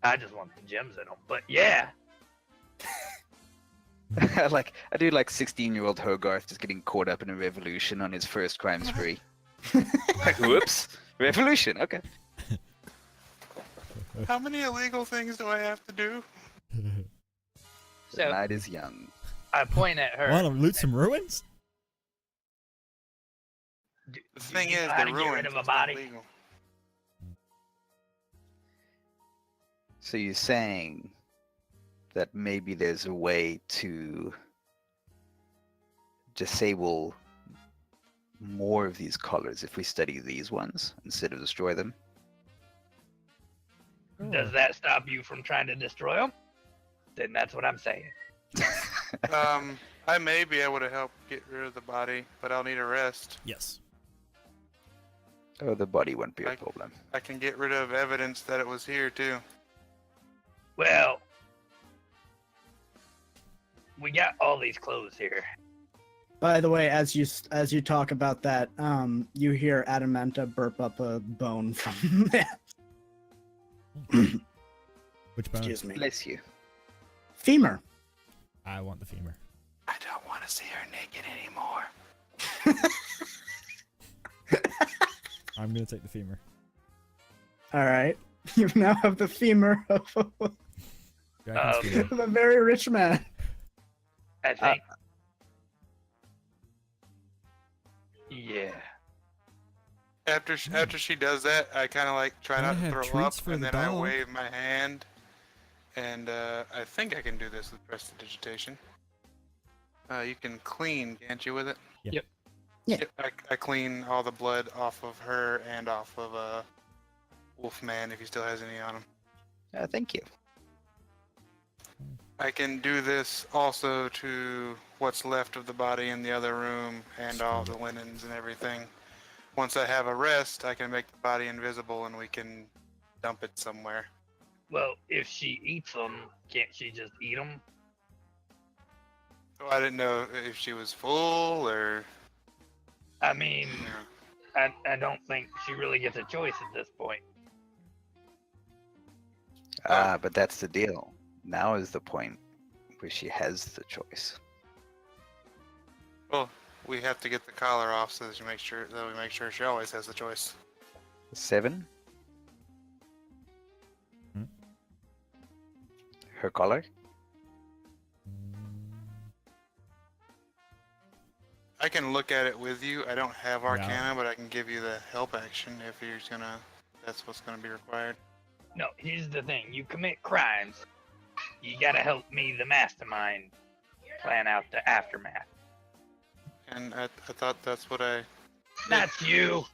I just want the gems in them. But yeah, I do like 16-year-old Hogarth just getting caught up in a revolution on his first crime spree. Like, whoops, revolution. Okay. How many illegal things do I have to do? The So- night is young. I point at her. Want to loot some ruins? The thing you is, know how they're to get rid ruined. of a It's not body? legal. So you're saying that maybe there's a way to disable more of these colors if we study these ones instead of destroy them? Does that stop you from trying to destroy them? Then that's what I'm saying. I may be able to help get rid of the body, but I'll need a rest. Yes. Oh, the body won't be a I- problem. I can get rid of evidence that it was here too. Well, we got all these clothes here. By the way, as you talk about that, you hear Adamanta burp up a bone from that. Which bone? Excuse me. Bless you. Femur. I want the femur. I don't want to see her naked anymore. I'm gonna take the femur. All right. You now have the femur of Dragon's femur. a very rich man. I think. Yeah. After she does that, I kind of like try Can I not to have throw treats up, for and the then I dog? wave my hand, and I think I can do this with prestidigitation. You can clean, can't you, with it? Yeah. Yep. Yeah. Yep, I clean all the blood off of her and off of Wolfman if he still has any on him. Thank you. I can do this also to what's left of the body in the other room and all the linens and everything. Once I have a rest, I can make the body invisible and we can dump it somewhere. Well, if she eats them, can't she just eat them? So I didn't know if she was full or. I mean, You know. I don't think she really gets a choice at this point. But that's the deal. Now is the point where she has the choice. Well, we have to get the collar off so that we make sure she always has the choice. 7. Hmm? Her collar? I can look at it with you. I don't have Yeah. Arcana, but I can give you the help action if you're gonna. That's what's gonna be required. No, here's the thing. You commit crimes. You gotta help me, the mastermind, plan out the aftermath. And I thought that's what I. That's you.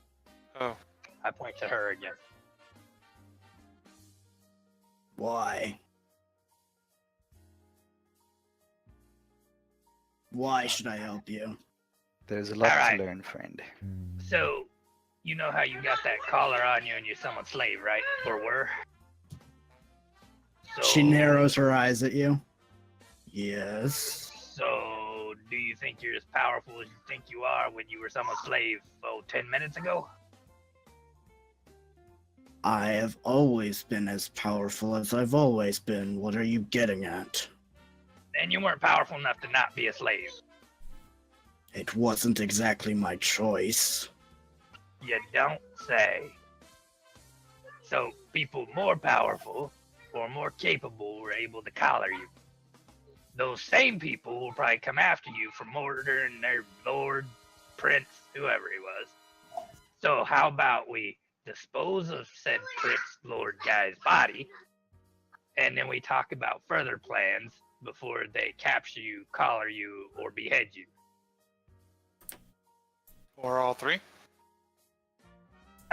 Oh, I point to her again. Why? Why should I help you? There's a lot Alright. to learn, friend. So, you know how you got that collar on you and you're someone's slave, right? Or were? So, She narrows her eyes at you. Yes. So, do you think you're as powerful as you think you are when you were someone's slave, 10 minutes ago? I have always been as powerful as I've always been. What are you getting at? Then you weren't powerful enough to not be a slave. It wasn't exactly my choice. You don't say. So, people more powerful or more capable were able to collar you. Those same people will probably come after you for murdering their lord, prince, whoever he was. So how about we dispose of said prince, lord guy's body, and then we talk about further plans before they capture you, collar you, or behead you. or all three.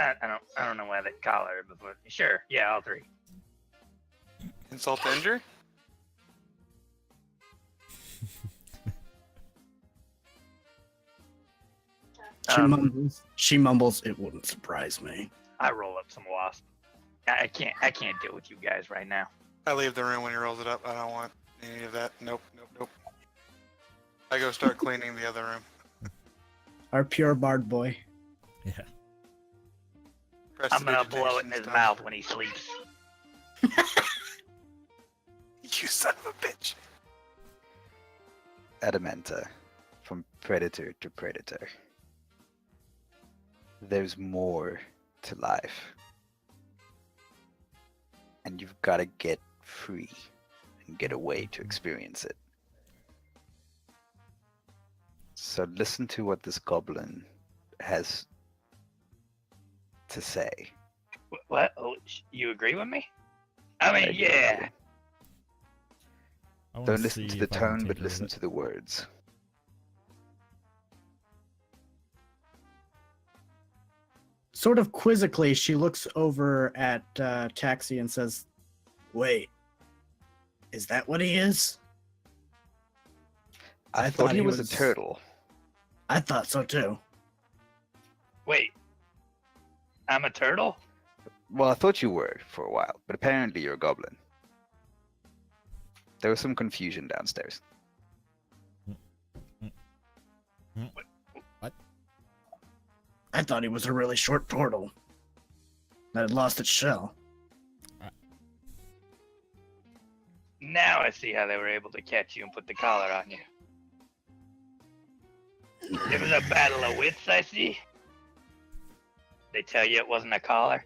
I don't know why they collar her before. Sure, yeah, all three. Insult to injury. She mumbles, it wouldn't surprise me. I roll up some wasp. I can't deal with you guys right now. I leave the room when he rolls it up. I don't want any of that. Nope. I go start cleaning the other room. Our pure bard boy. Yeah. I'm gonna blow it in Prestidigitation his stuff. mouth when he sleeps. You son of a bitch. Adamanta, from predator to predator. There's more to life. And you've got to get free and get away to experience it. So listen to what this goblin has to say. What? Oh, you agree with me? I mean, I do. yeah. I wanna Don't listen see to the if I can tone, but tinker with listen it. to the words. Sort of quizzically, she looks over at Taxi and says, "Wait, is that what he is?" I thought he was a turtle. I thought so too. Wait. I'm a turtle? Well, I thought you were for a while, but apparently you're a goblin. There was some confusion downstairs. I thought he was a really short turtle that had lost its shell. Now I see how they were able to catch you and put the collar on you. It was a battle of wits, I see. They tell you it wasn't a collar?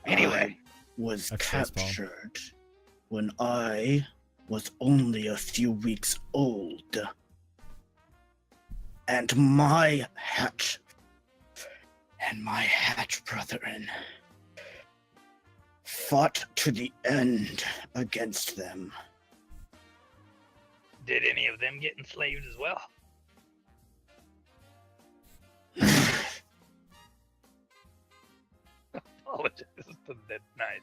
Anyway, Was That's baseball. captured when I was only a few weeks old. And my hatch brethren fought to the end against them. did any of them get enslaved as well? Apologize to that nice.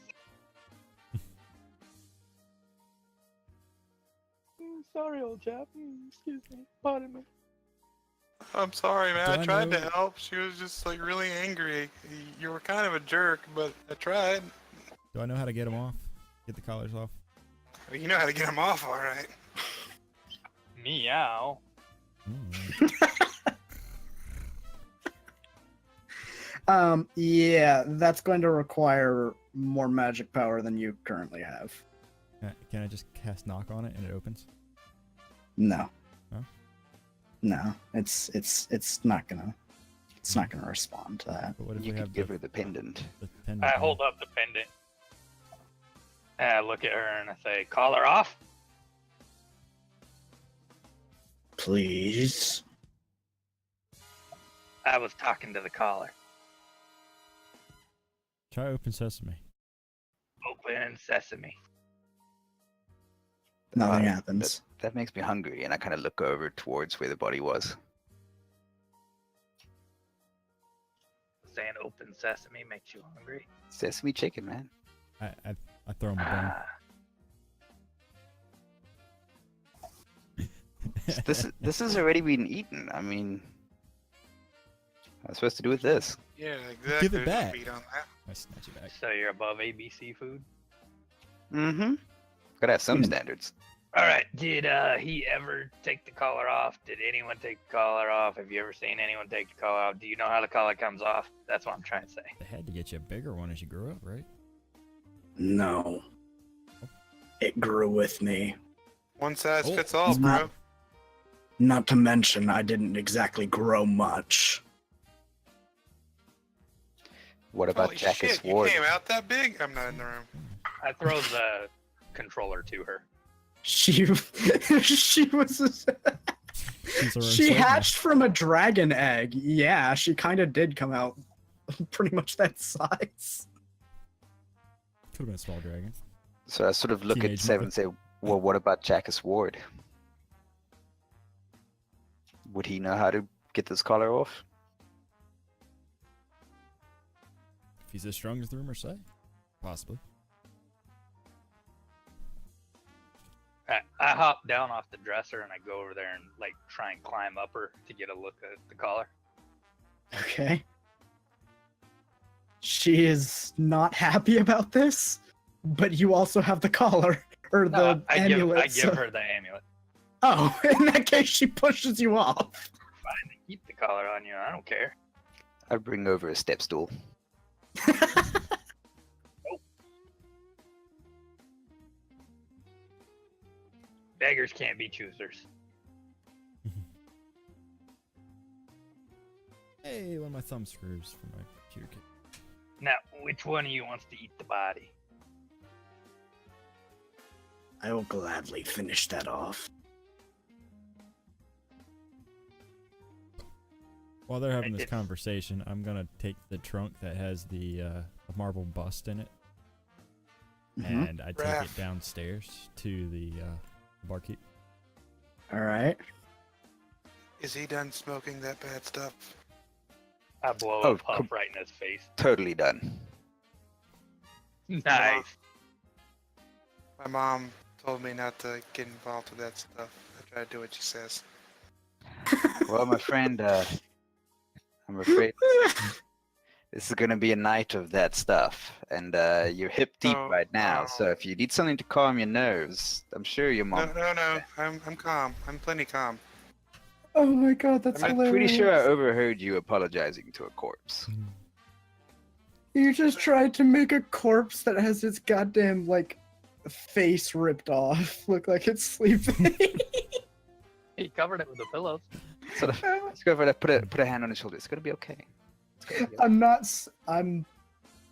Sorry, old chap. Excuse me. Pardon me. I'm sorry, man. Do I I tried to know- help. She was just like really angry. You were kind of a jerk, but I tried. Do I know how to get them off? Get the collars off? You know how to get him off, all right. Meow. Yeah, that's going to require more magic power than you currently have. Can I just cast knock on it and it opens? No. No, it's not gonna respond to that. But what if You we could have give her the pendant. the pendant? I on? hold up the pendant. And I look at her and I say, "Call her off." Please. I was talking to the caller. Try open sesame. Open sesame. Nothing Uh, happens. That makes me hungry, and I kind of look over towards where the body was. Saying open sesame makes you hungry. Sesame chicken, man. I throw him a bone. Ah, This has already been eaten. I mean, I'm supposed to do with this. Yeah, exactly. Give it There's no back. meat on that. I snatch it back. so you're above ABC food. Mm-hmm. Gotta have some standards. All right. Did he ever take the collar off? Did anyone take the collar off? Have you ever seen anyone take the collar off? Do you know how the collar comes off? That's what I'm trying to say. They had to get you a bigger one as you grew up, right? No. It grew with me. One size Oh, fits all, it's bro. not- Not to mention, I didn't exactly grow much. What about Holy Jackus shit, you Ward? came out that big? I'm not in the room. I throw the controller to her. She she was She's her own she slave hatched from a dragon egg. Yeah, she kind of did come out pretty much that size. Could have been a small dragon. So I sort of look Teenage at Seven mother. and say, well, what about Jackus Ward? Would he know how to get this collar off? If he's as strong as the rumors say, possibly. I hop down off the dresser and I go over there and like try and climb up her to get a look at the collar. Okay. She is not happy about this, but you also have the collar or the No, I amulet. give her the amulet. Oh, in that case, she pushes you off. Keep the collar on you. I don't care. I bring over a step stool. Beggars can't be choosers. Hey, one of my thumb screws for my computer kit. Now, which one of you wants to eat the body? I will gladly finish that off. While they're having this It's- conversation, I'm gonna take the trunk that has the marble bust in it, Mhm. and I take Raph. it downstairs to the barkeep. All right. Is he done smoking that bad stuff? I blow Oh, a puff right in his face. Totally done. Nice. My mom told me not to get involved with that stuff. I try to do what she says. Well, my friend, I'm afraid this is gonna be a night of that stuff, and you're hip deep Oh, right now. oh. So if you need something to calm your nerves, I'm sure your mom. No. I'm calm. I'm plenty calm. Oh my god, that's I'm hilarious. pretty sure I overheard you apologizing to a corpse. You just tried to make a corpse that has its goddamn, like, face ripped off look like it's sleeping. He covered it with the pillows. Sort of, let's go over there. Put a hand on his shoulder. It's gonna be okay. It's gonna be okay.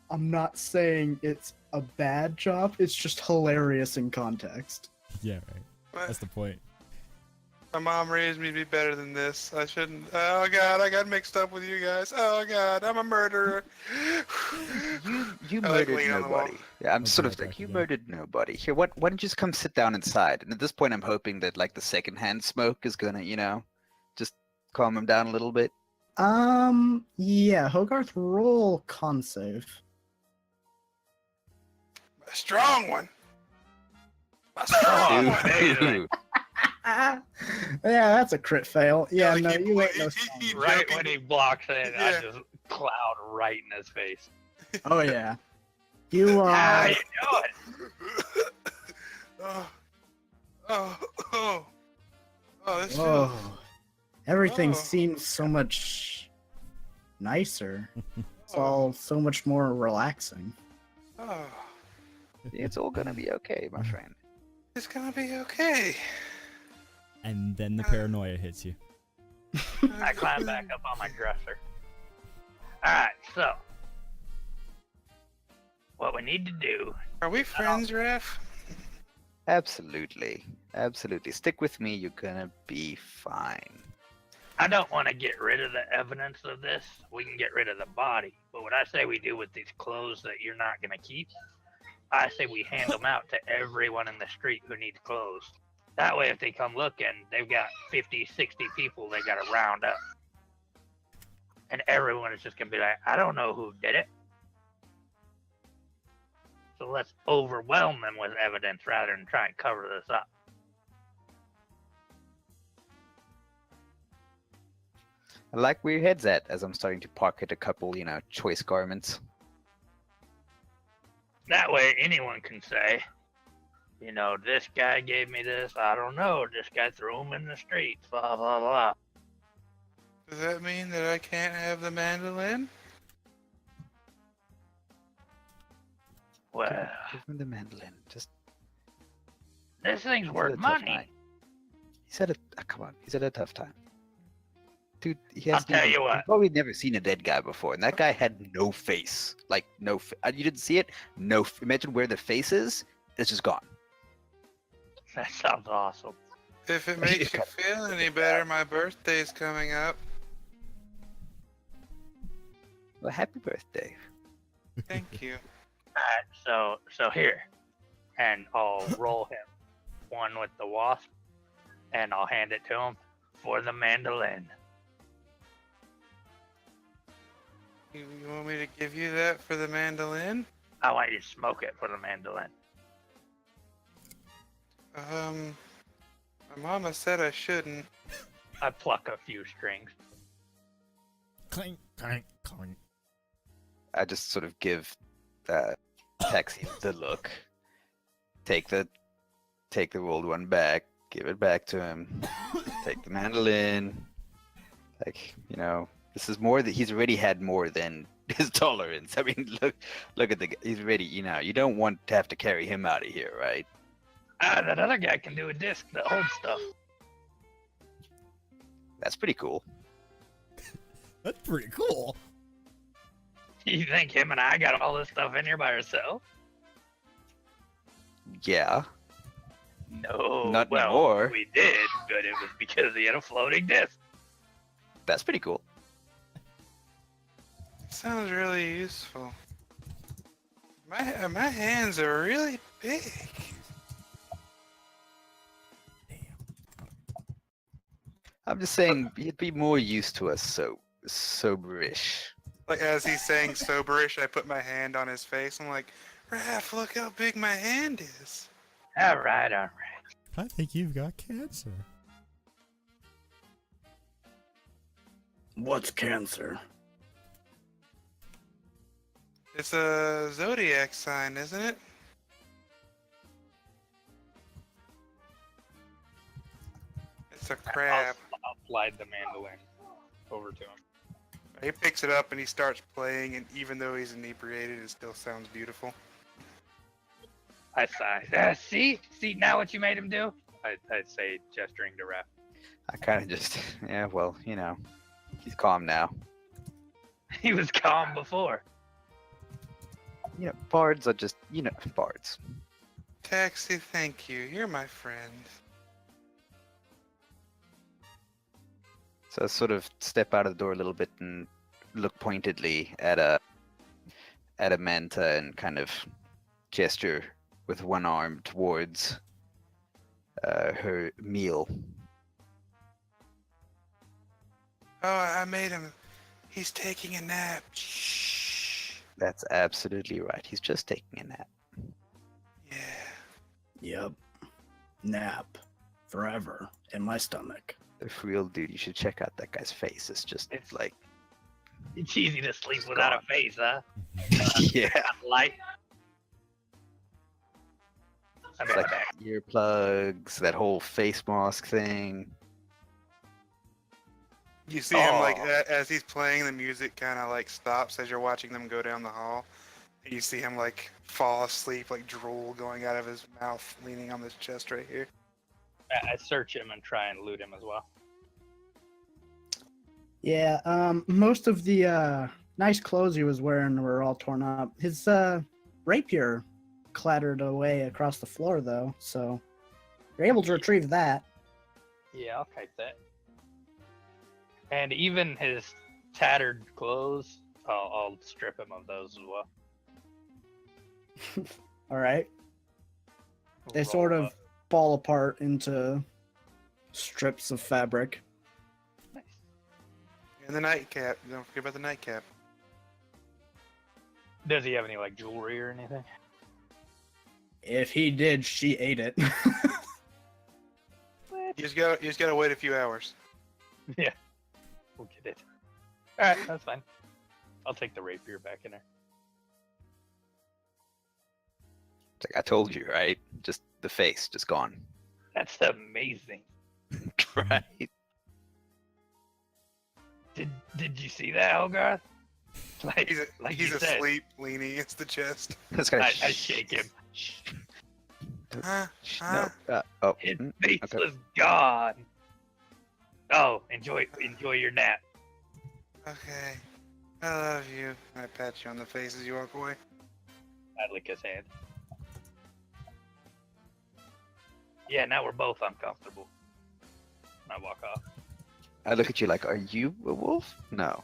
I'm not saying it's a bad job. It's just hilarious in context. Yeah, right. That's the point. My mom raised me to be better than this. I shouldn't. Oh god, I got mixed up with you guys. Oh god, I'm a murderer. You I like murdered leaning on the wall. nobody. Yeah, I'm I'll sort be of right like, back you again. murdered nobody. Here, why don't you just come sit down inside? And at this point, I'm hoping that like the secondhand smoke is gonna, just calm him down a little bit. Yeah, Hogarth, roll con save. A strong one. A strong Ooh. one. Yeah, that's a crit fail. Yeah, like no, he- you ain't he- no he- strong he- one. Right joking. when he blocks it, I Yeah. just cloud right in his face. Oh yeah. You Ah, are you know it. Oh, this Whoa. feels. Everything Oh. seems so much nicer. It's Oh, all so much more relaxing. oh, It's all gonna be okay, my friend. it's gonna be okay. And then the paranoia hits you. I climb back up on my dresser. Alright, so. What we need to do. Are we friends, Raph? Absolutely. Absolutely. Stick with me. You're gonna be fine. I don't want to get rid of the evidence of this. We can get rid of the body. But what I say we do with these clothes that you're not going to keep, I say we hand them out to everyone in the street who needs clothes. That way, if they come looking, they've got 50, 60 people they got to round up. And everyone is just going to be like, I don't know who did it. So let's overwhelm them with evidence rather than try and cover this up. I like where your head's at as I'm starting to pocket a couple, choice garments. That way, anyone can say, this guy gave me this. I don't know. This guy threw him in the streets. Blah, blah, blah. Does that mean that I can't have the mandolin? Well, Give me the mandolin. Just this thing's he's had worth a tough money. night. He's had come on. He's had a tough time. Dude, I'll tell you what. He's probably never seen a dead guy before, and that guy had no face. Like, no you didn't see it? Imagine where the face is. It's just gone. That sounds awesome. If it makes you feel any better, my birthday's coming up. Well, happy birthday. Thank you. Alright, so here. And I'll roll him one with the wasp, and I'll hand it to him for the mandolin. You want me to give you that for the mandolin? I want you to smoke it for the mandolin. My mama said I shouldn't. I pluck a few strings. Clink, clink, clink. I just sort of give Taxi the look. Take the rolled one back. Give it back to him. Take the mandolin. Like, this is more that he's already had more than his tolerance. I mean, look at he's ready. You don't want to have to carry him out of here, right? That other guy can do a disc that holds stuff. That's pretty cool. That's pretty cool. You think him and I got all this stuff in here by ourselves? Yeah. No. Not well, anymore. We did, but it was because he had a floating disc. That's pretty cool. Sounds really useful. My hands are really big. I'm just saying, he'd be more used to us soberish. Like, as he's saying soberish, I put my hand on his face. I'm like, Raph, look how big my hand is. All right. I think you've got cancer. What's cancer? It's a zodiac sign, isn't it? It's a crab. I'll slide the mandolin over to him. He picks it up and he starts playing, and even though he's inebriated, it still sounds beautiful. I sigh. See now what you made him do? I'd say gesturing to Raph. I kind of just, he's calm now. He was calm before. Bards are just, bards. Taxi, thank you. You're my friend. So I sort of step out of the door a little bit and look pointedly at Manta and kind of gesture with one arm towards her meal. Oh, I made him. He's taking a nap. Shh. That's absolutely right. He's just taking a nap. Yeah. Yep. Nap. Forever. In my stomach. If real dude, you should check out that guy's face. It's just It's- like, It's easy to sleep without a face, huh? yeah. Light. It's like earplugs, that whole face mask thing. You see him like Oh. as he's playing, the music kind of like stops as you're watching them go down the hall. And you see him like fall asleep, like drool going out of his mouth, leaning on this chest right here. I search him and try and loot him as well. Yeah, most of the nice clothes he was wearing were all torn up. His rapier clattered away across the floor, though, so you're able to retrieve that. Yeah, I'll keep that. And even his tattered clothes, I'll strip him of those as well. All right. They Roll sort them of up. fall apart into strips of fabric. Nice. And the nightcap. Don't forget about the nightcap. Does he have any like jewelry or anything? If he did, she ate it. You just gotta wait a few hours. Yeah, we'll get it. All right, that's fine. I'll take the rapier back in there. It's like I told you, right? Just the face, just gone. That's amazing. Right? Did you see that, Elgarth? Like, He's you said, asleep, leaning against the chest. This guy. I shake him. Huh? No. Oh. His mm, face okay. was gone. Oh, enjoy your nap. Okay. I love you. I pat you on the face as you walk away. I lick his hand. Yeah, now we're both uncomfortable. I walk off. I look at you like, are you a wolf? No.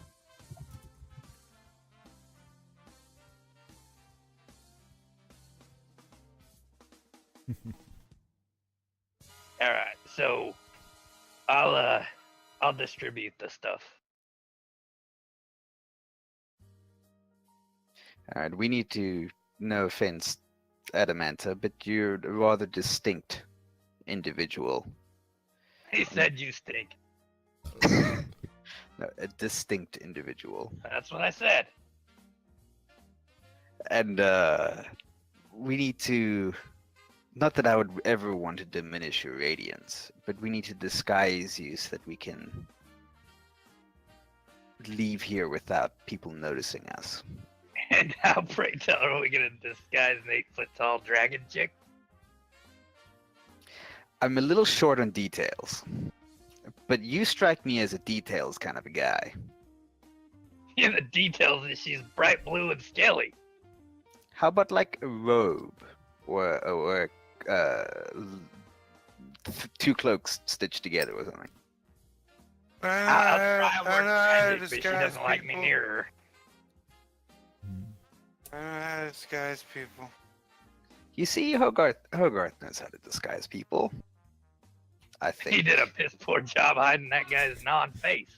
All right, so I'll distribute the stuff. Alright, we need to, no offense, Adamanta, but you're a rather distinct individual. He said you stink. No, a distinct individual. That's what I said. And we need to, not that I would ever want to diminish your radiance, but we need to disguise you so that we can leave here without people noticing us. And how, pray tell, are we gonna disguise an 8-foot tall dragon chick? I'm a little short on details, but you strike me as a details kind of a guy. Yeah, the details is she's bright blue and scaly. How about like a robe or two cloaks stitched together or something? I'll try and work magic, but she disguise doesn't like me people. near her. Disguise people. You see, Hogarth knows how to disguise people. I think. He did a piss poor job hiding that guy's non-face.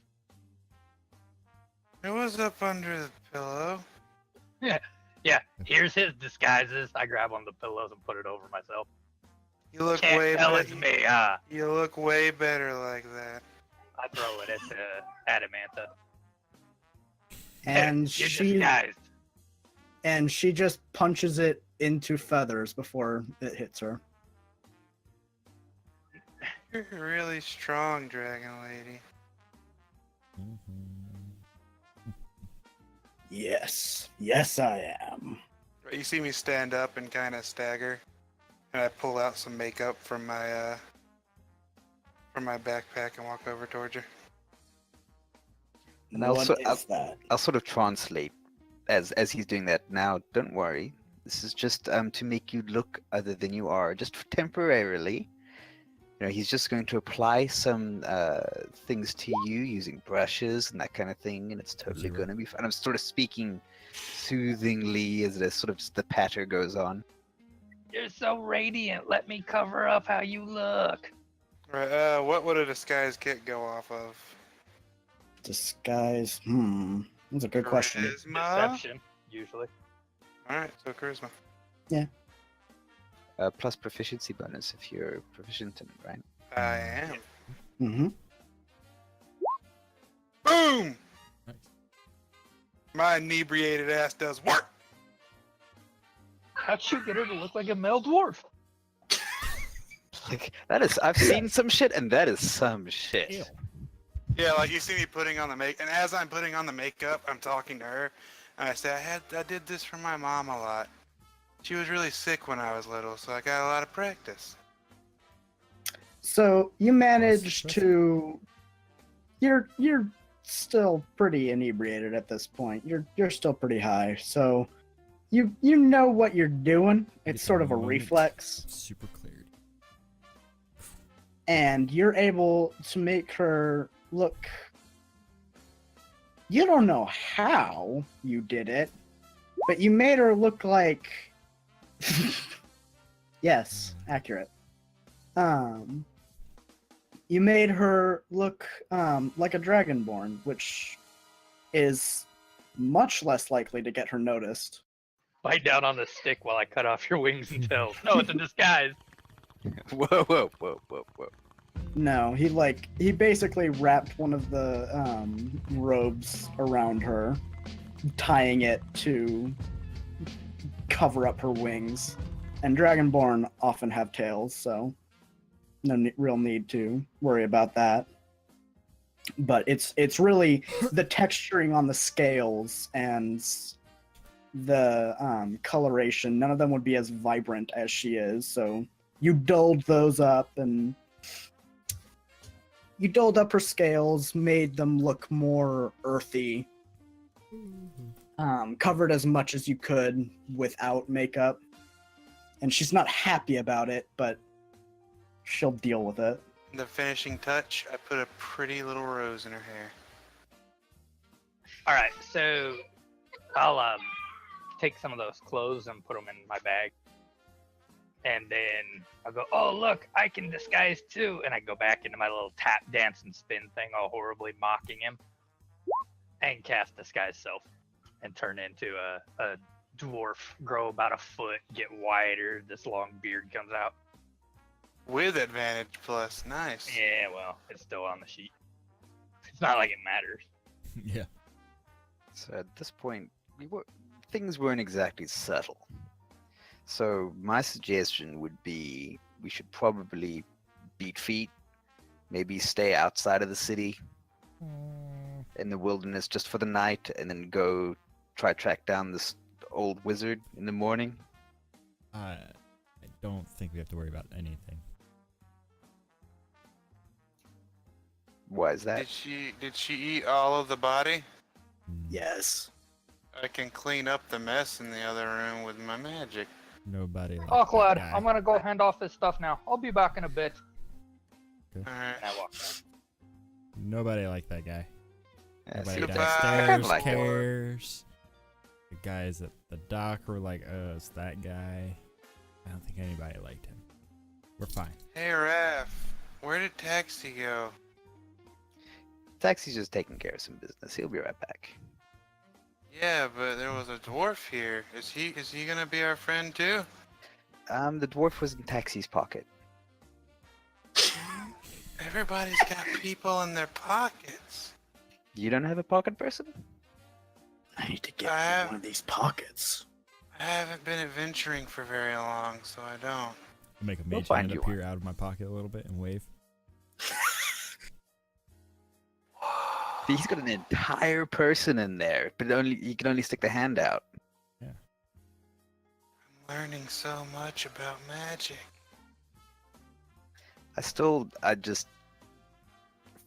It was up under the pillow. Yeah, here's his disguises. I grab one of the pillows and put it over myself. You look Can't way tell better. it's me, huh? You look way better like that. I throw it at Adamanta. And You're she disguised. and she just punches it into feathers before it hits her. You're a really strong dragon lady. Yes, yes, I am. You see me stand up and kind of stagger, and I pull out some makeup from my backpack and walk over towards her. And also- What is that? I'll sort of translate as he's doing that. Now, don't worry. This is just to make you look other than you are, just temporarily. You know, he's just going to apply some things to you using brushes and that kind of thing, and it's totally Zero. going to be fun. I'm sort of speaking soothingly as the sort of the patter goes on. You're so radiant. Let me cover up how you look. Right, what would a disguise kit go off of? Disguise. That's a good question. Charisma? Deception, usually. Alright, so charisma. Plus proficiency bonus if you're proficient in it, right? I am. Mm-hmm. Boom! Nice. My inebriated ass does work! How'd you get her to look like a male dwarf? Like that is, I've seen some shit, and that is some shit. Ew. Yeah, like you see me putting on the and as I'm putting on the makeup, I'm talking to her, and I say, I did this for my mom a lot. She was really sick when I was little, so I got a lot of practice. So you manage That's- to. You're still pretty inebriated at this point. You're still pretty high. So you know what you're doing. It's Get sort the of a moment reflex. of super clarity. And you're able to make her look. You don't know how you did it, but you made her look like. Yes, accurate. You made her look like a dragonborn, which is much less likely to get her noticed. Bite down on the stick while I cut off your wings and tails. No, it's a disguise. Whoa, whoa, whoa, whoa, whoa. No, he basically wrapped one of the robes around her, tying it to cover up her wings. And Dragonborn often have tails, so no real need to worry about that. But it's really the texturing on the scales and the coloration. None of them would be as vibrant as she is, so you dulled those up and you dulled up her scales, made them look more earthy, covered as much as you could without makeup. And she's not happy about it, but she'll deal with it. The finishing touch, I put a pretty little rose in her hair. All right, so I'll take some of those clothes and put them in my bag, and then I'll go, oh look, I can disguise too, and I go back into my little tap dance and spin thing, all horribly mocking him, and cast disguise self, and turn into a dwarf, grow about a foot, get wider, this long beard comes out. With advantage plus, nice. Yeah, well, it's still on the sheet. It's not like it matters. Yeah. So at this point, things weren't exactly subtle. So my suggestion would be we should probably beat feet, maybe stay outside of the city in the wilderness just for the night, and then go try track down this old wizard in the morning. I don't think we have to worry about anything. Why is that? Did she eat all of the body? Yes. I can clean up the mess in the other room with my magic. Nobody. Like Oh, that Claude, guy. I'm gonna go hand off this stuff now. I'll be back in a bit. Alright. And I walk out. Nobody like that guy. Yeah, Nobody see, Goodbye. I downstairs like him. cares. The guys at the dock were like, oh, it's that guy. I don't think anybody liked him. We're fine. Hey, Raph, where did Taxi go? Taxi's just taking care of some business. He'll be right back. Yeah, but there was a dwarf here. Is he gonna be our friend too? The dwarf was in Taxi's pocket. Everybody's got people in their pockets. You don't have a pocket person? I need to get I have- one of these pockets. I haven't been adventuring for very long, so I don't. I'll make a We'll mage find hand you appear out of my pocket a little bit and wave. He's got an entire person in there, but he can only stick the hand out. I'm learning so much about magic. I just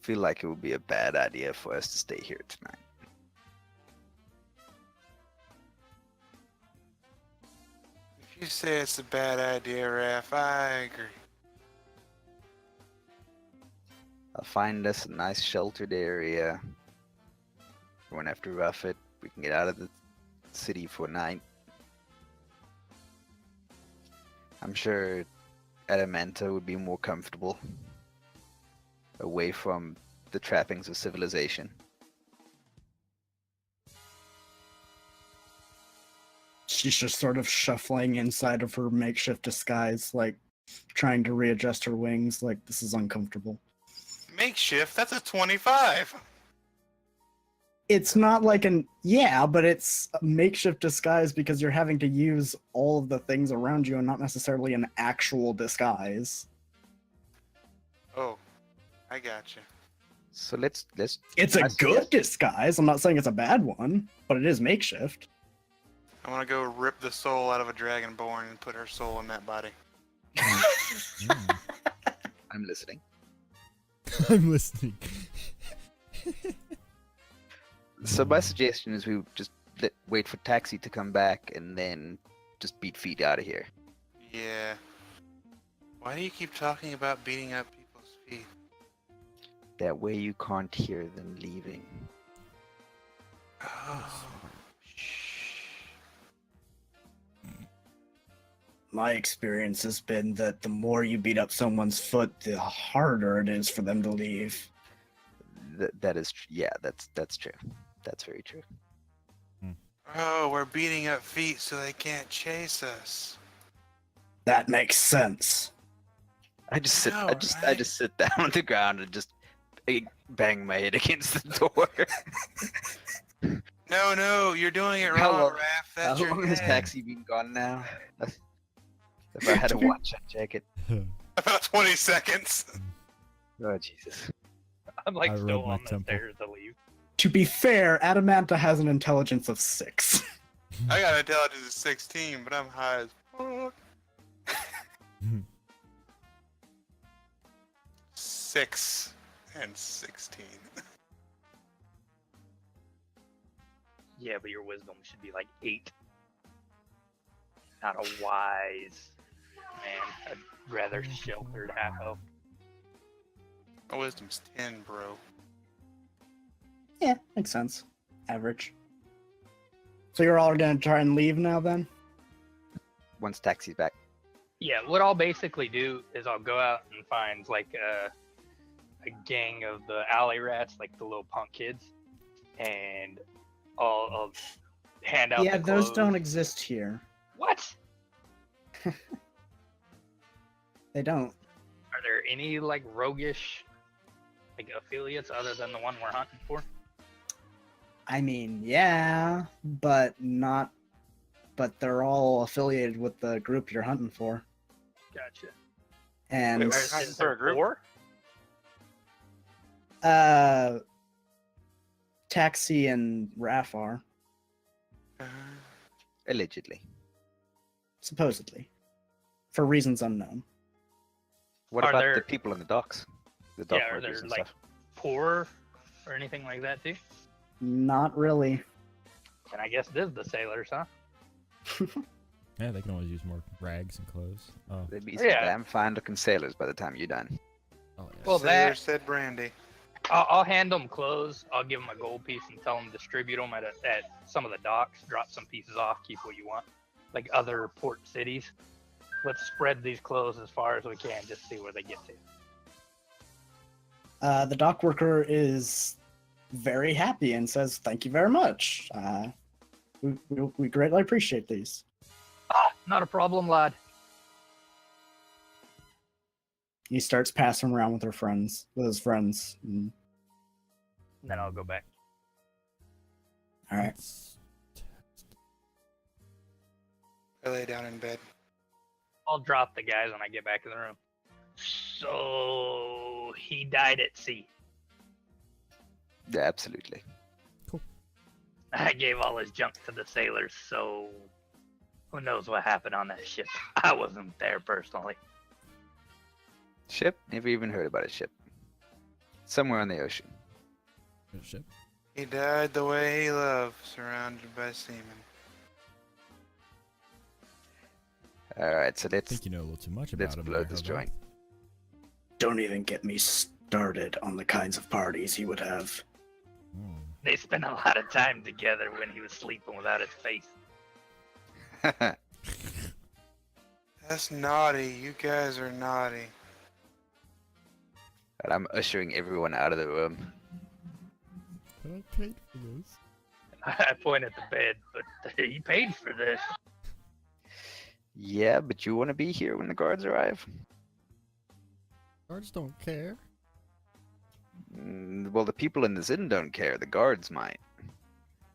feel like it would be a bad idea for us to stay here tonight. If you say it's a bad idea, Raph, I agree. I'll find us a nice sheltered area. We won't have to rough it. We can get out of the city for a night. I'm sure Adamanta would be more comfortable away from the trappings of civilization. She's just sort of shuffling inside of her makeshift disguise, like trying to readjust her wings, like this is uncomfortable. Makeshift, that's a 25. It's not like but it's a makeshift disguise because you're having to use all of the things around you and not necessarily an actual disguise. Oh, I gotcha. So let's It's a I good suggest- disguise. I'm not saying it's a bad one, but it is makeshift. I want to go rip the soul out of a dragonborn and put her soul in that body. Mm. I'm listening. I'm listening. So my suggestion is we just wait for taxi to come back and then just beat feet out of here. Yeah. Why do you keep talking about beating up people's feet? That way you can't hear them leaving. Oh. My experience has been that the more you beat up someone's foot, the harder it is for them to leave. That is, yeah, that's true. That's very true. Oh, we're beating up feet so they can't chase us. That makes sense. I just sit. know, I right? just sit down on the ground and just bang my head against the door. No, you're doing it How wrong, long- Raph. How That's your long has head. taxi been gone now? If I had a watch, I'd check it. About 20 seconds. Oh Jesus! I'm like I still rubbed my on the temple. stairs to leave. To be fair, Adamanta has an intelligence of 6. I got intelligence of 16, but I'm high as fuck. 6 and 16. Yeah, but your wisdom should be like 8. Not a wise man. I'd rather sheltered half elf. My wisdom's 10, bro. Yeah, makes sense. Average. So you're all gonna try and leave now then? Once taxi's back. Yeah, what I'll basically do is I'll go out and find like a gang of the alley rats, like the little punk kids, and I'll hand out. Yeah, the those clothes. don't exist here. What? They don't. Are there any like roguish like affiliates other than the one we're hunting for? I mean, yeah, but not. But they're all affiliated with the group you're hunting for. Gotcha. And Wait, wait, Is there for a group? 4? Taxi and Raph are, Allegedly. supposedly, for reasons unknown. What Are about there- the people in the docks? The dock Yeah, are workers there and like stuff. poor or anything like that too? Not really. And I guess this is the sailors, huh? Yeah, they can always use more rags and clothes. Oh, They'd be some Yeah. damn fine looking sailors by the time you're done. oh yeah. Well, Sailor that- said Brandy. I'll hand them clothes. I'll give them a gold piece and tell them to distribute them at some of the docks. Drop some pieces off. Keep what you want. Like other port cities. Let's spread these clothes as far as we can. Just see where they get to. The dock worker is very happy and says, "Thank you very much. We greatly appreciate these." Ah, not a problem, lad. He starts passing around with his friends. And then I'll go back. All right. Let's- I lay down in bed. I'll drop the guys when I get back in the room. So he died at sea. Yeah, absolutely. I gave all his junk to the sailors, so who knows what happened on that ship. I wasn't there personally. Ship? Never even heard about a ship. Somewhere on the ocean. Good ship. He died the way he loved, surrounded by seamen. Alright, so I let's think you know a little too much let's about him. blow there, this Hellboy. joint. Don't even get me started on the kinds of parties he would have. Oh. They spent a lot of time together when he was sleeping without his face. That's naughty. You guys are naughty. And I'm ushering everyone out of the room. But I paid for this. I point at the bed, but he paid for this. Yeah, but you want to be here when the guards arrive? Guards don't care. Well, the people in this inn don't care. The guards might.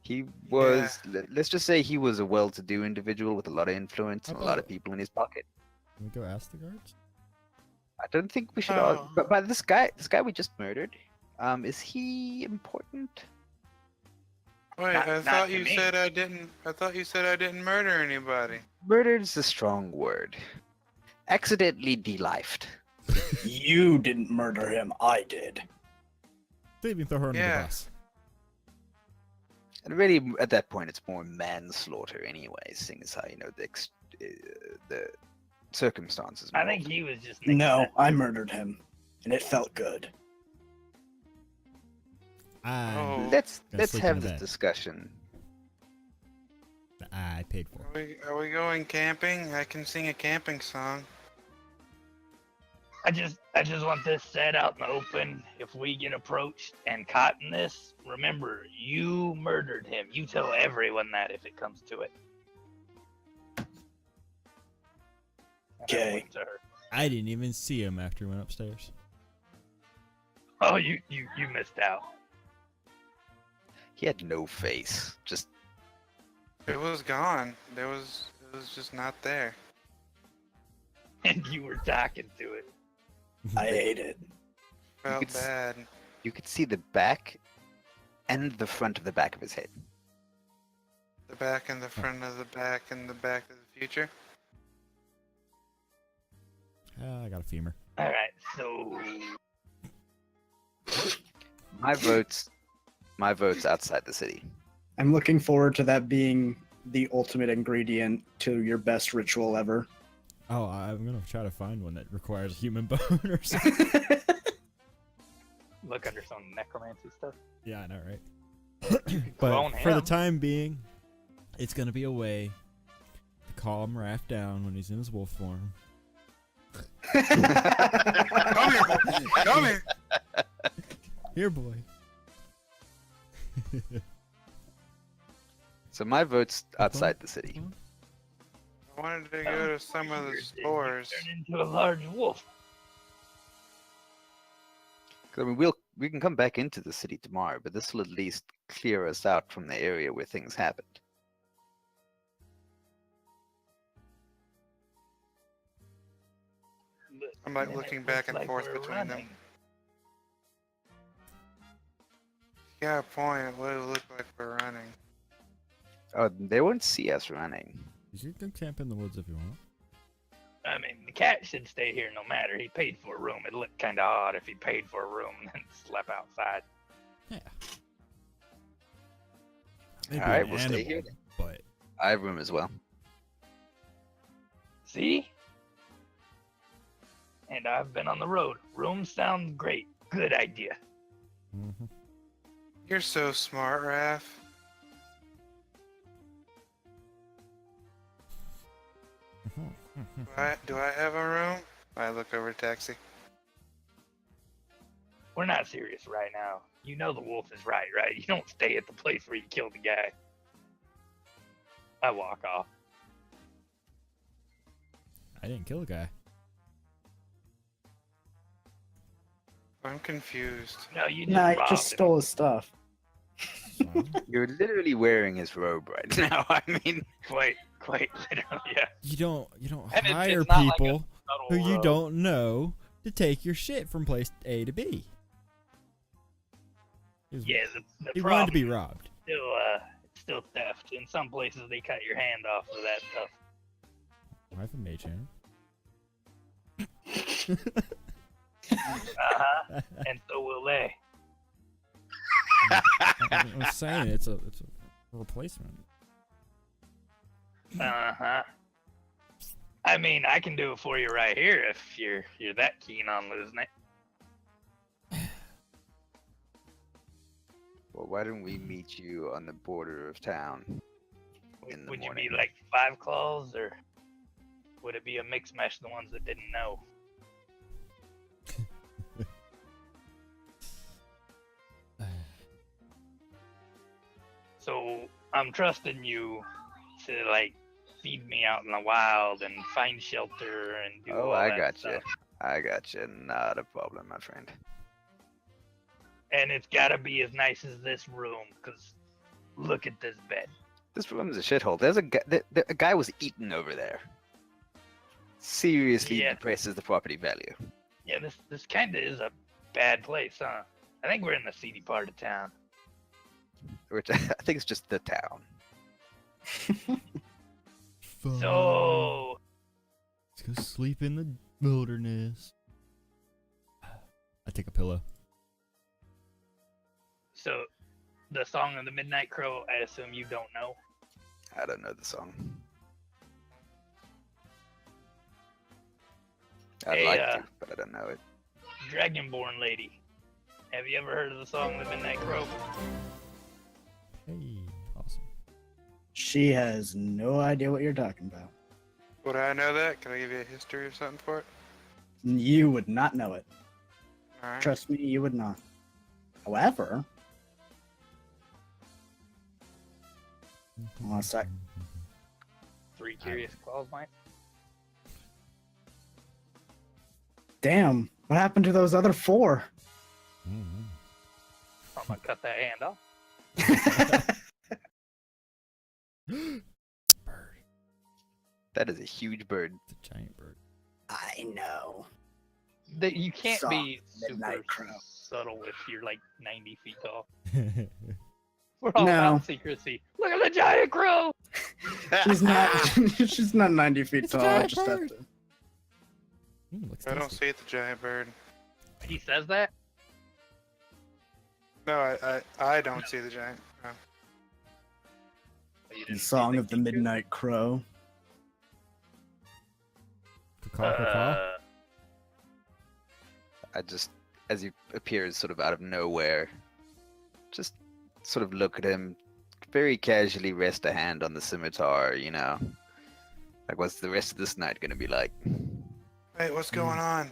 He was, let's just say he was a well-to-do individual with a lot of influence and a lot of people in his pocket. Can we go ask the guards? I don't think we should. Oh. But by this guy we just murdered. Is he important? Wait, Not- I not thought to you me. said I didn't. I thought you said I didn't murder anybody. Murdered's a strong word. Accidentally de-lifed. You didn't murder him. I did. They even throw her under Yeah. the bus. And really, at that point, it's more manslaughter, anyway, seeing as how the circumstances. I think involved. he was just No, I murdered him, and it felt good. Oh. Let's Gonna sleep in have the this bed. discussion. I paid for. Are we going camping? I can sing a camping song. I just want this set out in the open. If we get approached and caught in this, remember, you murdered him. You tell everyone that if it comes to it. And I Okay. point to her. I didn't even see him after he went upstairs. Oh, you missed out. He had no face. Just It was gone. It was just not there. And you were talking to it. I hate it. Felt could s- bad. you could see the back and the front of the back of his head. The back and the front of the back and the back of the future. I got a femur. All right, so My vote's outside the city. I'm looking forward to that being the ultimate ingredient to your best ritual ever. Oh, I'm gonna try to find one that requires a human bone or something. look under some necromancy stuff. Yeah, I know, right? clone But for the him. time being, it's gonna be a way to calm Raph down when he's in his wolf form. Come here, boy. Come here. Here, boy. So my vote's outside the city. I wanted to go to some of the You stores. turn into a large wolf. 'Cause, I mean, we can come back into the city tomorrow, but this will at least clear us out from the area where things happened. But I'm like then it looking back looks and like forth we're between them. running. Yeah, point. It would look like we're running. Oh, they won't see us running. You can camp in the woods if you want. I mean, the cat should stay here no matter. He paid for a room. It'd look kind of odd if he paid for a room and then slept outside. Yeah. All Maybe right, an we'll stay here. animal, but I have room as well. See? And I've been on the road. Rooms sound great. Good idea. mhm. You're so smart, Raph. Do I have a room? I look over taxi. We're not serious right now. You know the wolf is right? You don't stay at the place where you killed the guy. I walk off. I didn't kill the guy. I'm confused. No, you just Nah, you robbed just him. stole his stuff. So, You're literally wearing his robe right now. I mean, Quite literally, yeah. you don't And hire it's not like a people who subtle you robe. don't know to take your shit from place A to B. He was- Yeah, the he problem wanted to be robbed. it's still theft. In some places, they cut your hand off for that stuff. I have a mage hand. Uh-huh. And so will they. I'm saying it's a replacement. Uh-huh. I mean, I can do it for you right here if you're that keen on losing it. well, why don't we meet you on the border of town? In the Would you morning. be like 5 claws, or would it be a mix mash the ones that didn't know? So I'm trusting you to like feed me out in the wild and find shelter and do Oh, all I that got stuff. I got you. Not a problem, my friend. And it's gotta be as nice as this room, cause look at this bed. This room's a shithole. There's a guy. A guy was eaten over there. Seriously Yeah. depresses the property value. Yeah, this kinda is a bad place, huh? I think we're in the seedy part of town. Which I think it's just the town. So let's go sleep in the wilderness. I take a pillow. So, the Song of the Midnight Crow, I assume you don't know. I don't know the song. I'd Hey, like to, but I don't know it. Dragonborn lady. Have you ever heard of the Song of the Midnight Crow? Hey, awesome. She has no idea what you're talking about. Would I know that? Can I give you a history or something for it? You would not know it. All right. Trust me, you would not. However, hold on a sec. Three Curious Claws might. Damn, what happened to those other 4? Mhm. I'm gonna cut that hand off. Bird. That is a huge bird. It's a giant bird. I know. You can't Song be of the Midnight super Crow. subtle if you're like 90 feet tall. We're all No. about secrecy. Look at the giant crow! She's not. She's not 90 feet It's a tall. giant Just have bird. to. Looks I don't tasty. see it, the giant bird. He says that? No, I don't see the giant. Oh. But you The didn't see Song of the creature? Midnight Crow. Caw, caw, caw. I just, as he appears sort of out of nowhere, just sort of look at him, very casually rest a hand on the scimitar, you know. Like, what's the rest of this night gonna be like? Hey, what's going on?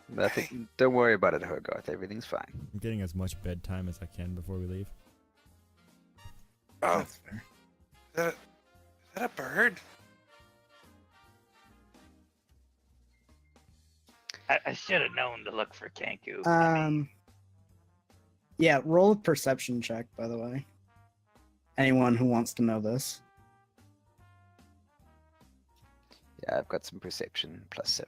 Nothing. Don't worry about it, Hogarth. Everything's fine. I'm getting as much bedtime as I can before we leave. Oh, That's fair. is that a bird? I should have known to look for Kanku. Yeah, roll a perception check, by the way. Anyone who wants to know this. Yeah, I've got some perception, +7.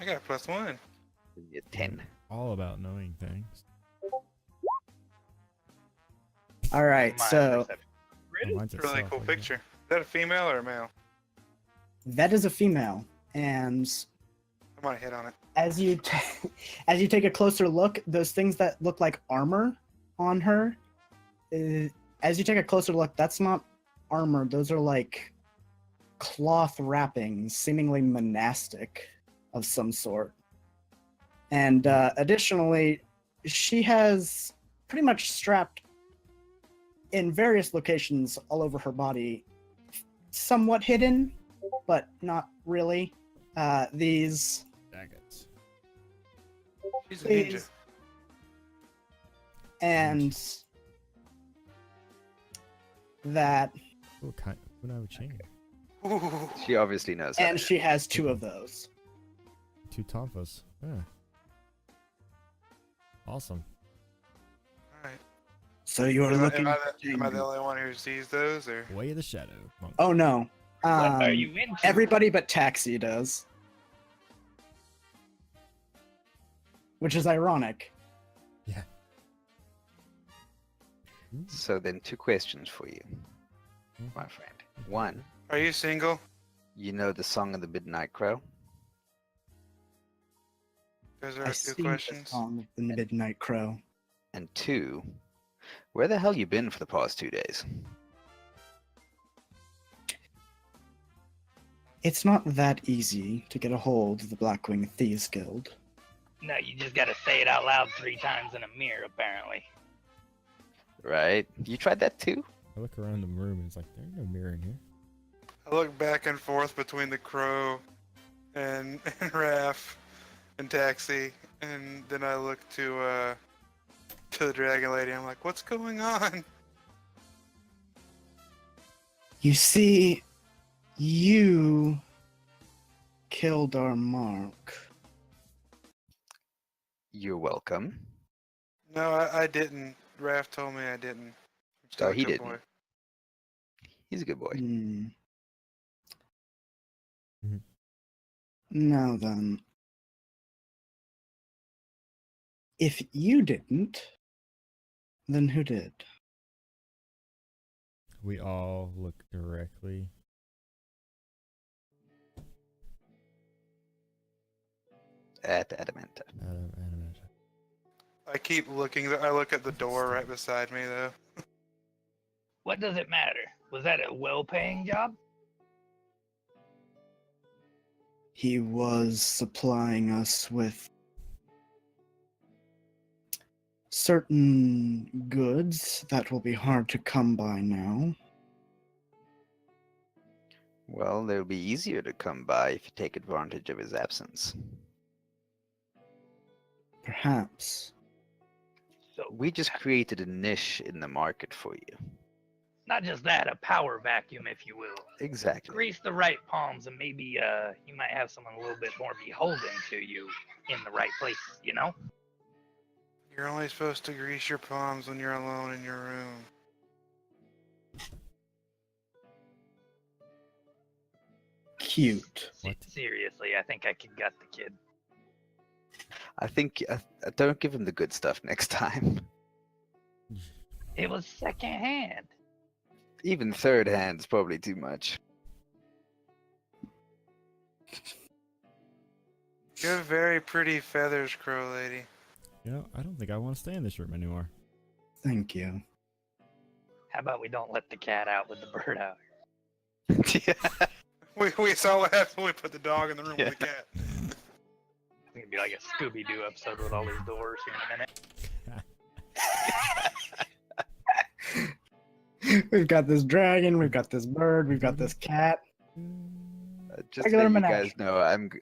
I got a +1. Give me a 10. All about knowing things. All right, My so perception. Oh, mine's at Really self, cool I guess. picture. Is that a female or a male? that is a female, and I might hit on it. as you as you take a closer look, those things that look like armor on her, as you take a closer look, that's not armor. Those are like cloth wrappings, seemingly monastic of some sort. And additionally, she has pretty much strapped in various locations all over her body, somewhat hidden, but not really. These Daggets. She's a ninja. these and that, What kind? What I would change? Ooh. She obviously knows how and to- she has 2 of those. 2 tonfas. Yeah. Awesome. Alright. So you are Am I looking. am I the only one who sees those, or? Way of the shadow. Monk. Oh no. What are Um, you into? Everybody but Taxi does. Which is ironic. Yeah. So then 2 questions for you, my friend. 1, Are you single? you know the Song of the Midnight Crow? Those I are 2 sing the questions. song of the Midnight Crow. And 2, where the hell you been for the past 2 days? It's not that easy to get a hold of the Blackwing Thieves Guild. No, you just gotta say it out loud 3 times in a mirror, apparently. Right? You tried that too? I look around the room and it's like, there's no mirror in here. I look back and forth between the crow and Raph and Taxi, and then I look to the dragon lady. I'm like, what's going on? You see, you killed our Mark. You're welcome. No, I didn't. Raph told me I didn't. I'm still Oh, a he good didn't. boy. He's a good boy. Hmm. Mhm. Now then, if you didn't, then who did? We all look directly at Adamanta. I keep looking. I look at the door right beside me, though. What does it matter? Was that a well-paying job? He was supplying us with certain goods that will be hard to come by now. Well, they'll be easier to come by if you take advantage of his absence. Perhaps. So We just created a niche in the market for you. not just that, a power vacuum, if you will. Exactly. Grease the right palms, and maybe you might have someone a little bit more beholden to you in the right place. You know? You're only supposed to grease your palms when you're alone in your room. Cute. What? Seriously, I think I could gut the kid. I think don't give him the good stuff next time. It was secondhand. Even third hand's probably too much. You have very pretty feathers, Crow Lady. You know, I don't think I want to stay in this room anymore. Thank you. How about we don't let the cat out with the bird out? Yeah. We saw what happened when we put the dog in the room Yeah. with the cat. I think it'd be like a Scooby-Doo episode with all these doors here in a minute. We've got this dragon, we've got this bird, we've got this cat. Just to Regular let you menage. guys know,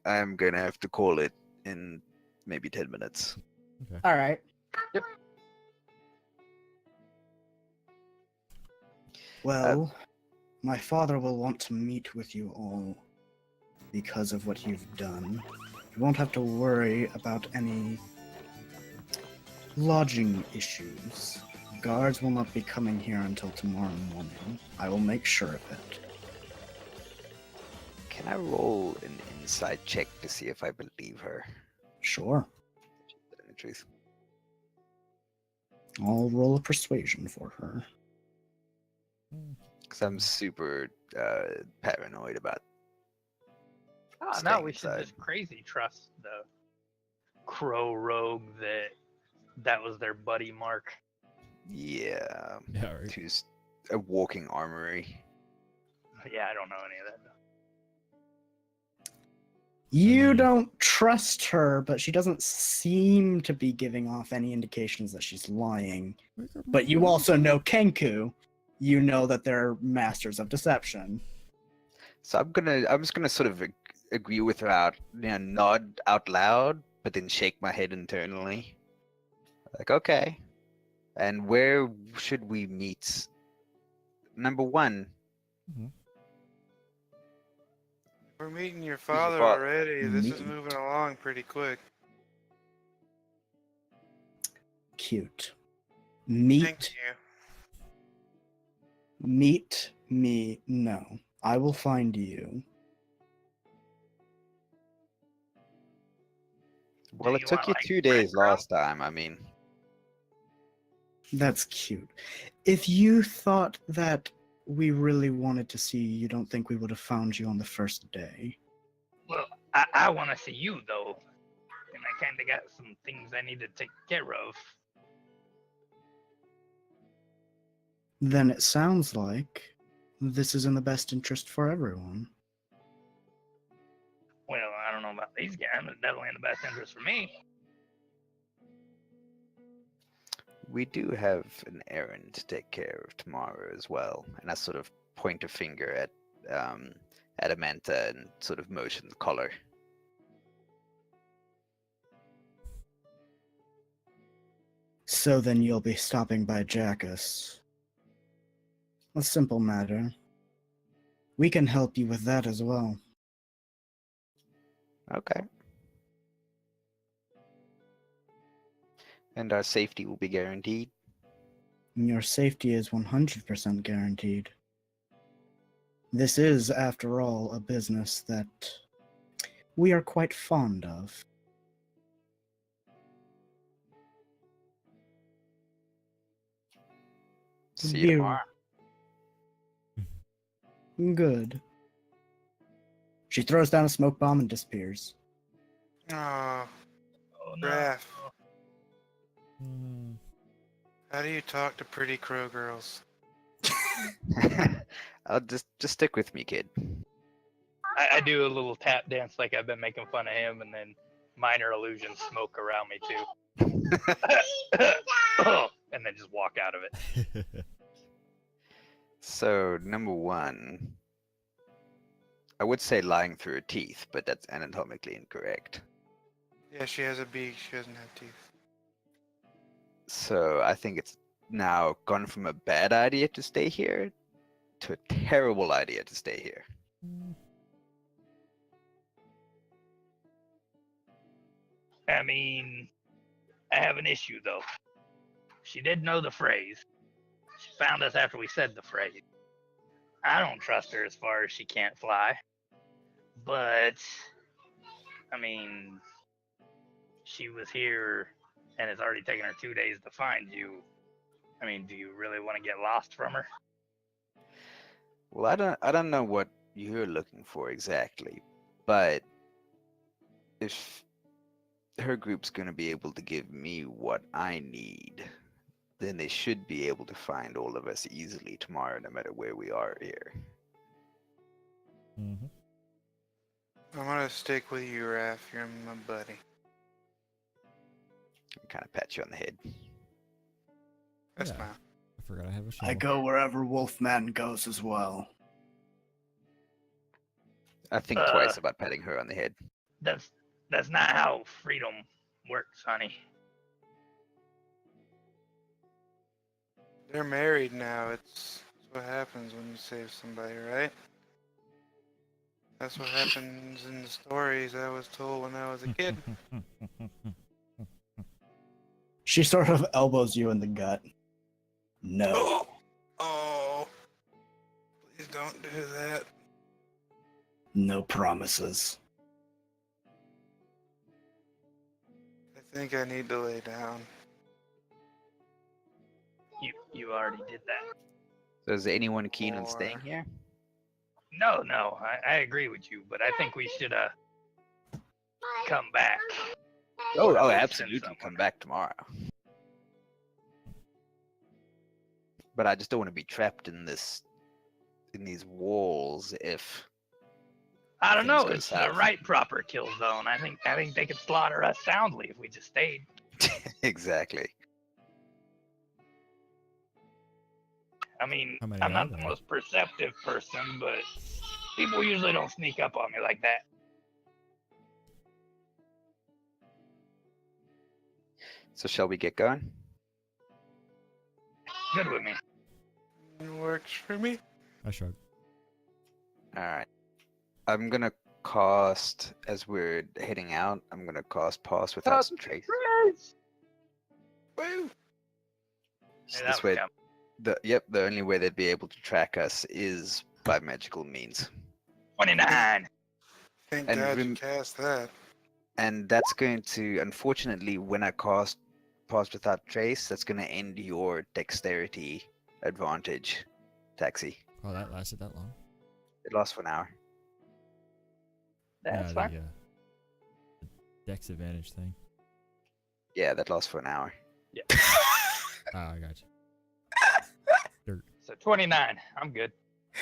I'm gonna have to call it in maybe 10 minutes. All right. Well, my father will want to meet with you all because of what you've done. You won't have to worry about any lodging issues. Guards will not be coming here until tomorrow morning. I will make sure of it. Can I roll an inside check to see if I believe her? Sure. In the truth. I'll roll a persuasion for her. Because I'm super paranoid about. Oh, no, Staying we should inside. just crazy trust the crow rogue that was their buddy Mark. Yeah. Yeah, right. Who's a walking armory. Yeah, I don't know any of that. You mean- don't trust her, but she doesn't seem to be giving off any indications that she's lying. But you also know Kenku. You know that they're masters of deception. So I'm just gonna sort of agree with her out, nod out loud, but then shake my head internally. Like, okay. And where should we meet? Number one. We're meeting your your father fa- already. This is Me- moving along pretty quick. Cute. Thank Meet you. me. No. I will find you. Well, Do it you took want, you like, 2 days breadcrumbs? last time. I mean, That's cute. If you thought that we really wanted to see you, you don't think we would have found you on the first day? Well, I want to see you, though. And I kind of got some things I need to take care of. Then it sounds like this is in the best interest for everyone. Well, I don't know about these guys, but definitely in the best interest for me. we do have an errand to take care of tomorrow as well. And I sort of point a finger at Adamanta and sort of motion the collar. So then you'll be stopping by Jackus. A simple matter. We can help you with that as well. Okay. And our safety will be guaranteed. Your safety is 100% guaranteed. This is, after all, a business that we are quite fond of. See you tomorrow. Good. She throws down a smoke bomb and disappears. Oh, Oh no. Raph, Mm, how do you talk to pretty crow girls? I'll just stick with me, kid. I do a little tap dance like I've been making fun of him, and then minor illusion smoke around me too. And then just walk out of it. So number one, I would say lying through her teeth, but that's anatomically incorrect. Yeah, she has a beak. She doesn't have teeth. So I think it's now gone from a bad idea to stay here to a terrible idea to stay here. I mean, I have an issue though. She did know the phrase. She found us after we said the phrase. I don't trust her as far as she can't fly. But, I mean, she was here and it's already taken her 2 days to find you. I mean, do you really want to get lost from her? Well, I don't know what you're looking for exactly, but if her group's going to be able to give me what I need, then they should be able to find all of us easily tomorrow, no matter where we are here. Mhm. I'm gonna stick with you, Raph. You're my buddy. I kind of pat you on the head. That's Yeah. fine. I forgot I have a shovel. I go wherever Wolfman goes as well. I think twice about patting her on the head. That's not how freedom works, honey. They're married now. It's what happens when you save somebody, right? That's what happens in the stories I was told when I was a kid. She sort of elbows you in the gut. No. Oh, oh, please don't do that. No promises. I think I need to lay down. You already did that. So is anyone keen on staying Or- here? No, I agree with you, but I think we should come back. Oh, Or at least send absolutely. someone. Come back tomorrow. But I just don't want to be trapped in these walls if I don't know. things go It's the south. right proper kill zone. I think they could slaughter us soundly if we just stayed. Exactly. I mean, How many I'm are not the there? most perceptive person, but people usually don't sneak up on me like that. So shall we get going? Good with me. Works for me. I shrug. All right. I'm gonna cast as we're heading out. I'm gonna cast Pass Without Trace. Woo! So Hey, that this was way, dumb. the only way they'd be able to track us is by magical means, 29. Thank And God you cast that. and that's going to, unfortunately, when I cast Pass Without Trace, that's going to end your dexterity advantage, Taxi. Oh, that lasted that long? It lasts for an hour. That's Yeah, fine. the dex advantage thing. Yeah, that lasts for an hour. Ah, I got you. So 29. I'm good.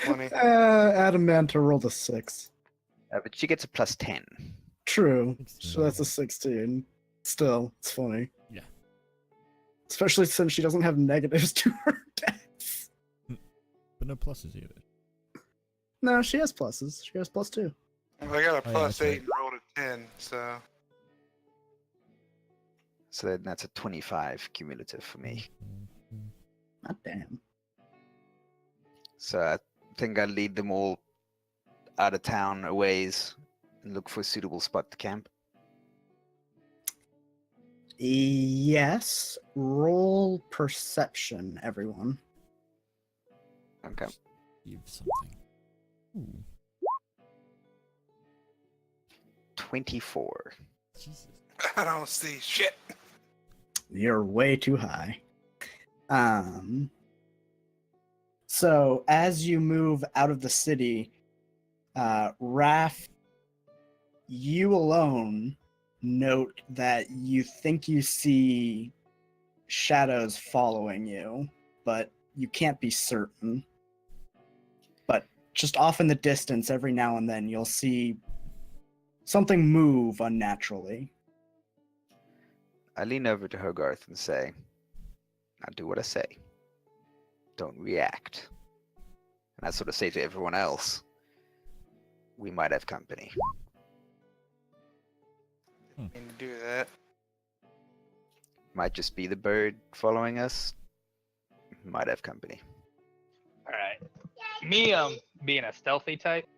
20. Adamanta rolled a 6. But she gets a plus 10. True. 16. So that's a 16. Still, it's funny. Yeah. Especially since she doesn't have negatives to her dex. But no pluses either. No, she has pluses. She has +2. Well, I got a Oh, yeah, plus that's right. 8 and rolled a 10, so So then that's a 25 cumulative for me. God damn. So I think I'll lead them all out of town a ways and look for a suitable spot to camp. Yes. Roll perception, everyone. Okay. Give something. Ooh, 24. Jesus. I don't see shit. You're way too high. So as you move out of the city, Raph, you alone note that you think you see shadows following you, but you can't be certain. But just off in the distance, every now and then, you'll see something move unnaturally. I lean over to Hogarth and say, "Now do what I say. Don't react." And I sort of say to everyone else, "We might have company." Mean to do that. Might just be the bird following us. Might have company. All right. Me, being a stealthy type,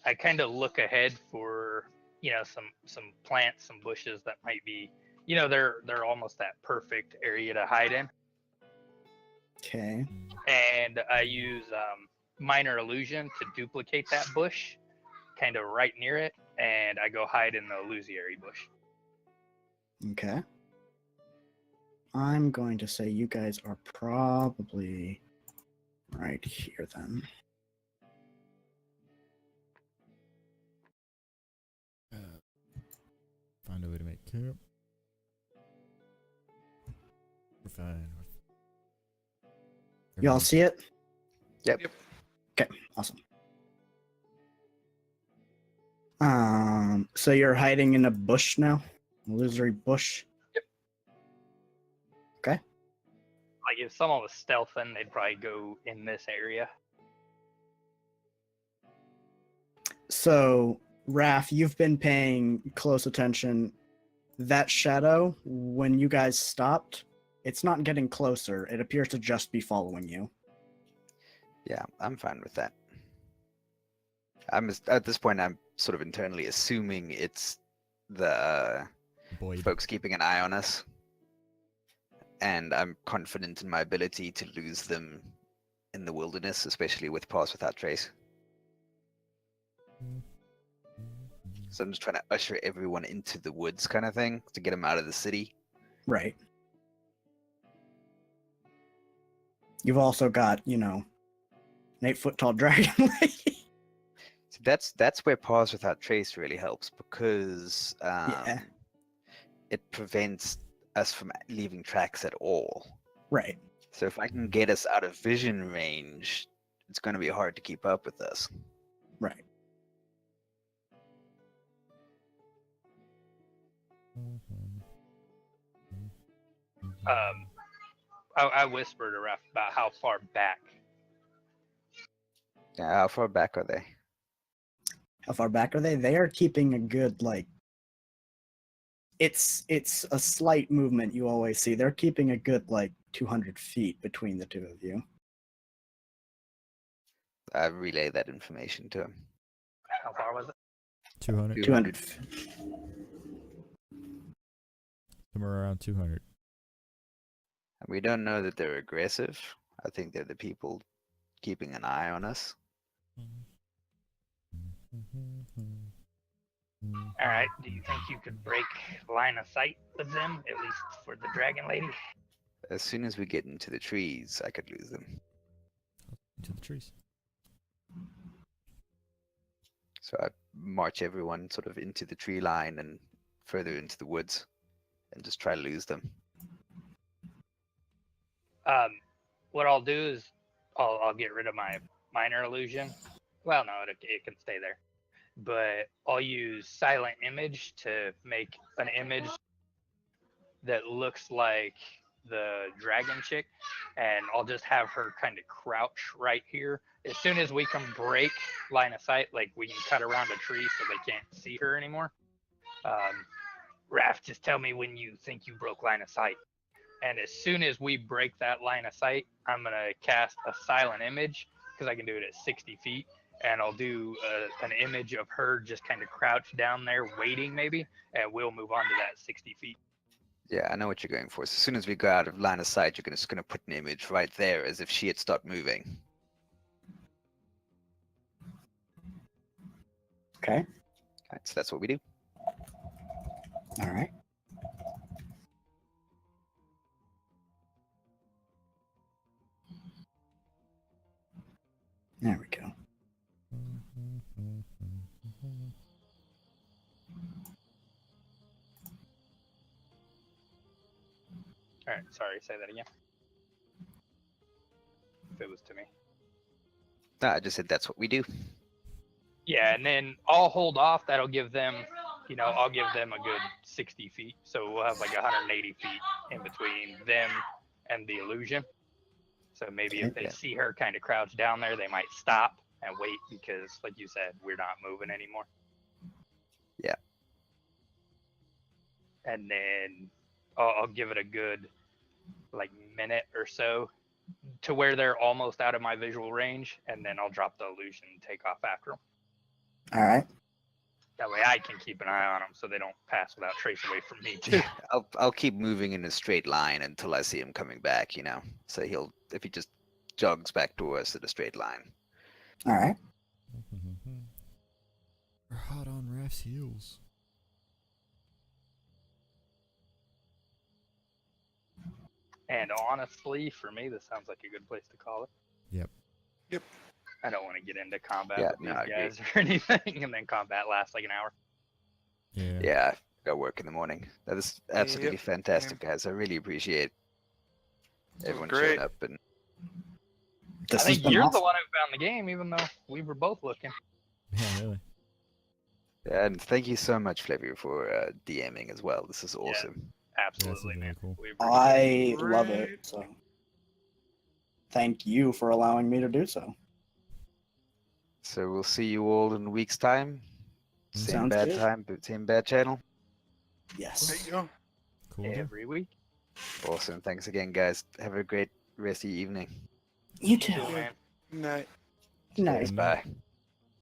I kind of look ahead for some plants, some bushes that might be, they're almost that perfect area to hide in, Okay. and I use minor illusion to duplicate that bush, kind of right near it, and I go hide in the illusory bush. Okay. I'm going to say you guys are probably right here then. Find a way to make camp. We're fine. Y'all see it? Yep. Okay, awesome. So you're hiding in a bush now? Illusory bush? Like if someone was stealthing, they'd probably go in this area. So, Raph, you've been paying close attention. That shadow, when you guys stopped, it's not getting closer. It appears to just be following you. Yeah, I'm fine with that. At this point, I'm sort of internally assuming it's the Boyd. folks keeping an eye on us, and I'm confident in my ability to lose them in the wilderness, especially with Pass Without Trace. So I'm just trying to usher everyone into the woods, kind of thing, to get them out of the city. Right. You've also got, an 8-foot tall dragon lady. So that's where Pass Without Trace really helps, because Yeah. it prevents us from leaving tracks at all. Right. So if I can get us out of vision range, it's going to be hard to keep up with us. Right. I whispered to Raph about how far back. Yeah, how far back are they? How far back are they? They are keeping a good, it's a slight movement you always see. They're keeping a good, 200 feet between the two of you. I relay that information to him. How far was it? 200. 200. Somewhere around 200. And we don't know that they're aggressive. I think they're the people keeping an eye on us. All right. Do you think you could break line of sight with them, at least for the dragon lady? As soon as we get into the trees, I could lose them. Into the trees. So I march everyone sort of into the tree line and further into the woods and just try to lose them. What I'll do is I'll get rid of my minor illusion. Well, no, it can stay there. But I'll use silent image to make an image that looks like the dragon chick, and I'll just have her kind of crouch right here. As soon as we can break line of sight, like we can cut around a tree so they can't see her anymore. Raph, just tell me when you think you broke line of sight. And as soon as we break that line of sight, I'm going to cast a silent image, because I can do it at 60 feet. And I'll do an image of her just kind of crouched down there waiting maybe, and we'll move on to that 60 feet. Yeah, I know what you're going for. So as soon as we go out of line of sight, you're just going to put an image right there as if she had stopped moving. Okay. All right, so that's what we do. All right. There we go. Sorry, say that again. If it was to me. No, I just said that's what we do. Yeah, and then I'll hold off. That'll give them, I'll give them a good 60 feet. So we'll have like 180 feet in between them and the illusion. So maybe if they Yeah. see her kind of crouch down there, they might stop and wait because, like you said, we're not moving anymore. Yeah. And then I'll give it a good like minute or so to where they're almost out of my visual range, and then I'll drop the illusion and take off after them. All right. That way I can keep an eye on them so they don't pass without trace away from me too. I'll keep moving in a straight line until I see him coming back, you know. So if he just jogs back to us in a straight line. All right. We're hot on Raph's heels. And honestly, for me, this sounds like a good place to call it. Yep. I don't want to get into combat Yeah, with no, these I agree. guys or anything, and then combat lasts like an hour. Yeah. Yeah, I got work in the morning. That is absolutely Yep, fantastic, guys. I really appreciate everyone great. showing up and This I has think been you're awesome. the one who found the game, even though we were both looking. Yeah, really. and thank you so much, Flavio, for DMing as well. This is Yeah. awesome. Absolutely, really man. cool. We appreciate it. I love it. Great. So thank you for allowing me to do so. So we'll see you all in a week's time. Same Sounds bad good. time, but same bad channel. There Yes. you go. Cool. deal. Every week. Awesome. Thanks again, guys. Have a great rest of your evening. You Too, too. man. Night. Good night. Cheers. Bye.